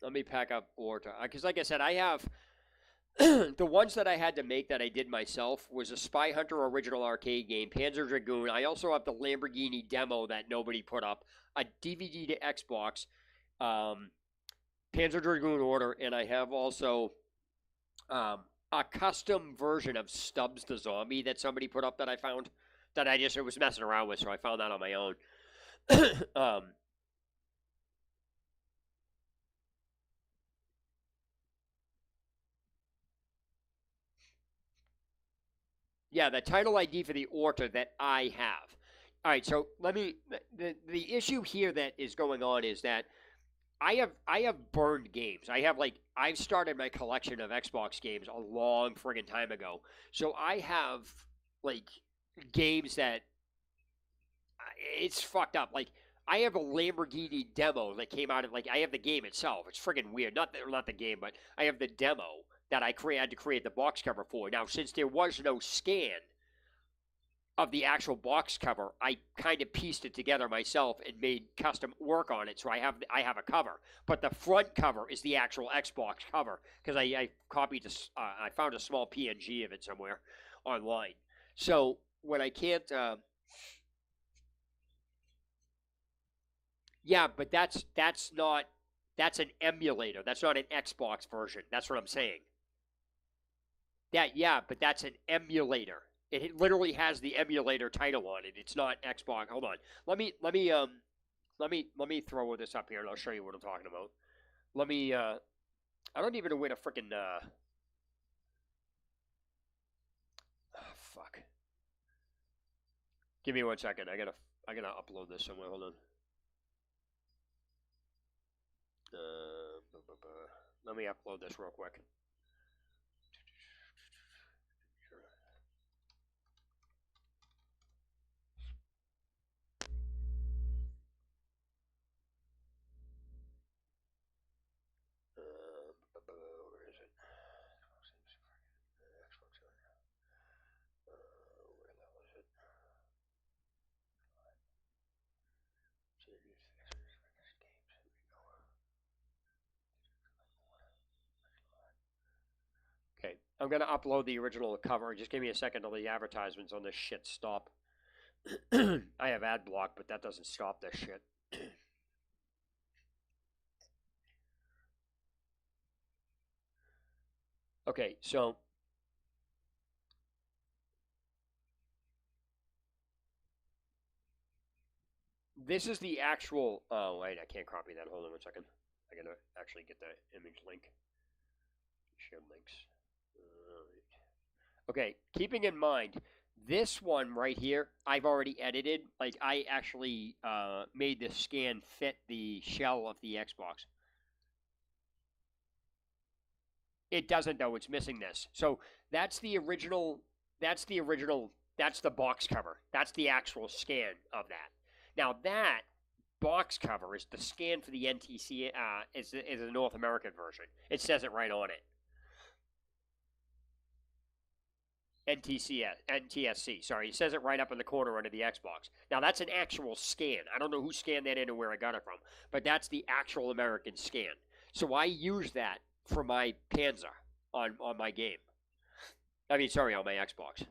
Let me pack up Orta because, like I said, I have the ones that I had to make that I did myself was a Spy Hunter original arcade game, Panzer Dragoon. I also have the Lamborghini demo that nobody put up, a DVD to Xbox, um, Panzer Dragoon Order, and I have also um, a custom version of Stubbs the Zombie that somebody put up that I found that I just was messing around with, so I found that on my own. um, yeah, the title ID for the Orta that I have. All right, so let me. The issue here that is going on is that I have burned games. I've started my collection of Xbox games a long friggin' time ago. So I have like games that it's fucked up. Like I have a Lamborghini demo that came out of like I have the game itself. It's friggin' weird. Not the game, but I have the demo that had to create the box cover for. Now since there was no scan of the actual box cover, I kind of pieced it together myself and made custom work on it. So I have a cover, but the front cover is the actual Xbox cover because I copied this. I found a small PNG of it somewhere online. So when I can't, yeah, but that's an emulator. That's not an Xbox version. That's what I'm saying. Yeah, but that's an emulator. It literally has the emulator title on it. It's not Xbox. Hold on. Let me throw this up here and I'll show you what I'm talking about. Let me I don't even know where to freaking oh, fuck. Give me 1 second. I gotta upload this somewhere. Hold on. Let me upload this real quick. Where is it? Where the hell is it? Okay, I'm gonna upload the original cover. Just give me a second till the advertisements on this shit stop. I have ad block, but that doesn't stop this shit. Okay, so this is the actual. Oh wait, I can't copy that. Hold on 1 second. I gotta actually get the image link. Share links. Okay, keeping in mind this one right here, I've already edited. Like I actually made the scan fit the shell of the Xbox. It doesn't though. It's missing this. So that's the original. That's the original. That's the box cover. That's the actual scan of that. Now that box cover is the scan for the NTC. Is the North American version. It says it right on it. NTSC. Sorry, it says it right up in the corner under the Xbox. Now that's an actual scan. I don't know who scanned that in or where I got it from, but that's the actual American scan. So I use that for my Panzer on my game. I mean, sorry, on my Xbox.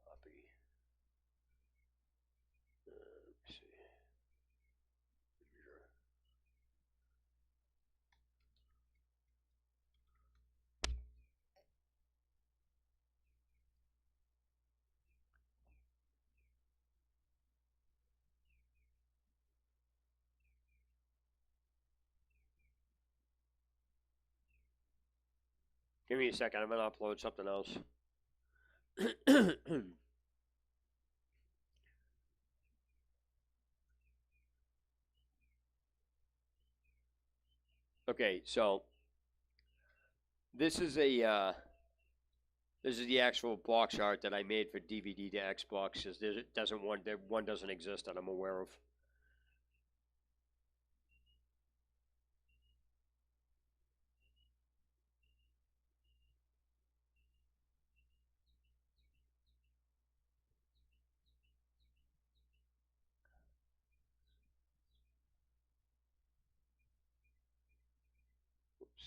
Copy. Let's see. Give me a second. I'm gonna upload something else. Okay, so this is a this is the actual box art that I made for DVD to Xbox. Because there doesn't one doesn't exist that I'm aware of. Oops.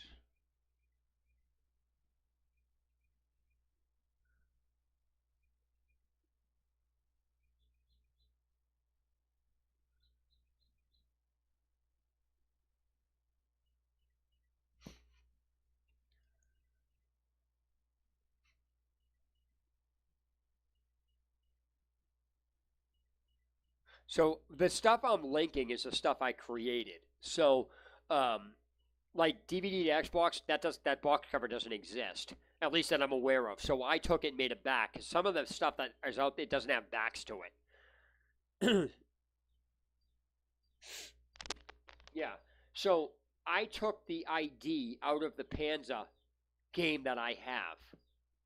So the stuff I'm linking is the stuff I created. So, um, like DVD to Xbox, that box cover doesn't exist, at least that I'm aware of. So I took it and made a back. 'Cause some of the stuff that is out there doesn't have backs to it. Yeah. So I took the ID out of the Panza game that I have,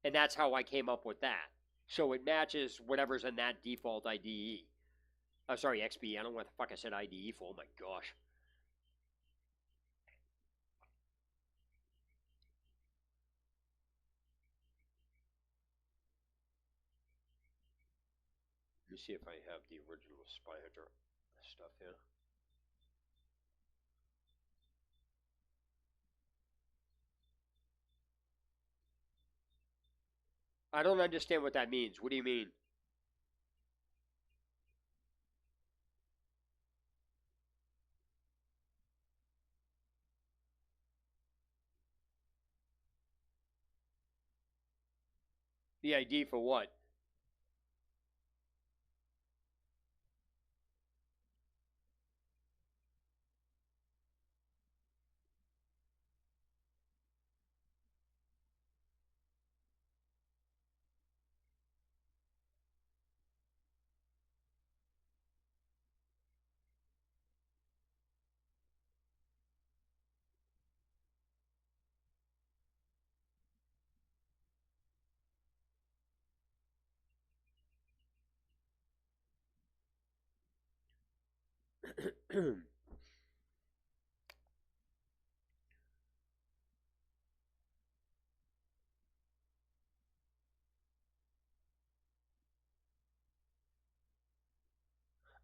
and that's how I came up with that. So it matches whatever's in that default IDE. Oh, sorry, XBE. I don't know what the fuck I said IDE for. Oh my gosh. Let me see if I have the original Spy Hunter stuff here. I don't understand what that means. What do you mean? The ID for what?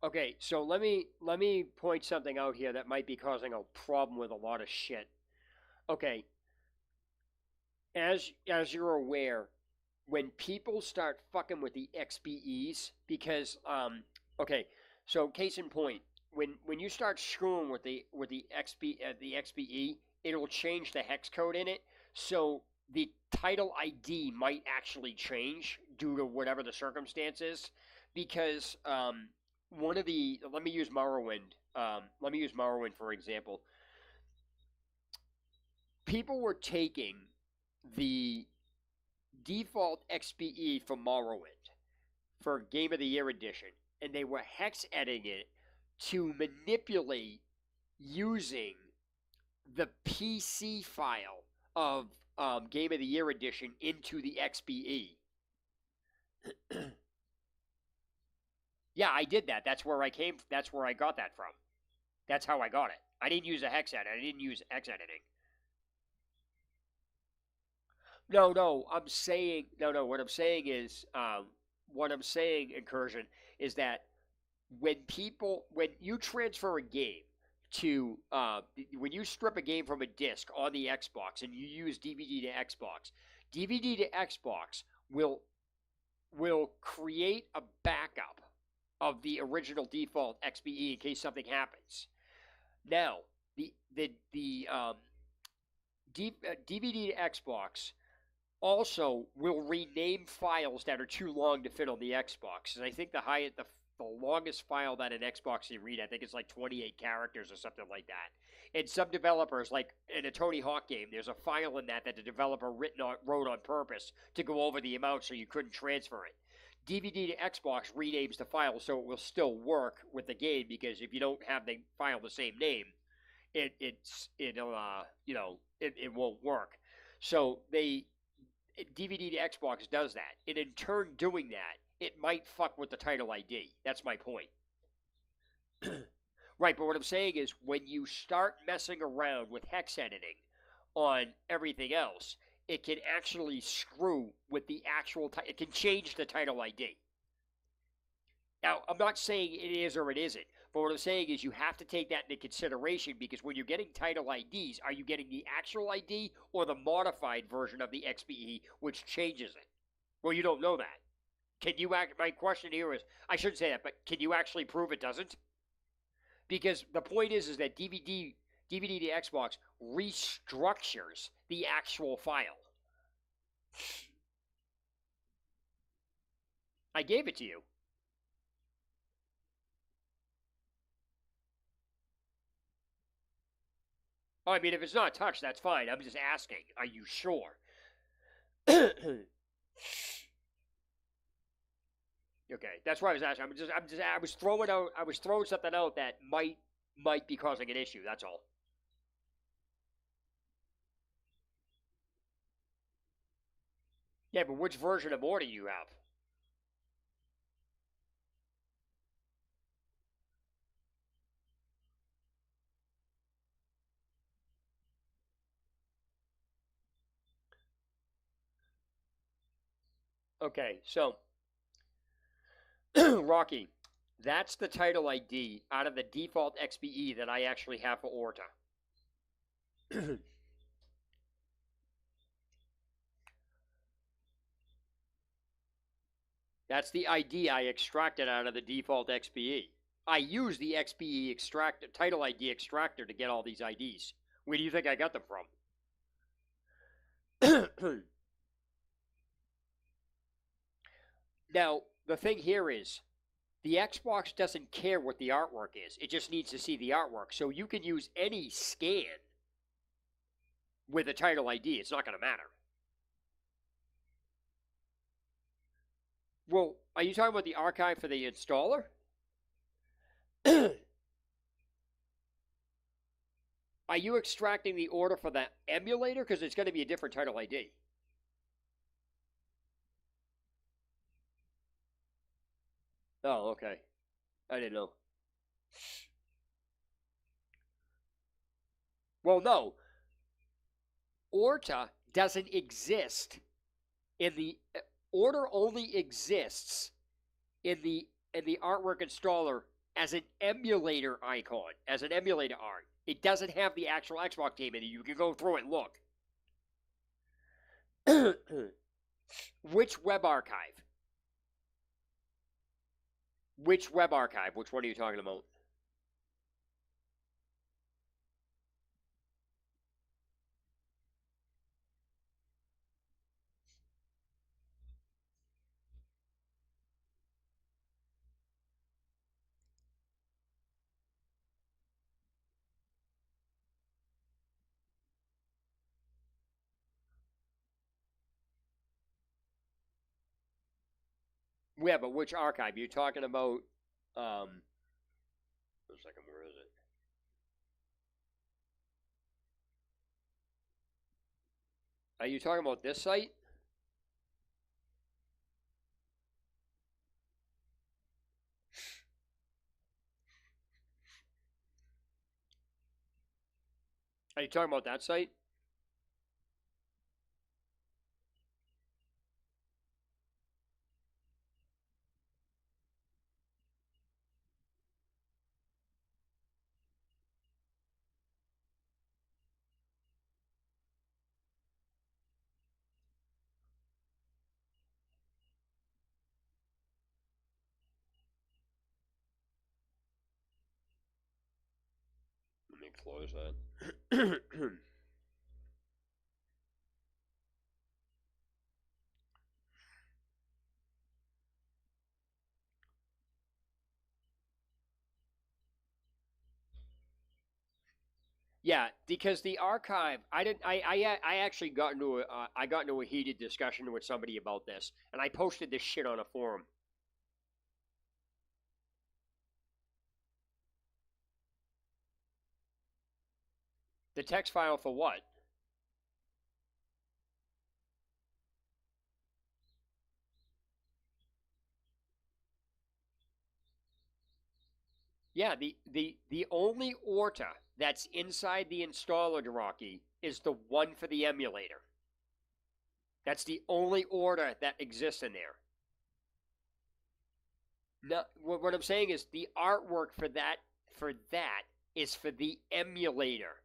Okay, so let me point something out here that might be causing a problem with a lot of shit. Okay, as you're aware, when people start fucking with the XBEs, because okay, so case in point, when you start screwing with the XBE, it'll change the hex code in it, so the title ID might actually change due to whatever the circumstances, because one of the let me use Morrowind. Let me use Morrowind for example. People were taking the default XBE for Morrowind for Game of the Year edition, and they were hex editing it to manipulate using the PC file of Game of the Year edition into the XBE. Yeah, I did that. That's where I came. That's where I got that from. That's how I got it. I didn't use a hex edit. I didn't use hex editing. No, no. I'm saying no, no. What I'm saying, incursion, is that when you transfer a game to when you strip a game from a disc on the Xbox and you use DVD to Xbox, DVD to Xbox will create a backup of the original default XBE in case something happens. Now, the DVD to Xbox also will rename files that are too long to fit on the Xbox. And I think the longest file that an Xbox can read. I think it's like 28 characters or something like that. And some developers, like in a Tony Hawk game, there's a file in that the developer wrote on purpose to go over the amount so you couldn't transfer it. DVD to Xbox renames the file so it will still work with the game, because if you don't have the file the same name, it won't work. So DVD to Xbox does that, and in turn doing that, it might fuck with the title ID. That's my point. Right, but what I'm saying is when you start messing around with hex editing on everything else, it can actually screw with the actual title. It can change the title ID. Now, I'm not saying it is or it isn't, but what I'm saying is you have to take that into consideration, because when you're getting title IDs, are you getting the actual ID or the modified version of the XBE, which changes it? Well, you don't know that. Can you my question here is, I shouldn't say that, but can you actually prove it doesn't? Because the point is that DVD to Xbox restructures the actual file. I gave it to you. Oh, I mean, if it's not touched, that's fine. I'm just asking. Are you sure? Okay, that's why I was asking. I was throwing something out that might be causing an issue. That's all. Yeah, but which version of order do you have? Okay, so Rocky, that's the title ID out of the default XBE that I actually have for Orta. That's the ID I extracted out of the default XBE. I use the XBE extractor, title ID extractor, to get all these IDs. Where do you think I got them from? Now, the thing here is, the Xbox doesn't care what the artwork is. It just needs to see the artwork. So you can use any scan with a title ID. It's not going to matter. Well, are you talking about the archive for the installer? Are you extracting the order for the emulator? Because it's going to be a different title ID. Oh, okay. I didn't know. Well, no. Orta doesn't exist in the order only exists in the artwork installer as an emulator icon, as an emulator art. It doesn't have the actual Xbox game in it. You can go through it and look. Which web archive? Which web archive? Which one are you talking about? Yeah, but which archive? You're talking about, um, a second, where is it? Are you talking about this site? Are you talking about that site? Let me close that. Yeah, because the archive, I didn't. I actually got into I got into a heated discussion with somebody about this, and I posted this shit on a forum. The text file for what? Yeah, the only ORTA that's inside the installer hierarchy is the one for the emulator. That's the only ORTA that exists in there. No, what I'm saying is the artwork for that is for the emulator.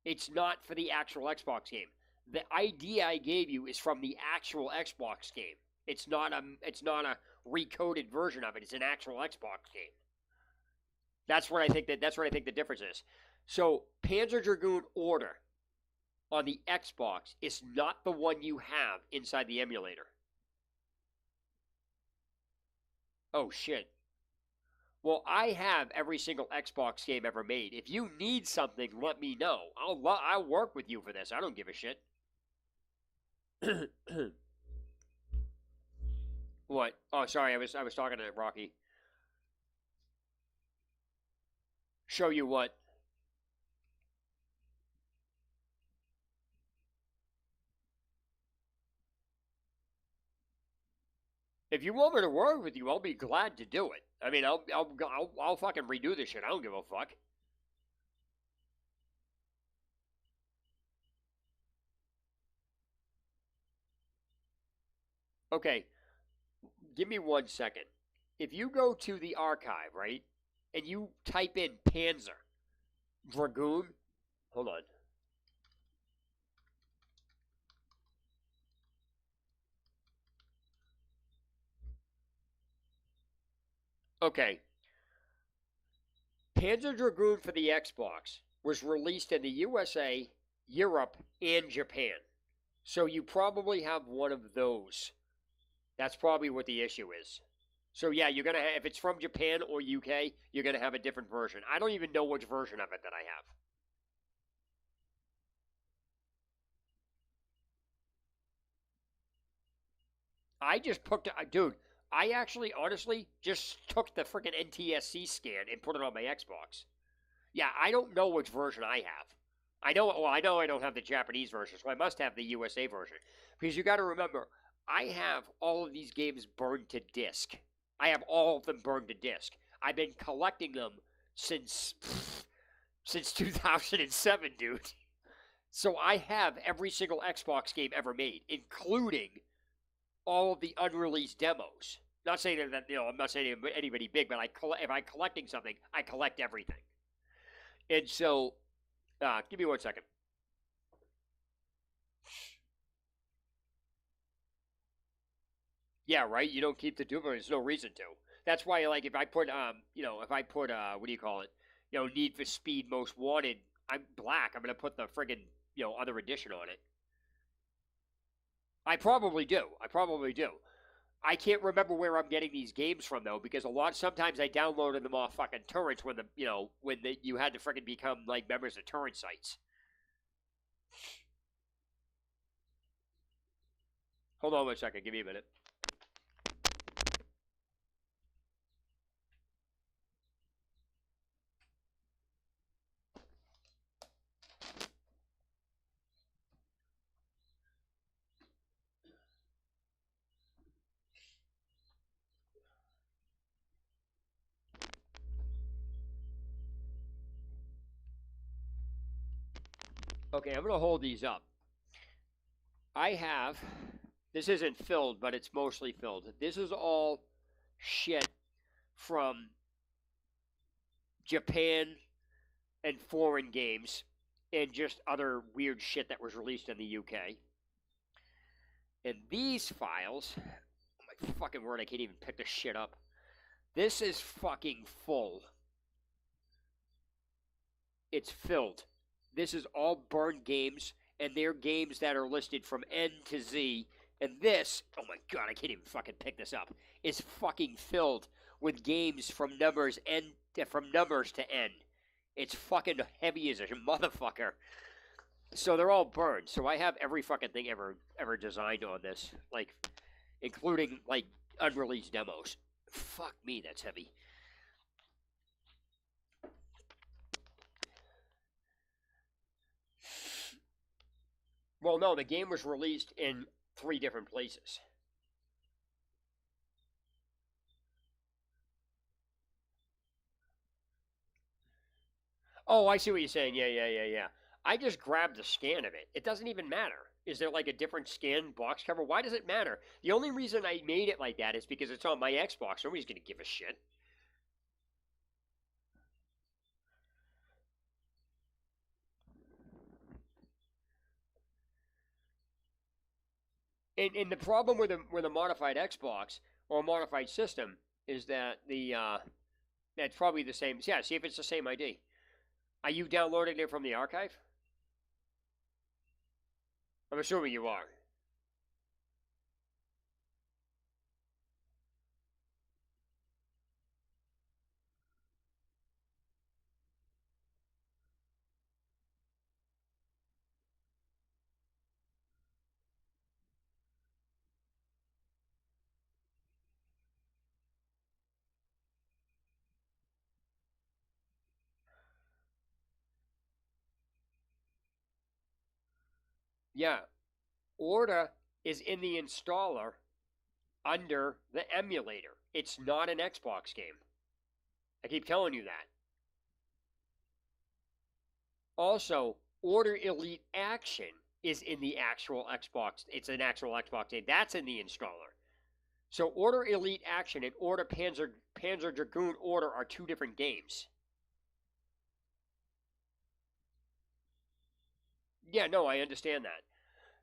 It's not for the actual Xbox game. The idea I gave you is from the actual Xbox game. It's not a recoded version of it. It's an actual Xbox game. That's what I think the difference is. So Panzer Dragoon Order on the Xbox is not the one you have inside the emulator. Oh shit. Well, I have every single Xbox game ever made. If you need something, let me know. I'll work with you for this. I don't give a shit. What? Oh, sorry. I was talking to Rocky. Show you what? If you want me to work with you, I'll be glad to do it. I mean, I'll fucking redo this shit. I don't give a fuck. Okay, give me 1 second. If you go to the archive, right, and you type in Panzer Dragoon, hold on. Okay, Panzer Dragoon for the Xbox was released in the USA, Europe, and Japan. So you probably have one of those. That's probably what the issue is. So yeah, you're gonna have, if it's from Japan or UK, you're gonna have a different version. I don't even know which version of it that I have. I just put, dude. I actually, honestly, just took the freaking NTSC scan and put it on my Xbox. Yeah, I don't know which version I have. I know. Well, I know I don't have the Japanese version, so I must have the USA version. Because you got to remember, I have all of these games burned to disc. I have all of them burned to disc. I've been collecting them since since 2007, dude. So I have every single Xbox game ever made, including all of the unreleased demos. Not saying that I'm not saying anybody big, but if I'm collecting something, I collect everything. And so, give me 1 second. Yeah, right. You don't keep the duplicate. There's no reason to. That's why, like, if I put, if I put, what do you call it? Need for Speed Most Wanted. I'm black. I'm gonna put the friggin', other edition on it. I probably do. I probably do. I can't remember where I'm getting these games from though, because sometimes I downloaded them off fucking torrents when you had to freaking become like members of torrent sites. Hold on 1 second, give me a minute. Okay, I'm gonna hold these up. I have. This isn't filled, but it's mostly filled. This is all shit from Japan and foreign games and just other weird shit that was released in the UK. And these files, oh my fucking word, I can't even pick this shit up. This is fucking full. It's filled. This is all burned games, and they're games that are listed from N to Z. And this, oh my god, I can't even fucking pick this up, is fucking filled with games from numbers to N. It's fucking heavy as a motherfucker. So they're all burned. So I have every fucking thing ever designed on this, like including like unreleased demos. Fuck me, that's heavy. Well, no, the game was released in 3 different places. Oh, I see what you're saying. Yeah. I just grabbed the scan of it. It doesn't even matter. Is there like a different scan box cover? Why does it matter? The only reason I made it like that is because it's on my Xbox. Nobody's gonna give a shit. And the problem with a modified Xbox or a modified system is that the that's probably the same. Yeah, see if it's the same ID. Are you downloading it from the archive? I'm assuming you are. Yeah. Order is in the installer under the emulator. It's not an Xbox game. I keep telling you that. Also, Order Elite Action is in the actual Xbox. It's an actual Xbox game. That's in the installer. So Order Elite Action and Order Panzer Dragoon Order are 2 different games. Yeah, no, I understand that.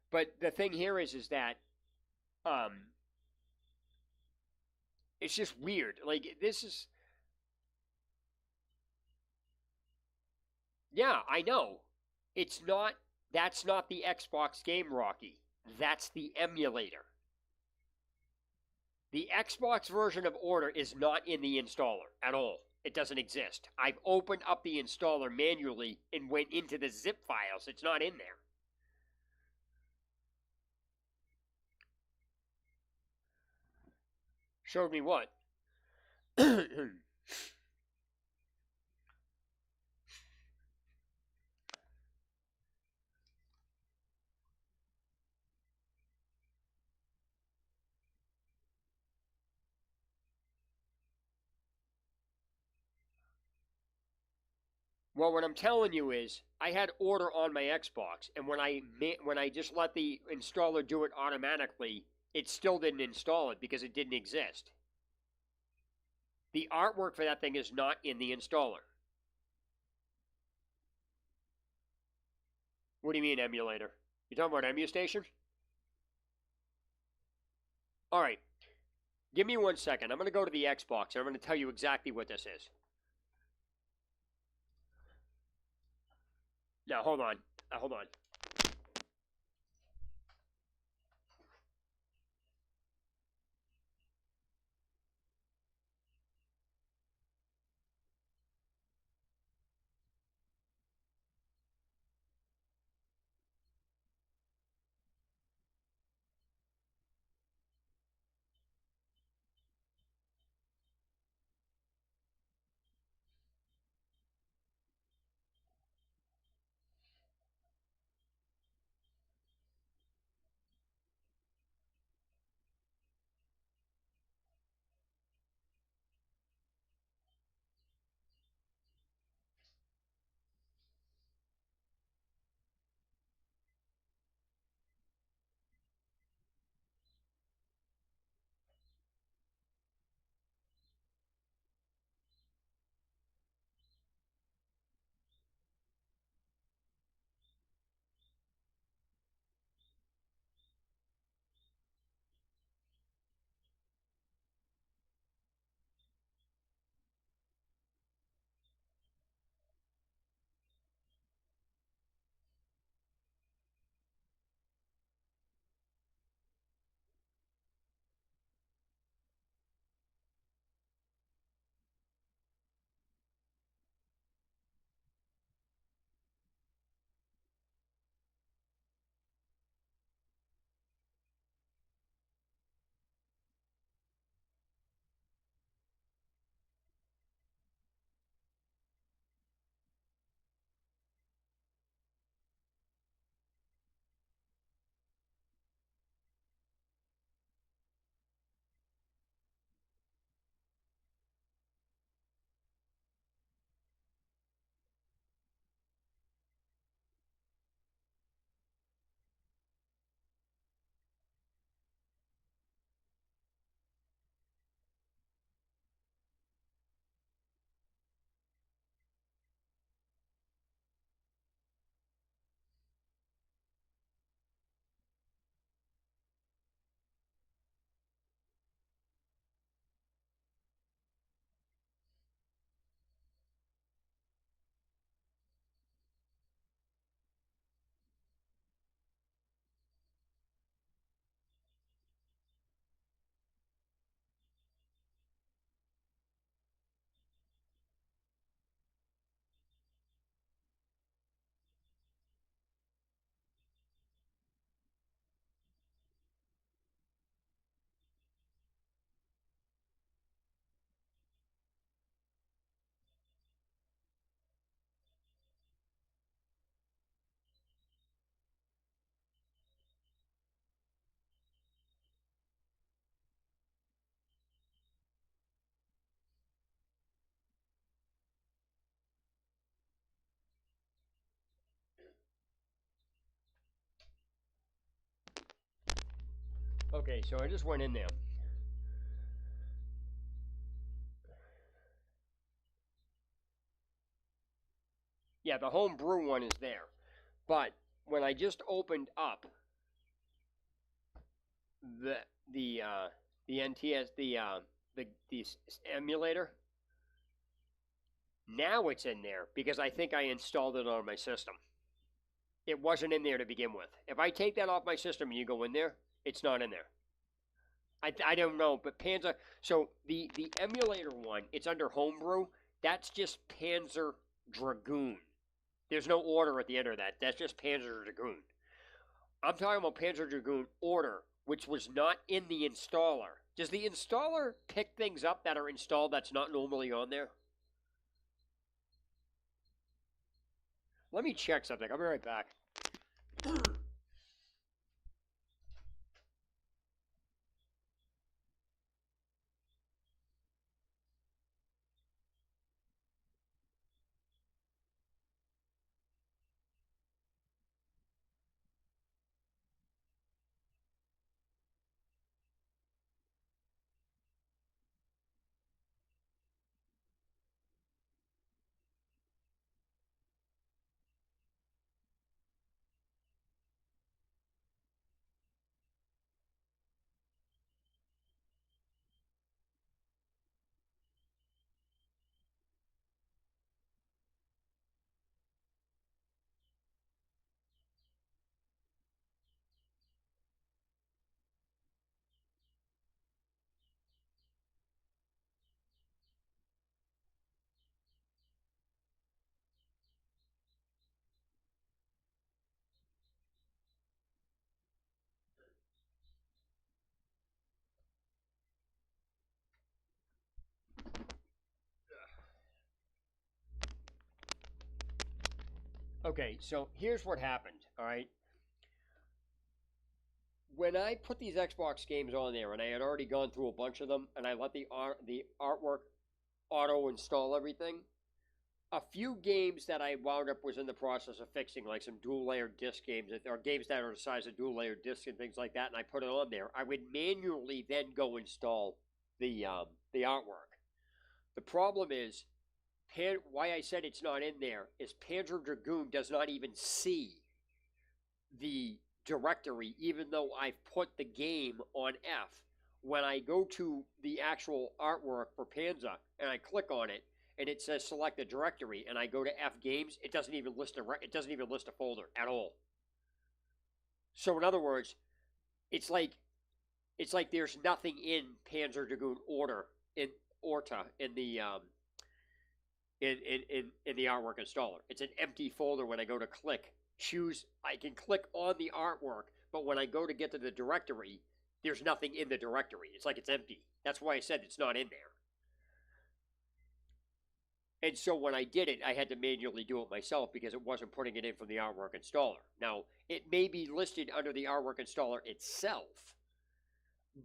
But the thing here is that um it's just weird. Like this is yeah, I know. It's not that's not the Xbox game, Rocky. That's the emulator. The Xbox version of Order is not in the installer at all. It doesn't exist. I've opened up the installer manually and went into the zip files. It's not in there. Showed me what? Well, what I'm telling you is, I had Order on my Xbox, and when I just let the installer do it automatically, it still didn't install it because it didn't exist. The artwork for that thing is not in the installer. What do you mean emulator? You talking about EmuStation? All right, give me 1 second. I'm going to go to the Xbox and I'm going to tell you exactly what this is. Now, hold on. Hold on. Okay, so I just went in there. Yeah, the homebrew one is there. But when I just opened up the the uh, the NTS the emulator, now it's in there because I think I installed it on my system. It wasn't in there to begin with. If I take that off my system and you go in there, it's not in there. I don't know, but Panzer. So the emulator one, it's under homebrew. That's just Panzer Dragoon. There's no order at the end of that. That's just Panzer Dragoon. I'm talking about Panzer Dragoon order, which was not in the installer. Does the installer pick things up that are installed that's not normally on there? Let me check something. I'll be right back. Okay, so here's what happened. All right, when I put these Xbox games on there, and I had already gone through a bunch of them, and I let the artwork auto install everything. A few games that I wound up was in the process of fixing, like some dual layered disc games, or games that are the size of dual layered discs and things like that, and I put it on there. I would manually then go install the artwork. The problem is, why I said it's not in there is Panzer Dragoon does not even see the directory, even though I've put the game on F. When I go to the actual artwork for Panzer and I click on it, and it says select a directory, and I go to F games, it doesn't even list a folder at all. So in other words, it's like there's nothing in Panzer Dragoon order in Orta in the artwork installer. It's an empty folder when I go to choose. I can click on the artwork, but when I go to get to the directory, there's nothing in the directory. It's like it's empty. That's why I said it's not in there. And so when I did it, I had to manually do it myself because it wasn't putting it in from the artwork installer. Now, it may be listed under the artwork installer itself,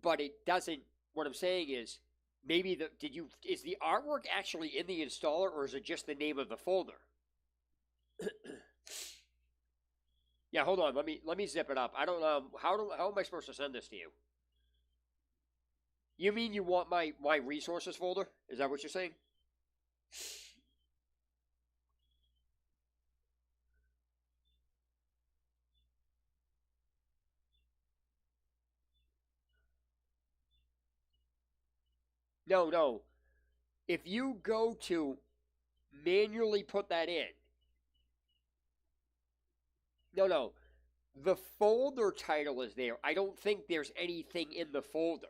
but it doesn't. What I'm saying is, maybe is the artwork actually in the installer, or is it just the name of the folder? Yeah, hold on. Let me zip it up. I don't know how am I supposed to send this to you? You mean you want my resources folder? Is that what you're saying? No, no. If you go to manually put that in, no, no. The folder title is there. I don't think there's anything in the folder.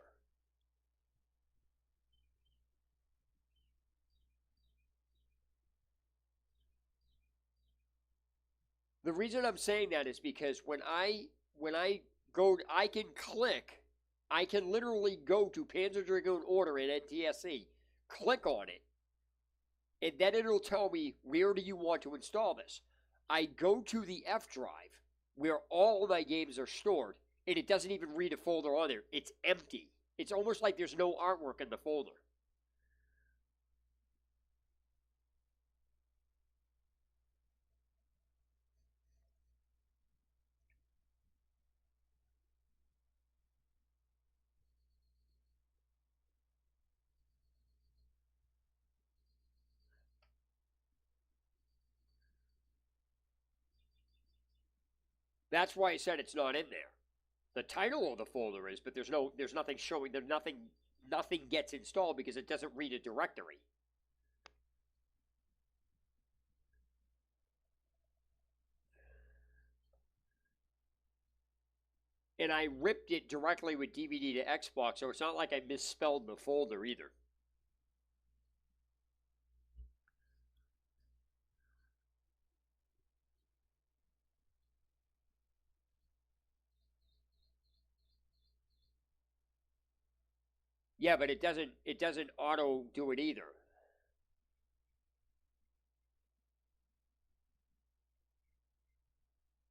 The reason I'm saying that is because when I go, I can literally go to Panzer Dragoon order in NTSC, click on it, and then it'll tell me where do you want to install this. I go to the F drive where all of my games are stored, and it doesn't even read a folder on there. It's empty. It's almost like there's no artwork in the folder. That's why I said it's not in there. The title of the folder is, but there's nothing showing. Nothing gets installed because it doesn't read a directory. And I ripped it directly with DVD to Xbox, so it's not like I misspelled the folder either. Yeah, but it doesn't auto do it either.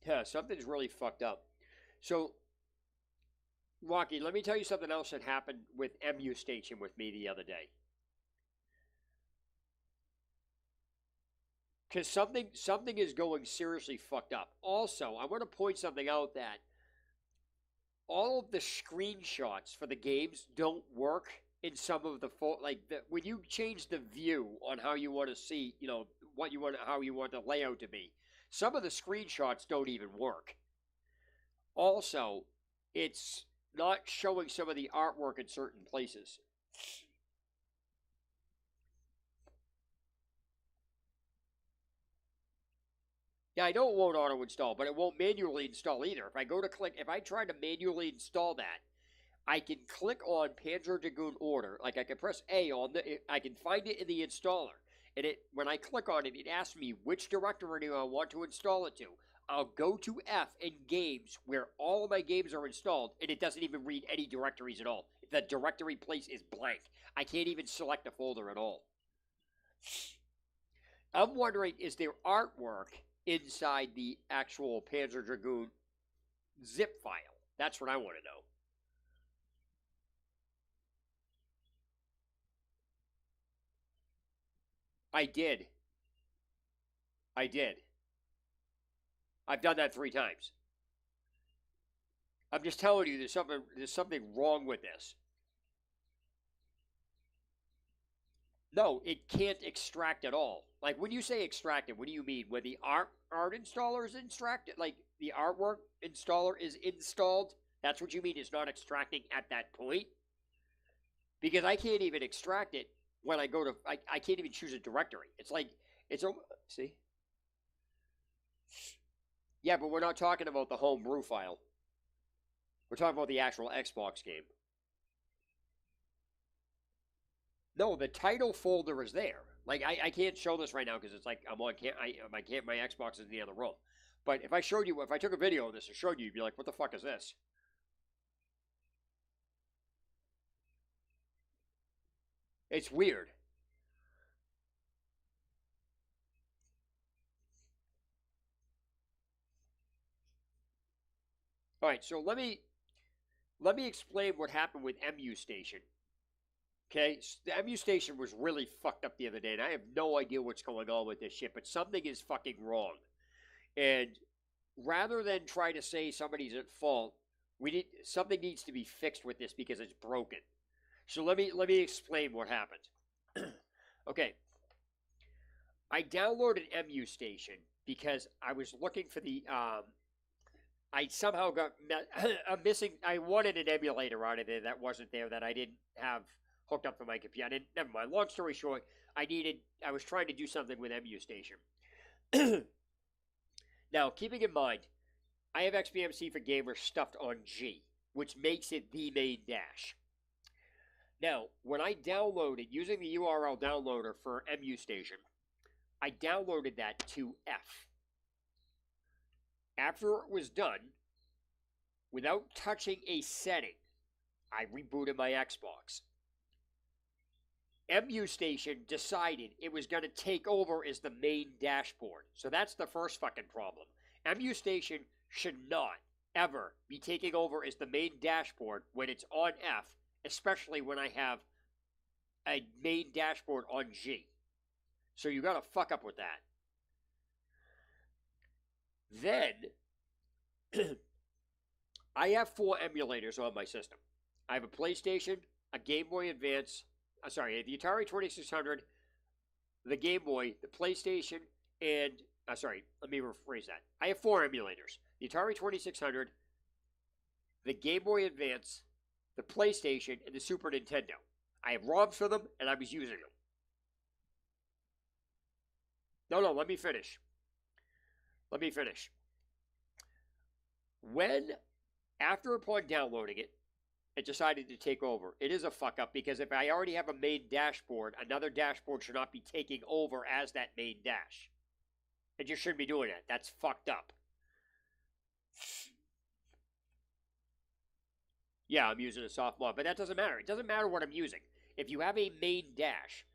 Yeah, something's really fucked up. So, Rocky, let me tell you something else that happened with MU Station with me the other day. Because something is going seriously fucked up. Also, I want to point something out that all of the screenshots for the games don't work in some of the when you change the view on how you want to see, what you want, how you want the layout to be. Some of the screenshots don't even work. Also, it's not showing some of the artwork in certain places. Yeah, I know it won't auto install, but it won't manually install either. If I try to manually install that, I can click on Panzer Dragoon Order. Like I can press A I can find it in the installer. And when I click on it, it asks me which directory do I want to install it to. I'll go to F in games where all of my games are installed, and it doesn't even read any directories at all. The directory place is blank. I can't even select a folder at all. I'm wondering, is there artwork inside the actual Panzer Dragoon zip file? That's what I want to know. I did. I did. I've done that 3 times. I'm just telling you, there's something wrong with this. No, it can't extract at all. Like when you say extracted, what do you mean? When the art installer is extracted, like the artwork installer is installed, that's what you mean? It's not extracting at that point? Because I can't even extract it when I go to. I can't even choose a directory. It's like it's see. Yeah, but we're not talking about the homebrew file. We're talking about the actual Xbox game. No, the title folder is there. Like I can't show this right now because it's like I'm on can't I can't my Xbox is in the other room. But if I took a video of this and showed you, you'd be like, what the fuck is this? It's weird. All right, so let me explain what happened with MU Station. Okay, the MU Station was really fucked up the other day, and I have no idea what's going on with this shit, but something is fucking wrong. And rather than try to say somebody's at fault, something needs to be fixed with this because it's broken. So let me explain what happened. Okay, I downloaded MU Station because I was looking for the I somehow got I'm missing. I wanted an emulator out of there that wasn't there that I didn't have hooked up to my computer. Never mind. Long story short, I was trying to do something with MU Station. Now, keeping in mind, I have XBMC for Gamers stuffed on G, which makes it the main dash. Now, when I downloaded using the URL downloader for MU Station, I downloaded that to F. After it was done, without touching a setting, I rebooted my Xbox. MU Station decided it was going to take over as the main dashboard. So that's the first fucking problem. MU Station should not ever be taking over as the main dashboard when it's on F, especially when I have a main dashboard on G. So you got to fuck up with that. Then I have 4 emulators on my system. I have a PlayStation, a Game Boy Advance, the Atari 2600, the Game Boy, the PlayStation, and sorry, let me rephrase that. I have 4 emulators: the Atari 2600, the Game Boy Advance, the PlayStation, and the Super Nintendo. I have ROMs for them, and I was using them. No, let me finish. When, after upon downloading it, it decided to take over. It is a fuck up because if I already have a main dashboard, another dashboard should not be taking over as that main dash. It just shouldn't be doing that. That's fucked up. Yeah, I'm using a soft mod, but that doesn't matter. It doesn't matter what I'm using. If you have a main dash,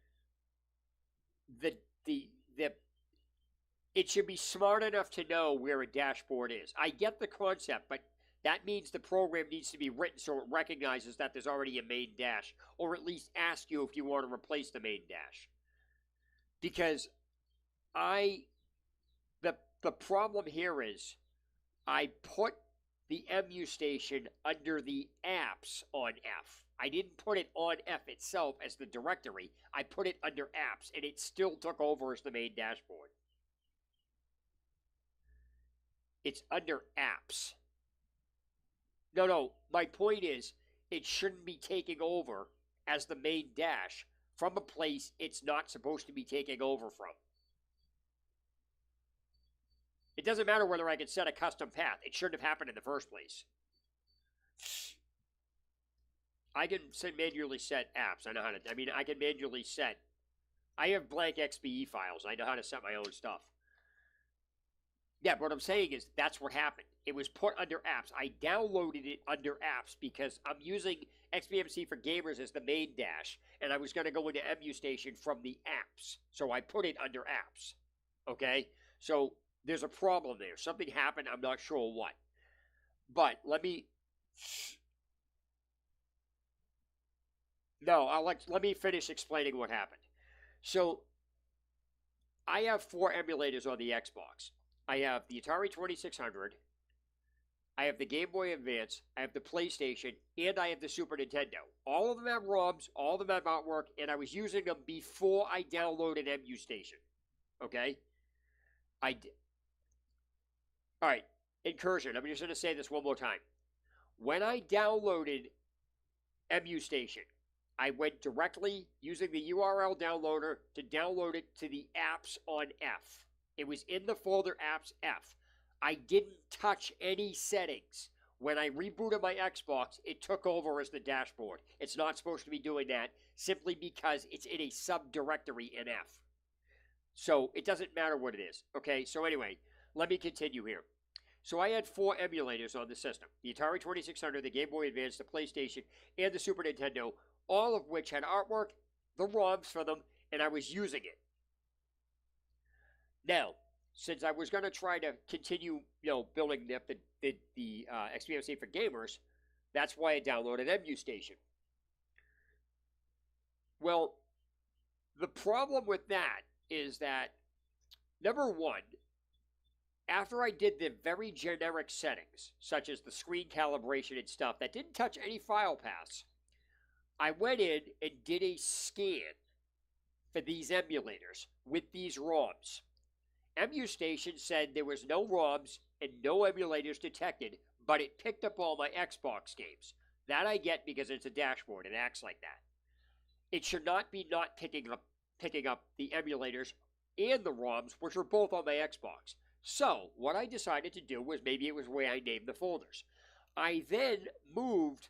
it should be smart enough to know where a dashboard is. I get the concept, but that means the program needs to be written so it recognizes that there's already a main dash, or at least ask you if you want to replace the main dash. Because the problem here is I put the MU station under the apps on F. I didn't put it on F itself as the directory. I put it under apps, and it still took over as the main dashboard. It's under apps. No, my point is, it shouldn't be taking over as the main dash from a place it's not supposed to be taking over from. It doesn't matter whether I can set a custom path. It shouldn't have happened in the first place. I can manually set apps. I know how to. I can manually set. I have blank XBE files. I know how to set my own stuff. Yeah, but what I'm saying is that's what happened. It was put under apps. I downloaded it under apps because I'm using XBMC for Gamers as the main dash, and I was going to go into MU Station from the apps. So I put it under apps. Okay? So there's a problem there. Something happened. I'm not sure what. But let me... No, let me finish explaining what happened. So I have 4 emulators on the Xbox. I have the Atari 2600, I have the Game Boy Advance, I have the PlayStation, and I have the Super Nintendo. All of them have ROMs, all of them have artwork, and I was using them before I downloaded MU Station. Okay? I did. All right, incursion. I'm just going to say this one more time. When I downloaded MU Station, I went directly using the URL downloader to download it to the apps on F. It was in the folder apps F. I didn't touch any settings. When I rebooted my Xbox, it took over as the dashboard. It's not supposed to be doing that simply because it's in a subdirectory in F. So it doesn't matter what it is. Okay, so anyway, let me continue here. So I had 4 emulators on the system. The Atari 2600, the Game Boy Advance, the PlayStation, and the Super Nintendo, all of which had artwork, the ROMs for them, and I was using it. Now, since I was going to try to continue, building the XBMC for Gamers, that's why I downloaded MU Station. Well, the problem with that is that, number one, after I did the very generic settings, such as the screen calibration and stuff, that didn't touch any file paths, I went in and did a scan for these emulators with these ROMs. MU Station said there was no ROMs and no emulators detected, but it picked up all my Xbox games. That I get because it's a dashboard. It acts like that. It should not be not picking up the emulators and the ROMs, which are both on my Xbox. So what I decided to do was, maybe it was the way I named the folders. I then moved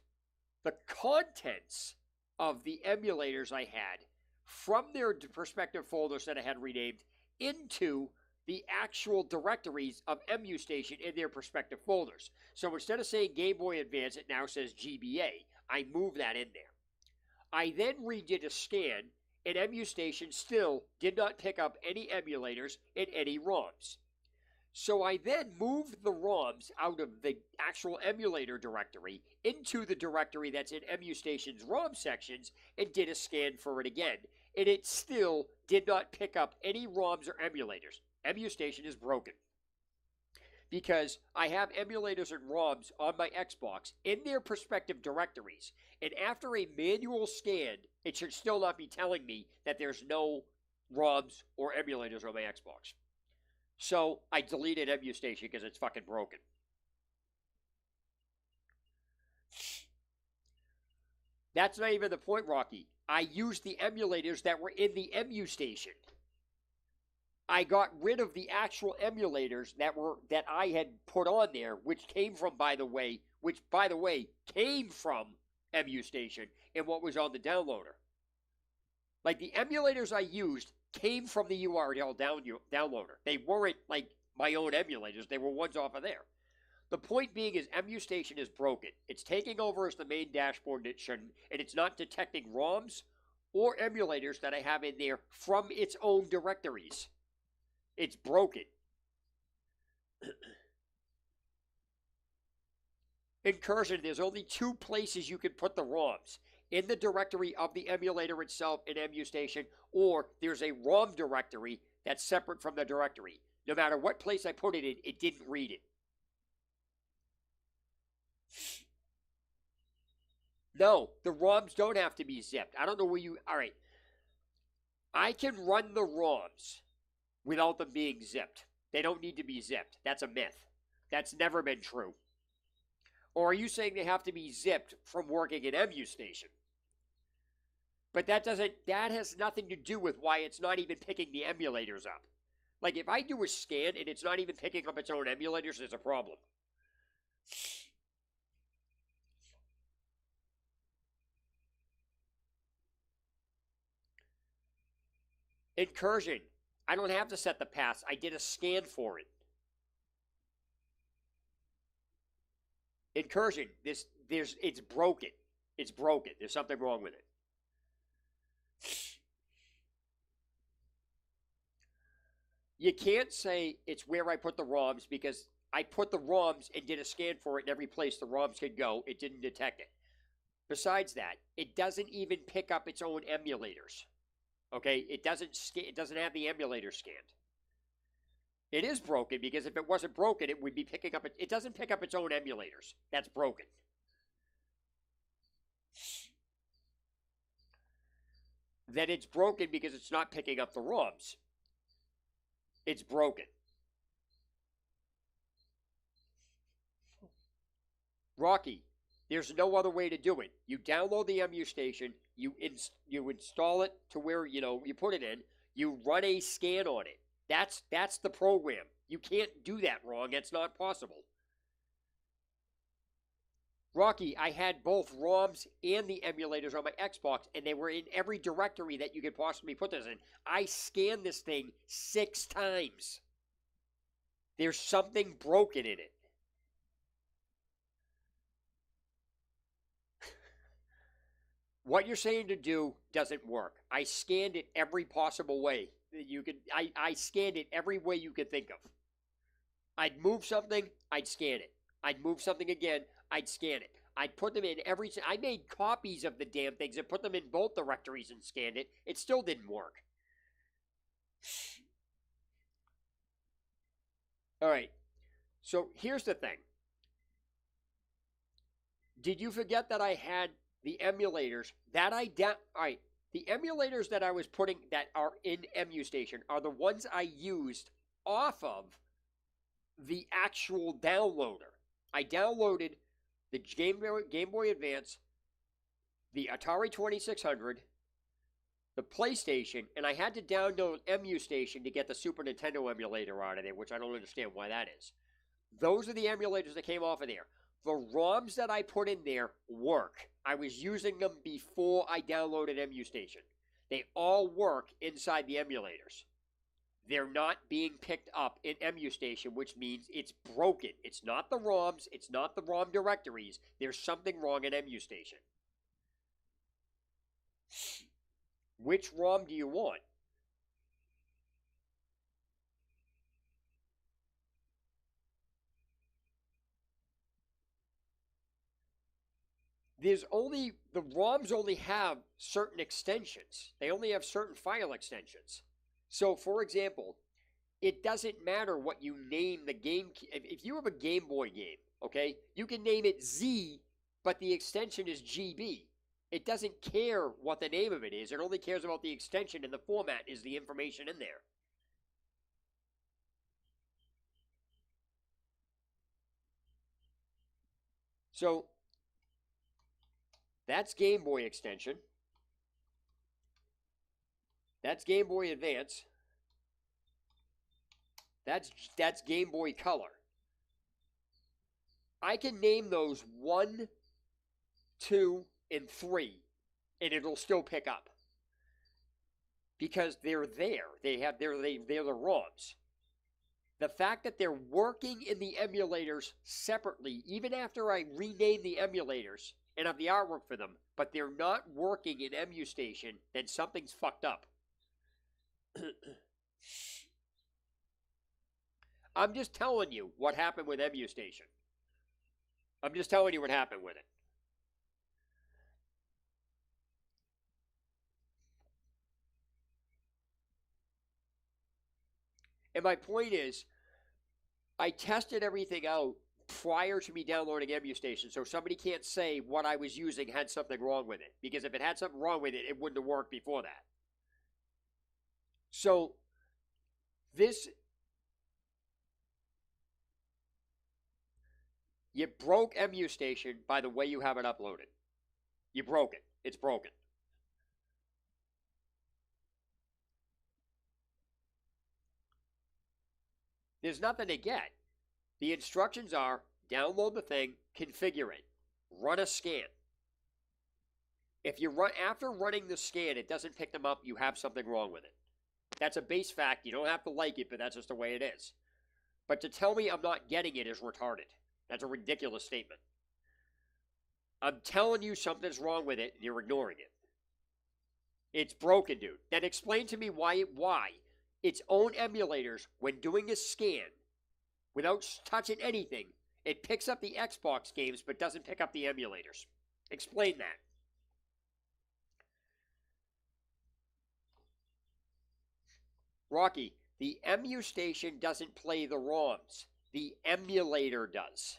the contents of the emulators I had from their respective folders that I had renamed into the actual directories of MU Station in their respective folders. So instead of saying Game Boy Advance, it now says GBA. I moved that in there. I then redid a scan, and MU Station still did not pick up any emulators and any ROMs. So I then moved the ROMs out of the actual emulator directory into the directory that's in MU Station's ROM sections and did a scan for it again. And it still did not pick up any ROMs or emulators. MU Station is broken. Because I have emulators and ROMs on my Xbox in their respective directories. And after a manual scan, it should still not be telling me that there's no ROMs or emulators on my Xbox. So I deleted EmuStation because it's fucking broken. That's not even the point, Rocky. I used the emulators that were in the EmuStation. I got rid of the actual emulators that I had put on there, which came from, by the way, came from EmuStation and what was on the downloader. Like the emulators I used came from the URL downloader. They weren't like my own emulators. They were ones off of there. The point being is EmuStation is broken. It's taking over as the main dashboard it shouldn't, and it's not detecting ROMs or emulators that I have in there from its own directories. It's broken. Incursion, there's only 2 places you can put the ROMs. In the directory of the emulator itself in EmuStation, or there's a ROM directory that's separate from the directory. No matter what place I put it in, it didn't read it. No, the ROMs don't have to be zipped. I don't know where you... All right. I can run the ROMs without them being zipped. They don't need to be zipped. That's a myth. That's never been true. Or are you saying they have to be zipped from working in EmuStation? But that has nothing to do with why it's not even picking the emulators up. Like if I do a scan and it's not even picking up its own emulators, there's a problem. Incursion. I don't have to set the paths. I did a scan for it. Incursion. It's broken. It's broken. There's something wrong with it. You can't say it's where I put the ROMs because I put the ROMs and did a scan for it in every place the ROMs could go. It didn't detect it. Besides that, it doesn't even pick up its own emulators. Okay, it doesn't have the emulator scanned. It is broken because if it wasn't broken, it would be picking up. It doesn't pick up its own emulators. That's broken. Then it's broken because it's not picking up the ROMs. It's broken. Rocky, there's no other way to do it. You download the EmuStation, you install it to where you put it in, you run a scan on it. That's the program. You can't do that wrong. It's not possible. Rocky, I had both ROMs and the emulators on my Xbox, and they were in every directory that you could possibly put this in. I scanned this thing 6 times. There's something broken in it. What you're saying to do doesn't work. I scanned it every possible way that you could. I scanned it every way you could think of. I'd move something, I'd scan it. I'd move something again, I'd scan it. I'd put them in I made copies of the damn things and put them in both directories and scanned it. It still didn't work. All right. So here's the thing. Did you forget that I had the emulators that all right, the emulators that I was putting that are in EmuStation are the ones I used off of the actual downloader. I downloaded the Game Boy Advance, the Atari 2600, the PlayStation, and I had to download EmuStation to get the Super Nintendo emulator out of there, which I don't understand why that is. Those are the emulators that came off of there. The ROMs that I put in there work. I was using them before I downloaded EmuStation. They all work inside the emulators. They're not being picked up in EmuStation, which means it's broken. It's not the ROMs. It's not the ROM directories. There's something wrong in EmuStation. Which ROM do you want? The ROMs only have certain extensions. They only have certain file extensions. So, for example, it doesn't matter what you name the game. If you have a Game Boy game, okay, you can name it Z, but the extension is GB. It doesn't care what the name of it is. It only cares about the extension, and the format is the information in there. So that's Game Boy extension. That's Game Boy Advance. That's Game Boy Color. I can name those 1, 2, and 3, and it'll still pick up because they're there. They're the ROMs. The fact that they're working in the emulators separately, even after I rename the emulators and have the artwork for them, but they're not working in EmuStation, then something's fucked up. I'm just telling you what happened with EmuStation. I'm just telling you what happened with it. And my point is, I tested everything out prior to me downloading EmuStation, so somebody can't say what I was using had something wrong with it. Because if it had something wrong with it, it wouldn't have worked before that. So, you broke EmuStation by the way you have it uploaded. You broke it. It's broken. There's nothing to get. The instructions are download the thing, configure it, run a scan. If you run after running the scan, it doesn't pick them up, you have something wrong with it. That's a base fact. You don't have to like it, but that's just the way it is. But to tell me I'm not getting it is retarded. That's a ridiculous statement. I'm telling you something's wrong with it, and you're ignoring it. It's broken, dude. Then explain to me why its own emulators, when doing a scan, without touching anything, it picks up the Xbox games but doesn't pick up the emulators. Explain that. Rocky, the EmuStation doesn't play the ROMs. The emulator does.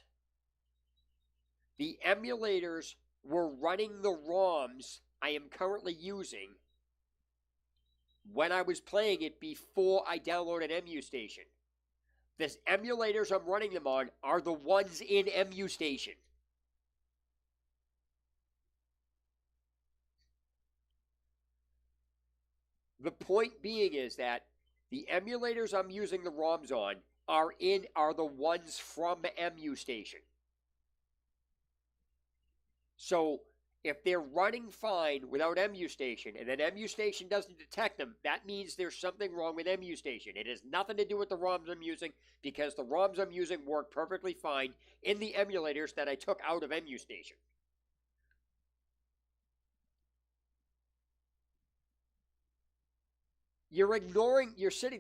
The emulators were running the ROMs I am currently using when I was playing it before I downloaded EmuStation. The emulators I'm running them on are the ones in EmuStation. The point being is that the emulators I'm using the ROMs on are the ones from EmuStation. So if they're running fine without EmuStation and then EmuStation doesn't detect them, that means there's something wrong with EmuStation. It has nothing to do with the ROMs I'm using because the ROMs I'm using work perfectly fine in the emulators that I took out of EmuStation.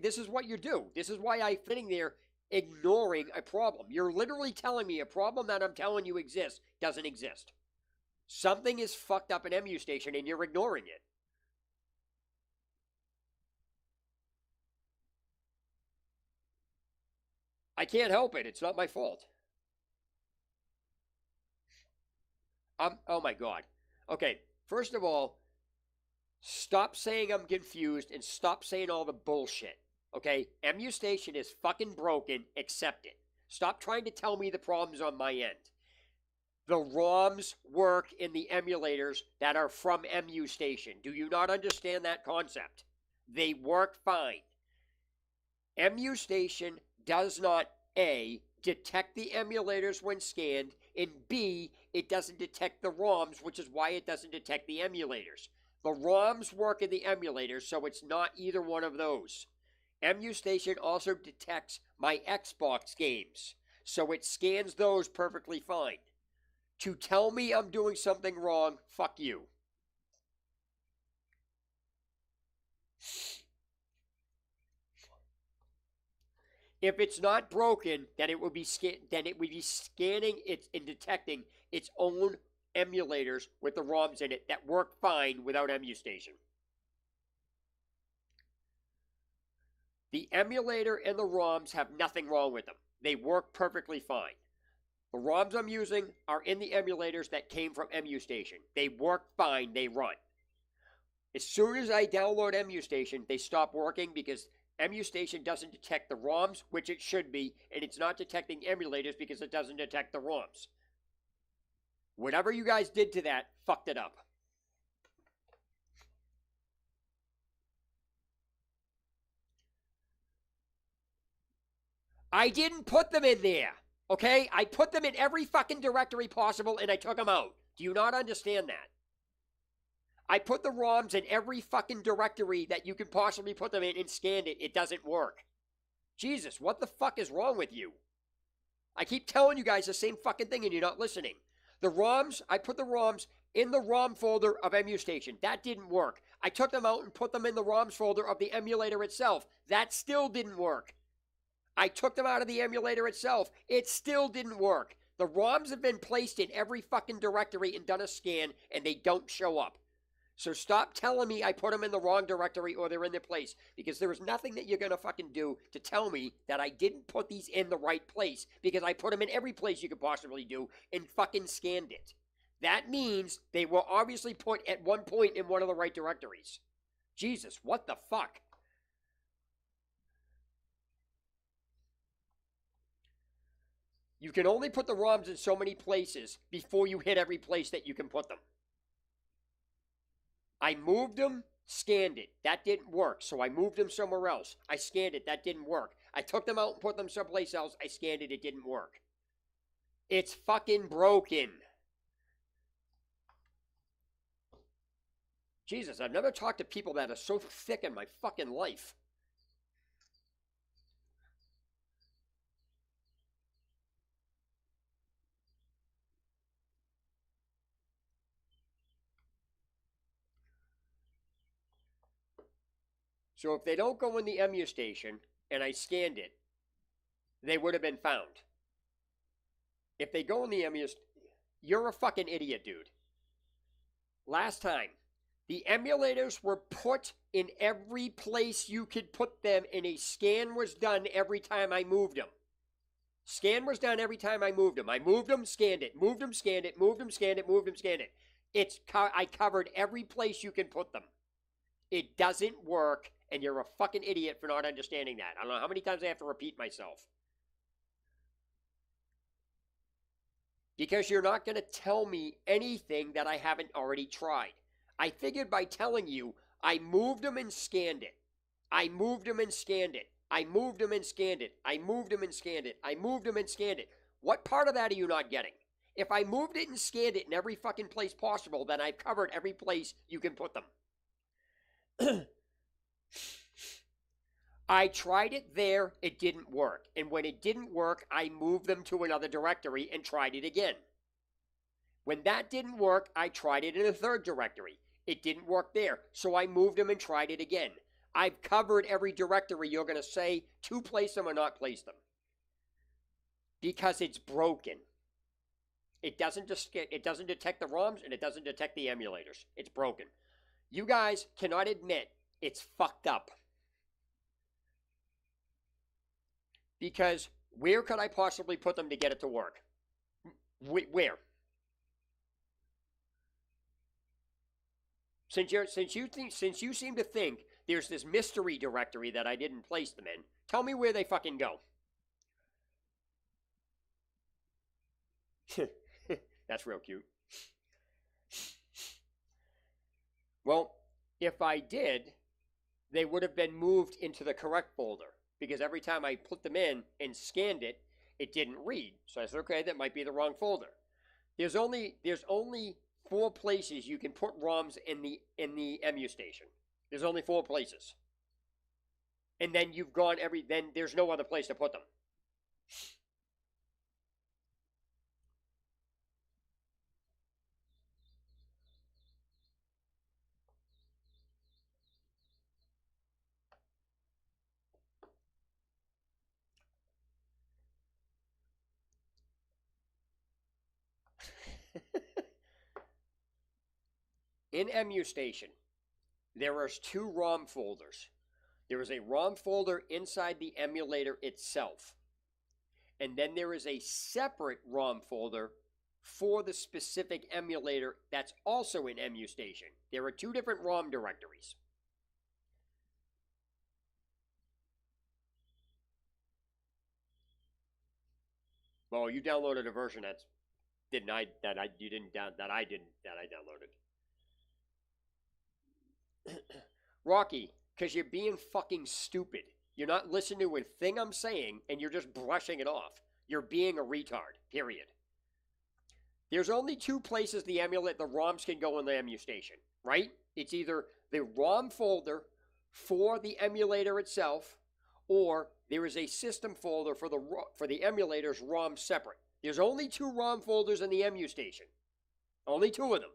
This is what you do. This is why I'm sitting there ignoring a problem. You're literally telling me a problem that I'm telling you exists doesn't exist. Something is fucked up in EmuStation and you're ignoring it. I can't help it. It's not my fault. Oh my God. Okay, first of all, stop saying I'm confused and stop saying all the bullshit. Okay? EmuStation is fucking broken. Accept it. Stop trying to tell me the problem's on my end. The ROMs work in the emulators that are from EmuStation. Do you not understand that concept? They work fine. EmuStation does not, A, detect the emulators when scanned, and B, it doesn't detect the ROMs, which is why it doesn't detect the emulators. The ROMs work in the emulators, so it's not either one of those. EmuStation also detects my Xbox games, so it scans those perfectly fine. To tell me I'm doing something wrong, fuck you. If it's not broken, then it would be scanning it and detecting its own emulators with the ROMs in it that work fine without EmuStation. The emulator and the ROMs have nothing wrong with them. They work perfectly fine. The ROMs I'm using are in the emulators that came from EmuStation. They work fine, they run. As soon as I download EmuStation, they stop working because EmuStation doesn't detect the ROMs, which it should be, and it's not detecting emulators because it doesn't detect the ROMs. Whatever you guys did to that fucked it up. I didn't put them in there. Okay? I put them in every fucking directory possible and I took them out. Do you not understand that? I put the ROMs in every fucking directory that you could possibly put them in and scanned it. It doesn't work. Jesus, what the fuck is wrong with you? I keep telling you guys the same fucking thing and you're not listening. The ROMs, I put the ROMs in the ROM folder of EmuStation. That didn't work. I took them out and put them in the ROMs folder of the emulator itself. That still didn't work. I took them out of the emulator itself. It still didn't work. The ROMs have been placed in every fucking directory and done a scan, and they don't show up. So stop telling me I put them in the wrong directory or they're in their place, because there is nothing that you're going to fucking do to tell me that I didn't put these in the right place, because I put them in every place you could possibly do and fucking scanned it. That means they were obviously put at one point in one of the right directories. Jesus, what the fuck? You can only put the ROMs in so many places before you hit every place that you can put them. I moved them, scanned it. That didn't work, so I moved them somewhere else. I scanned it. That didn't work. I took them out and put them someplace else. I scanned it. It didn't work. It's fucking broken. Jesus, I've never talked to people that are so thick in my fucking life. So if they don't go in the EmuStation and I scanned it, they would have been found. If they go in the EmuStation, you're a fucking idiot, dude. Last time, the emulators were put in every place you could put them, and a scan was done every time I moved them. Scan was done every time I moved them. I moved them, scanned it, moved them, scanned it, moved them, scanned it, moved them, scanned it. I covered every place you can put them. It doesn't work, and you're a fucking idiot for not understanding that. I don't know how many times I have to repeat myself. Because you're not going to tell me anything that I haven't already tried. I figured by telling you, I moved them and scanned it. I moved them and scanned it. I moved them and scanned it. I moved them and scanned it. I moved them and scanned it. What part of that are you not getting? If I moved it and scanned it in every fucking place possible, then I've covered every place you can put them. I tried it there, it didn't work. And when it didn't work, I moved them to another directory and tried it again. When that didn't work, I tried it in a third directory. It didn't work there, so I moved them and tried it again. I've covered every directory you're going to say to place them or not place them. Because it's broken. It doesn't detect the ROMs and it doesn't detect the emulators. It's broken. You guys cannot admit it's fucked up. Because where could I possibly put them to get it to work? Where? Since you seem to think there's this mystery directory that I didn't place them in, tell me where they fucking go. That's real cute. Well, if I did, they would have been moved into the correct folder, because every time I put them in and scanned it, it didn't read. So I said, okay, that might be the wrong folder. There's only 4 places you can put ROMs in the EmuStation. There's only 4 places. And then then there's no other place to put them. In EmuStation, there are 2 ROM folders. There is a ROM folder inside the emulator itself. And then there is a separate ROM folder for the specific emulator that's also in EmuStation. There are 2 different ROM directories. Well, you downloaded a version that's Didn't I? That I you didn't down that I didn't that I downloaded. Rocky, because you're being fucking stupid. You're not listening to a thing I'm saying, and you're just brushing it off. You're being a retard. Period. There's only two places the ROMs can go in the EMU station, right? It's either the ROM folder for the emulator itself, or there is a system folder for the emulator's ROM separate. There's only two ROM folders in the EMU station. Only two of them.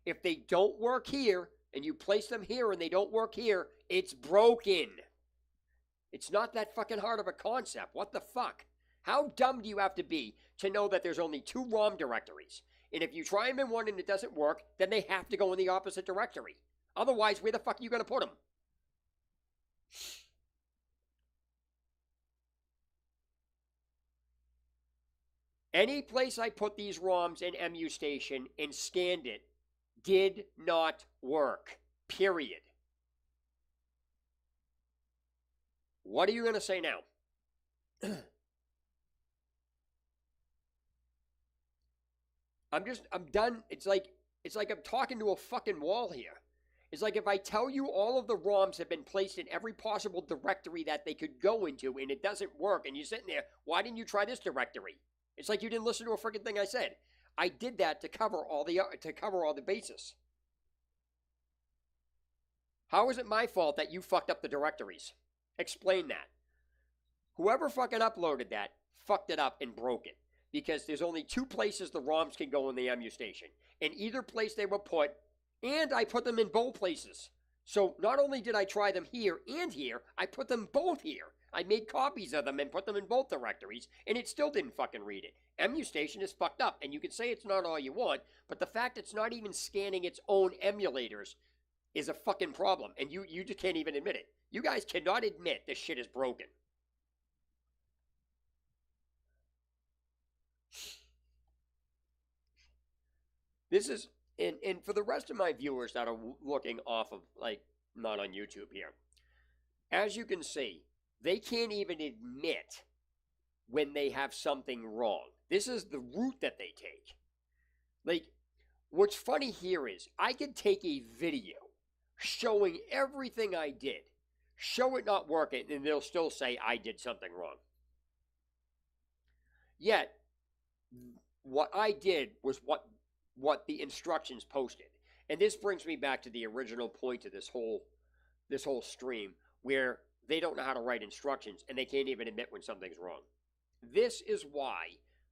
If they don't work here, and you place them here and they don't work here, it's broken. It's not that fucking hard of a concept. What the fuck? How dumb do you have to be to know that there's only two ROM directories? And if you try them in one and it doesn't work, then they have to go in the opposite directory. Otherwise, where the fuck are you going to put them? Any place I put these ROMs in EMU Station and scanned it did not work. Period. What are you going to say now? I'm done. It's like I'm talking to a fucking wall here. It's like if I tell you all of the ROMs have been placed in every possible directory that they could go into and it doesn't work, and you're sitting there, why didn't you try this directory? It's like you didn't listen to a freaking thing I said. I did that to cover all the bases. How is it my fault that you fucked up the directories? Explain that. Whoever fucking uploaded that fucked it up and broke it. Because there's only two places the ROMs can go in the EMU station. In either place they were put, and I put them in both places. So not only did I try them here and here, I put them both here. I made copies of them and put them in both directories, and it still didn't fucking read it. EMU station is fucked up, and you can say it's not all you want, but the fact it's not even scanning its own emulators is a fucking problem, and you just can't even admit it. You guys cannot admit this shit is broken. This is, and for the rest of my viewers that are looking off of, like, not on YouTube here, as you can see, they can't even admit when they have something wrong. This is the route that they take. Like, what's funny here is I could take a video showing everything I did, show it not working, and they'll still say I did something wrong. Yet, what I did was what the instructions posted. And this brings me back to the original point of this whole stream, where they don't know how to write instructions and they can't even admit when something's wrong. This is why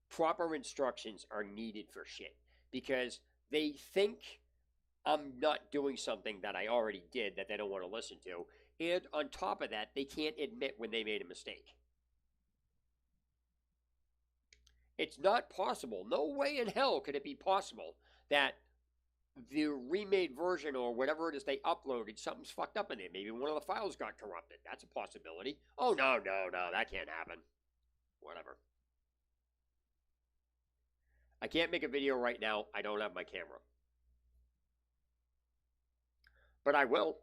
proper instructions are needed for shit, because they think I'm not doing something that I already did that they don't want to listen to, and on top of that, they can't admit when they made a mistake. It's not possible. No way in hell could it be possible that the remade version or whatever it is they uploaded, something's fucked up in it. Maybe one of the files got corrupted. That's a possibility. Oh, no, that can't happen. Whatever. I can't make a video right now. I don't have my camera. But I will.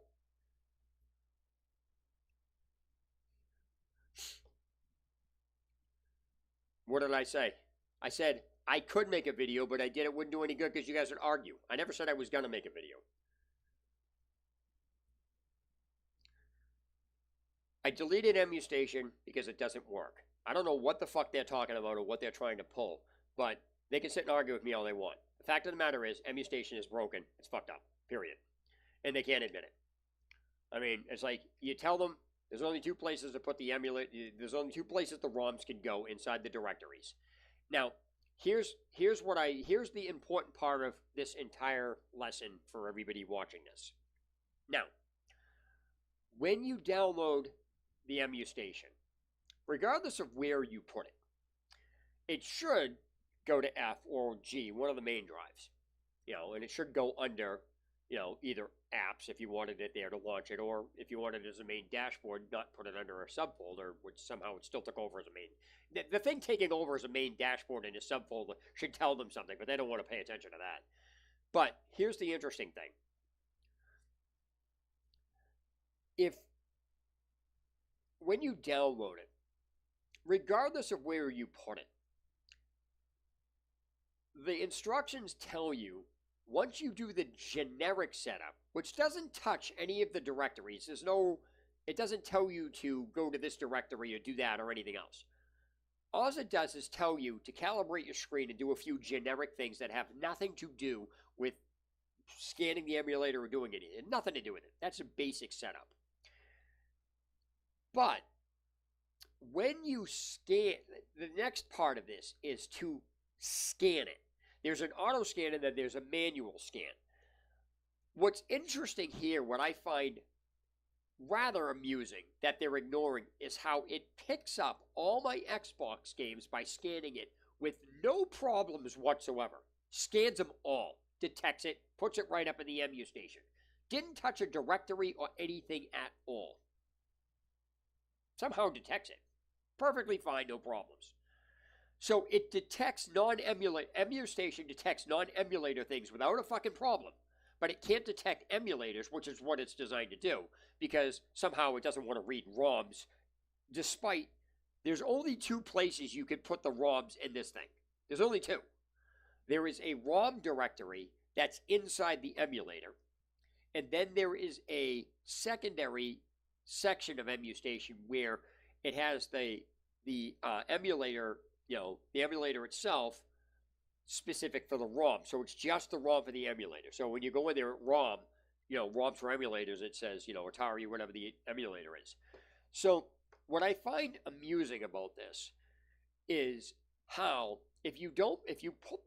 What did I say? I said I could make a video, but I did it wouldn't do any good because you guys would argue. I never said I was going to make a video. I deleted EMU Station because it doesn't work. I don't know what the fuck they're talking about or what they're trying to pull, but they can sit and argue with me all they want. The fact of the matter is, EMU Station is broken. It's fucked up. Period. And they can't admit it. I mean, it's like you tell them there's only two places to put the emulator. There's only two places the ROMs can go inside the directories. Now, here's the important part of this entire lesson for everybody watching this. Now, when you download the EMU Station, regardless of where you put it, it should go to F or G, one of the main drives, and it should go under, either apps if you wanted it there to launch it, or if you wanted it as a main dashboard, not put it under a subfolder, which somehow it still took over as a main. The thing taking over as a main dashboard in a subfolder should tell them something, but they don't want to pay attention to that. But here's the interesting thing. When you download it, regardless of where you put it, The instructions tell you once you do the generic setup, which doesn't touch any of the directories, it doesn't tell you to go to this directory or do that or anything else. All it does is tell you to calibrate your screen and do a few generic things that have nothing to do with scanning the emulator or doing anything. Nothing to do with it. That's a basic setup. But when you scan, the next part of this is to scan it. There's an auto scan and then there's a manual scan. What's interesting here, what I find rather amusing that they're ignoring, is how it picks up all my Xbox games by scanning it with no problems whatsoever. Scans them all, detects it, puts it right up in the MU station. Didn't touch a directory or anything at all. Somehow detects it. Perfectly fine, no problems. So it detects non-emulator, MU station detects non-emulator things without a fucking problem. But it can't detect emulators, which is what it's designed to do, because somehow it doesn't want to read ROMs, despite there's only two places you can put the ROMs in this thing. There's only two. There is a ROM directory that's inside the emulator, and then there is a secondary section of MU station where it has the emulator, the emulator itself, specific for the ROM. So it's just the ROM for the emulator. So when you go in there at ROM, ROM for emulators, it says, Atari, whatever the emulator is. So what I find amusing about this is how if you put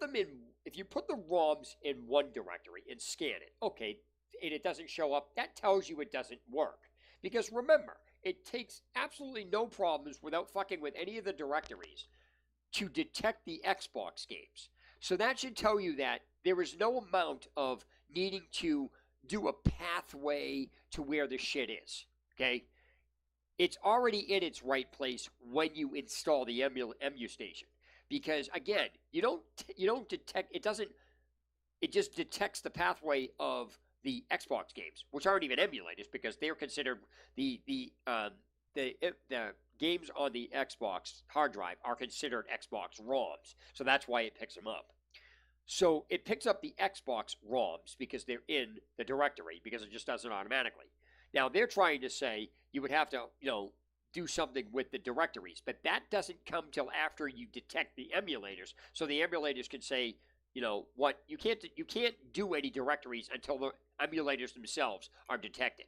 the ROMs in one directory and scan it, okay, and it doesn't show up, that tells you it doesn't work. Because remember, it takes absolutely no problems without fucking with any of the directories to detect the Xbox games. So that should tell you that there is no amount of needing to do a pathway to where the shit is, okay? It's already in its right place when you install the MU station. Because, again, you don't detect, it just detects the pathway of the Xbox games, which aren't even emulators because they're considered the games on the Xbox hard drive are considered Xbox ROMs. So that's why it picks them up. So it picks up the Xbox ROMs because they're in the directory, because it just does it automatically. Now, they're trying to say you would have to, do something with the directories, but that doesn't come till after you detect the emulators. So the emulators can say, what you can't do any directories until the emulators themselves are detected.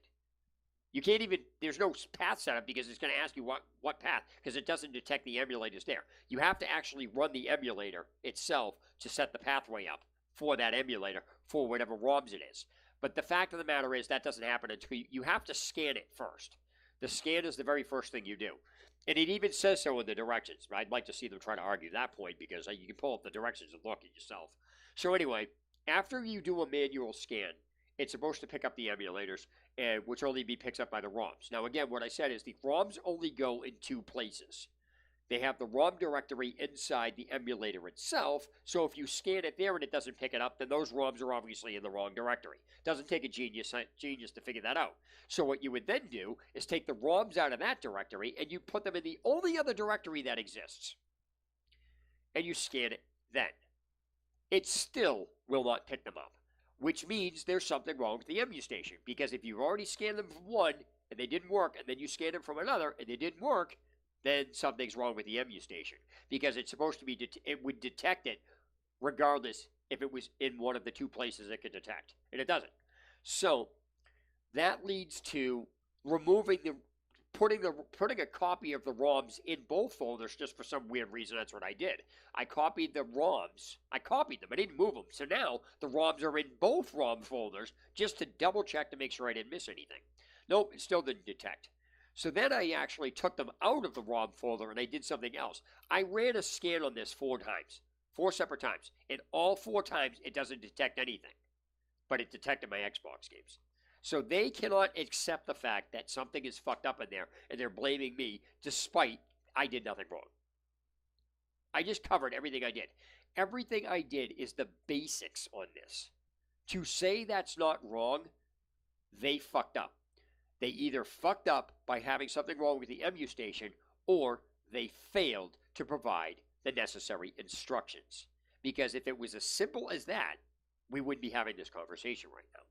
You can't even, there's no path setup because it's going to ask you what path, because it doesn't detect the emulators there. You have to actually run the emulator itself to set the pathway up for that emulator for whatever ROMs it is. But the fact of the matter is that doesn't happen until you have to scan it first. The scan is the very first thing you do. And it even says so in the directions. I'd like to see them try to argue that point because you can pull up the directions and look at yourself. So anyway, after you do a manual scan, it's supposed to pick up the emulators, which only picks up by the ROMs. Now again, what I said is the ROMs only go in two places. They have the ROM directory inside the emulator itself, so if you scan it there and it doesn't pick it up, then those ROMs are obviously in the wrong directory. Doesn't take a genius to figure that out. So what you would then do is take the ROMs out of that directory and you put them in the only other directory that exists. And you scan it then. It still will not pick them up, which means there's something wrong with the MU station, because if you've already scanned them from one and they didn't work, and then you scan them from another and they didn't work, then something's wrong with the MU station, because it's supposed to be, it would detect it regardless if it was in one of the two places it could detect, and it doesn't. So that leads to putting a copy of the ROMs in both folders. Just for some weird reason, that's what I did. I copied the ROMs. I didn't move them. So now the ROMs are in both ROM folders just to double check to make sure I didn't miss anything. Nope, it still didn't detect. So then I actually took them out of the ROM folder and I did something else. I ran a scan on this 4 separate times. And all 4 times it doesn't detect anything. But it detected my Xbox games. So they cannot accept the fact that something is fucked up in there and they're blaming me despite I did nothing wrong. I just covered everything I did. Everything I did is the basics on this. To say that's not wrong, they fucked up. They either fucked up by having something wrong with the MU station, or they failed to provide the necessary instructions. Because if it was as simple as that, we wouldn't be having this conversation right now.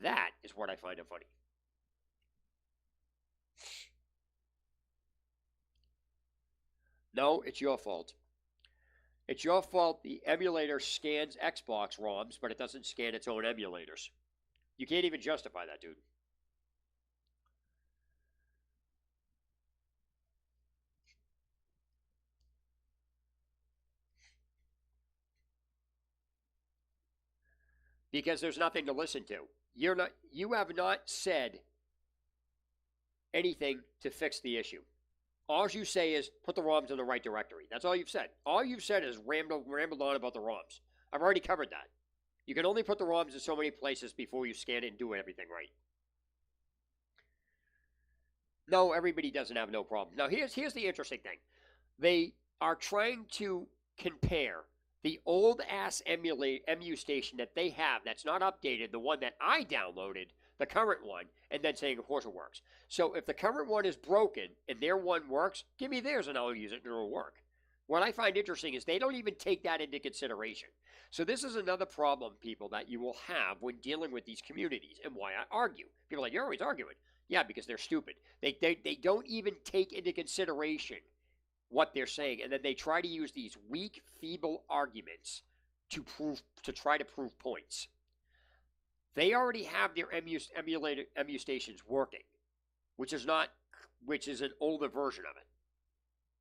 That is what I find funny. No, it's your fault. It's your fault the emulator scans Xbox ROMs, but it doesn't scan its own emulators. You can't even justify that, dude. Because there's nothing to listen to. You have not said anything to fix the issue. All you say is put the ROMs in the right directory. That's all you've said. All you've said is rambled on about the ROMs. I've already covered that. You can only put the ROMs in so many places before you scan it and do everything right. No, everybody doesn't have no problem. Now, here's the interesting thing. They are trying to compare the old ass emu station that they have that's not updated, the one that I downloaded, the current one, and then saying, of course, it works. So if the current one is broken and their one works, give me theirs and I'll use it and it'll work. What I find interesting is they don't even take that into consideration. So this is another problem, people, that you will have when dealing with these communities and why I argue. People are like, you're always arguing. Yeah, because they're stupid. They don't even take into consideration what they're saying, and then they try to use these weak, feeble arguments to try to prove points. They already have their emu stations working, which is an older version of it.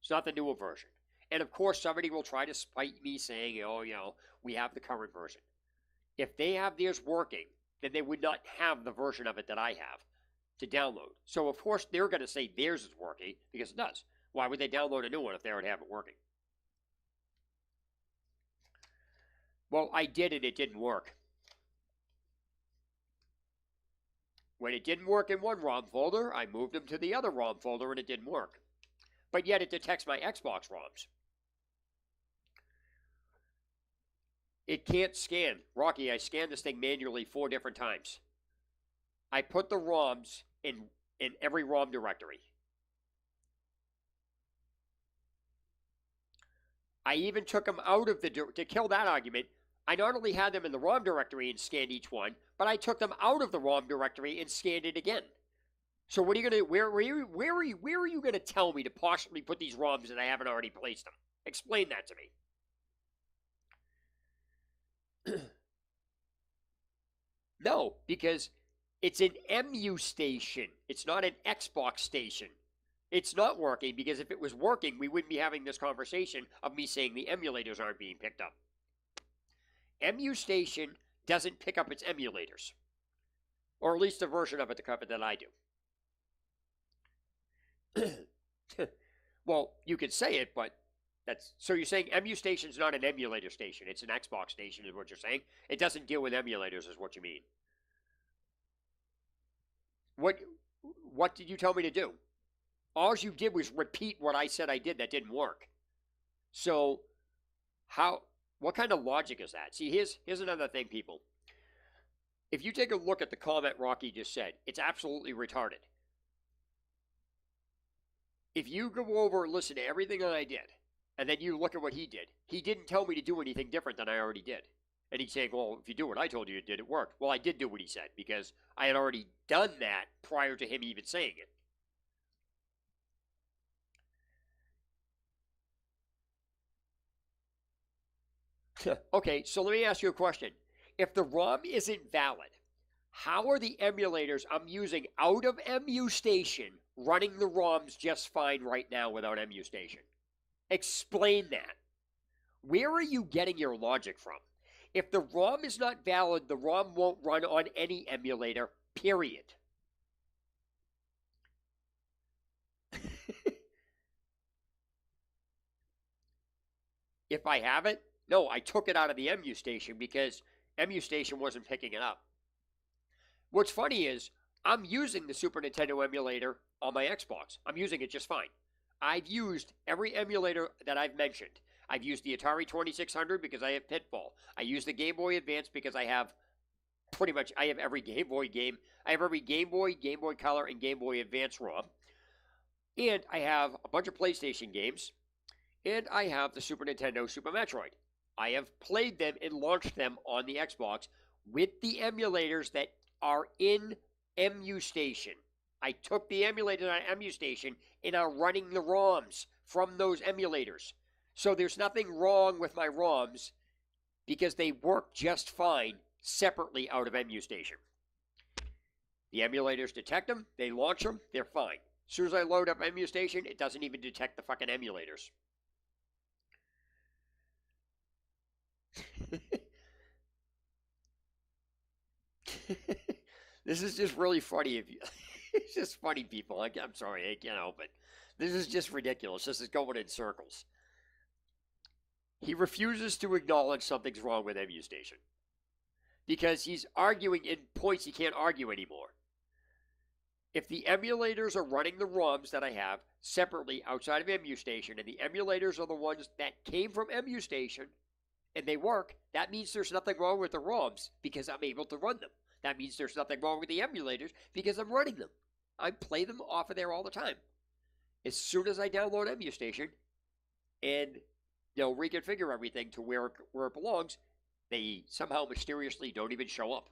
It's not the newer version. And of course, somebody will try to spite me saying, oh, we have the current version. If they have theirs working, then they would not have the version of it that I have to download. So of course, they're going to say theirs is working because it does. Why would they download a new one if they already have it working? Well, I did it. It didn't work. When it didn't work in one ROM folder, I moved them to the other ROM folder and it didn't work. But yet it detects my Xbox ROMs. It can't scan. Rocky, I scanned this thing manually 4 different times. I put the ROMs in every ROM directory. I even took them out of to kill that argument. I not only had them in the ROM directory and scanned each one, but I took them out of the ROM directory and scanned it again. So what are you gonna? Where are you gonna tell me to possibly put these ROMs that I haven't already placed them? Explain that to me. No, because it's an emu station. It's not an Xbox station. It's not working because if it was working, we wouldn't be having this conversation of me saying the emulators aren't being picked up. Emu Station doesn't pick up its emulators, or at least a version of it that I do. Well, you could say it, but so you're saying Emu Station's not an emulator station. It's an Xbox station is what you're saying. It doesn't deal with emulators is what you mean. What did you tell me to do? All you did was repeat what I said I did that didn't work. So, what kind of logic is that? See, here's another thing, people. If you take a look at the comment Rocky just said, it's absolutely retarded. If you go over and listen to everything that I did, and then you look at what he didn't tell me to do anything different than I already did. And he's saying, well, if you do what I told you you did, it worked. Well, I did do what he said, because I had already done that prior to him even saying it. Okay, so let me ask you a question. If the ROM isn't valid, how are the emulators I'm using out of Emu Station running the ROMs just fine right now without Emu Station? Explain that. Where are you getting your logic from? If the ROM is not valid, the ROM won't run on any emulator, period. If I have it, no, I took it out of the Emu Station because Emu Station wasn't picking it up. What's funny is I'm using the Super Nintendo emulator on my Xbox. I'm using it just fine. I've used every emulator that I've mentioned. I've used the Atari 2600 because I have Pitfall. I use the Game Boy Advance because I have every Game Boy game. I have every Game Boy Color, and Game Boy Advance ROM. And I have a bunch of PlayStation games. And I have the Super Nintendo Super Metroid. I have played them and launched them on the Xbox with the emulators that are in MU Station. I took the emulators on MU Station and are running the ROMs from those emulators. So there's nothing wrong with my ROMs because they work just fine separately out of MU Station. The emulators detect them, they launch them, they're fine. As soon as I load up MU Station, it doesn't even detect the fucking emulators. This is just really funny. It's just funny, people. I'm sorry, I can't help it. This is just ridiculous. This is going in circles. He refuses to acknowledge something's wrong with MU Station because he's arguing in points he can't argue anymore. If the emulators are running the ROMs that I have separately outside of MU Station, and the emulators are the ones that came from MU Station, and they work, that means there's nothing wrong with the ROMs because I'm able to run them. That means there's nothing wrong with the emulators because I'm running them. I play them off of there all the time. As soon as I download MU Station and reconfigure everything to where it belongs, they somehow mysteriously don't even show up.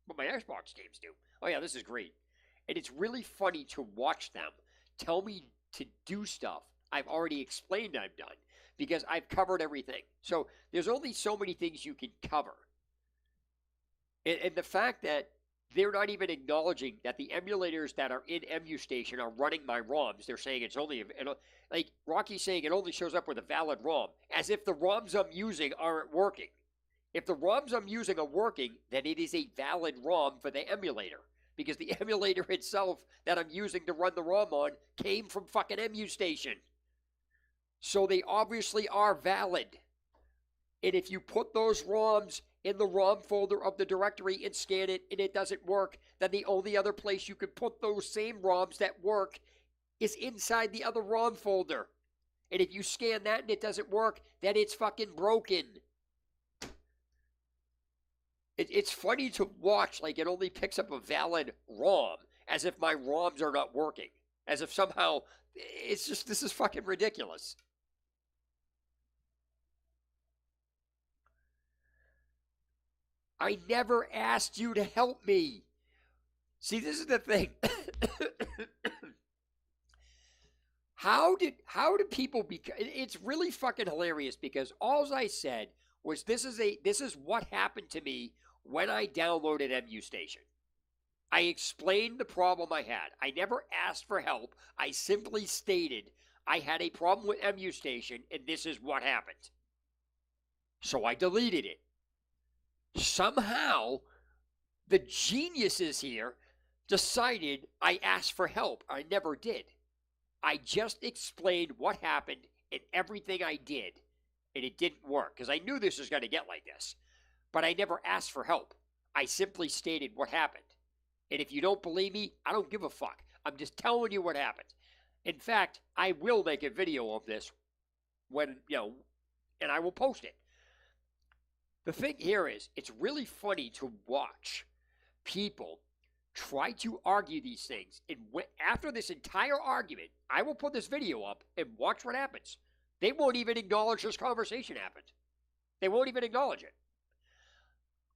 But my Xbox games do. Oh yeah, this is great. And it's really funny to watch them tell me to do stuff I've already explained I've done because I've covered everything. So there's only so many things you can cover. And the fact that they're not even acknowledging that the emulators that are in MU Station are running my ROMs. They're saying it's only, like Rocky's saying it only shows up with a valid ROM, as if the ROMs I'm using aren't working. If the ROMs I'm using are working, then it is a valid ROM for the emulator. Because the emulator itself that I'm using to run the ROM on came from fucking MU Station. So they obviously are valid. And if you put those ROMs in the ROM folder of the directory and scan it and it doesn't work, then the only other place you could put those same ROMs that work is inside the other ROM folder. And if you scan that and it doesn't work, then it's fucking broken. It's funny to watch, like it only picks up a valid ROM, as if my ROMs are not working. As if somehow, this is fucking ridiculous. I never asked you to help me. See, this is the thing. How did people it's really fucking hilarious because all I said was this is what happened to me when I downloaded MU Station. I explained the problem I had. I never asked for help. I simply stated I had a problem with MU Station and this is what happened. So I deleted it. Somehow, the geniuses here decided I asked for help. I never did. I just explained what happened and everything I did, and it didn't work because I knew this was going to get like this. But I never asked for help. I simply stated what happened. And if you don't believe me, I don't give a fuck. I'm just telling you what happened. In fact, I will make a video of this when, and I will post it. The thing here is, it's really funny to watch people try to argue these things. And after this entire argument, I will put this video up and watch what happens. They won't even acknowledge this conversation happened. They won't even acknowledge it.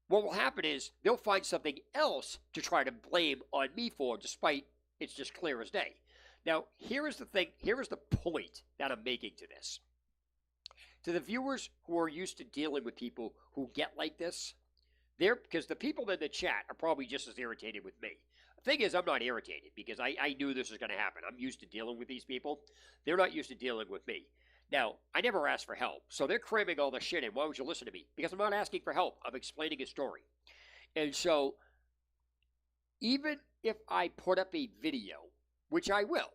What will happen is they'll find something else to try to blame on me for, despite it's just clear as day. Now, here is the thing. Here is the point that I'm making to this. To the viewers who are used to dealing with people who get like this, because the people in the chat are probably just as irritated with me. The thing is, I'm not irritated because I knew this was going to happen. I'm used to dealing with these people. They're not used to dealing with me. Now, I never asked for help, so they're cramming all this shit in. Why would you listen to me? Because I'm not asking for help. I'm explaining a story. And so, even if I put up a video, which I will,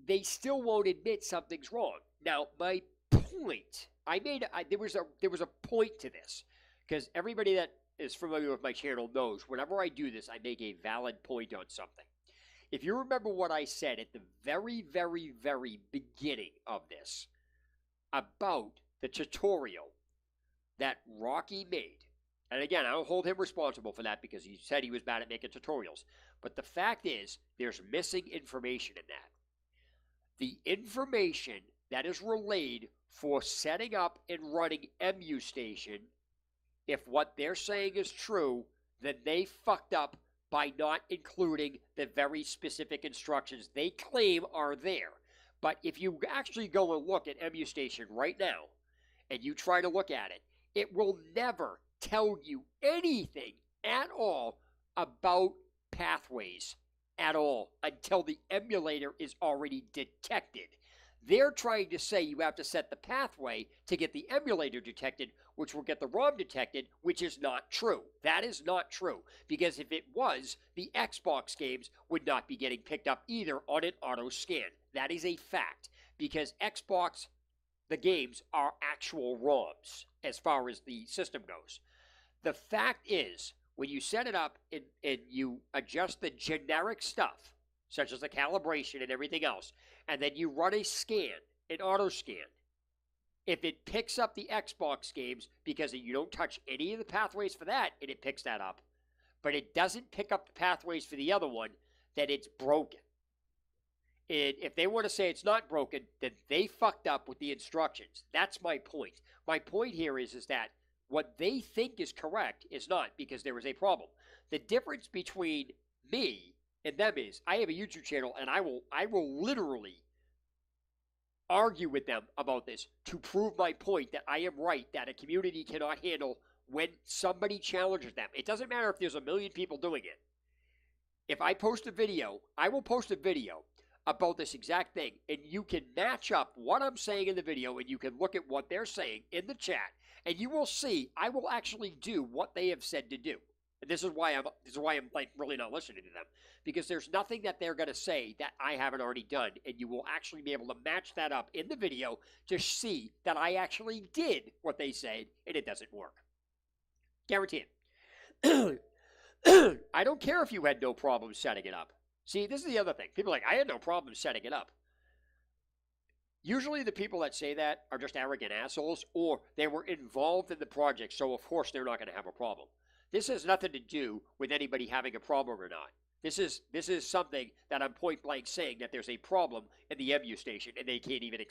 they still won't admit something's wrong. Now, my point, there was a point to this, because everybody that is familiar with my channel knows whenever I do this, I make a valid point on something. If you remember what I said at the very, very, very beginning of this about the tutorial that Rocky made, and again, I don't hold him responsible for that because he said he was bad at making tutorials, but the fact is, there's missing information in that. The information that is relayed for setting up and running MU Station, if what they're saying is true, then they fucked up by not including the very specific instructions they claim are there. But if you actually go and look at MU Station right now, and you try to look at it, it will never tell you anything at all about pathways at all until the emulator is already detected. They're trying to say you have to set the pathway to get the emulator detected, which will get the ROM detected, which is not true. That is not true, because if it was, the Xbox games would not be getting picked up either on an auto scan. That is a fact, because Xbox, the games are actual ROMs as far as the system goes. The fact is, when you set it up and you adjust the generic stuff, such as the calibration and everything else, and then you run a scan, an auto scan, if it picks up the Xbox games, because you don't touch any of the pathways for that, and it picks that up, but it doesn't pick up the pathways for the other one, then it's broken. And if they want to say it's not broken, then they fucked up with the instructions. That's my point. My point here is that what they think is correct is not, because there is a problem. The difference between me and them is, I have a YouTube channel, and I will literally argue with them about this to prove my point that I am right, that a community cannot handle when somebody challenges them. It doesn't matter if there's a million people doing it. If I post a video, I will post a video about this exact thing, and you can match up what I'm saying in the video, and you can look at what they're saying in the chat, and you will see I will actually do what they have said to do. And this is why I'm like really not listening to them, because there's nothing that they're going to say that I haven't already done, and you will actually be able to match that up in the video to see that I actually did what they said, and it doesn't work. Guarantee it. I don't care if you had no problem setting it up. See, this is the other thing. People are like, I had no problem setting it up. Usually the people that say that are just arrogant assholes, or they were involved in the project, so of course they're not going to have a problem. This has nothing to do with anybody having a problem or not. This is something that I'm point blank saying that there's a problem in the MU Station, and they can't even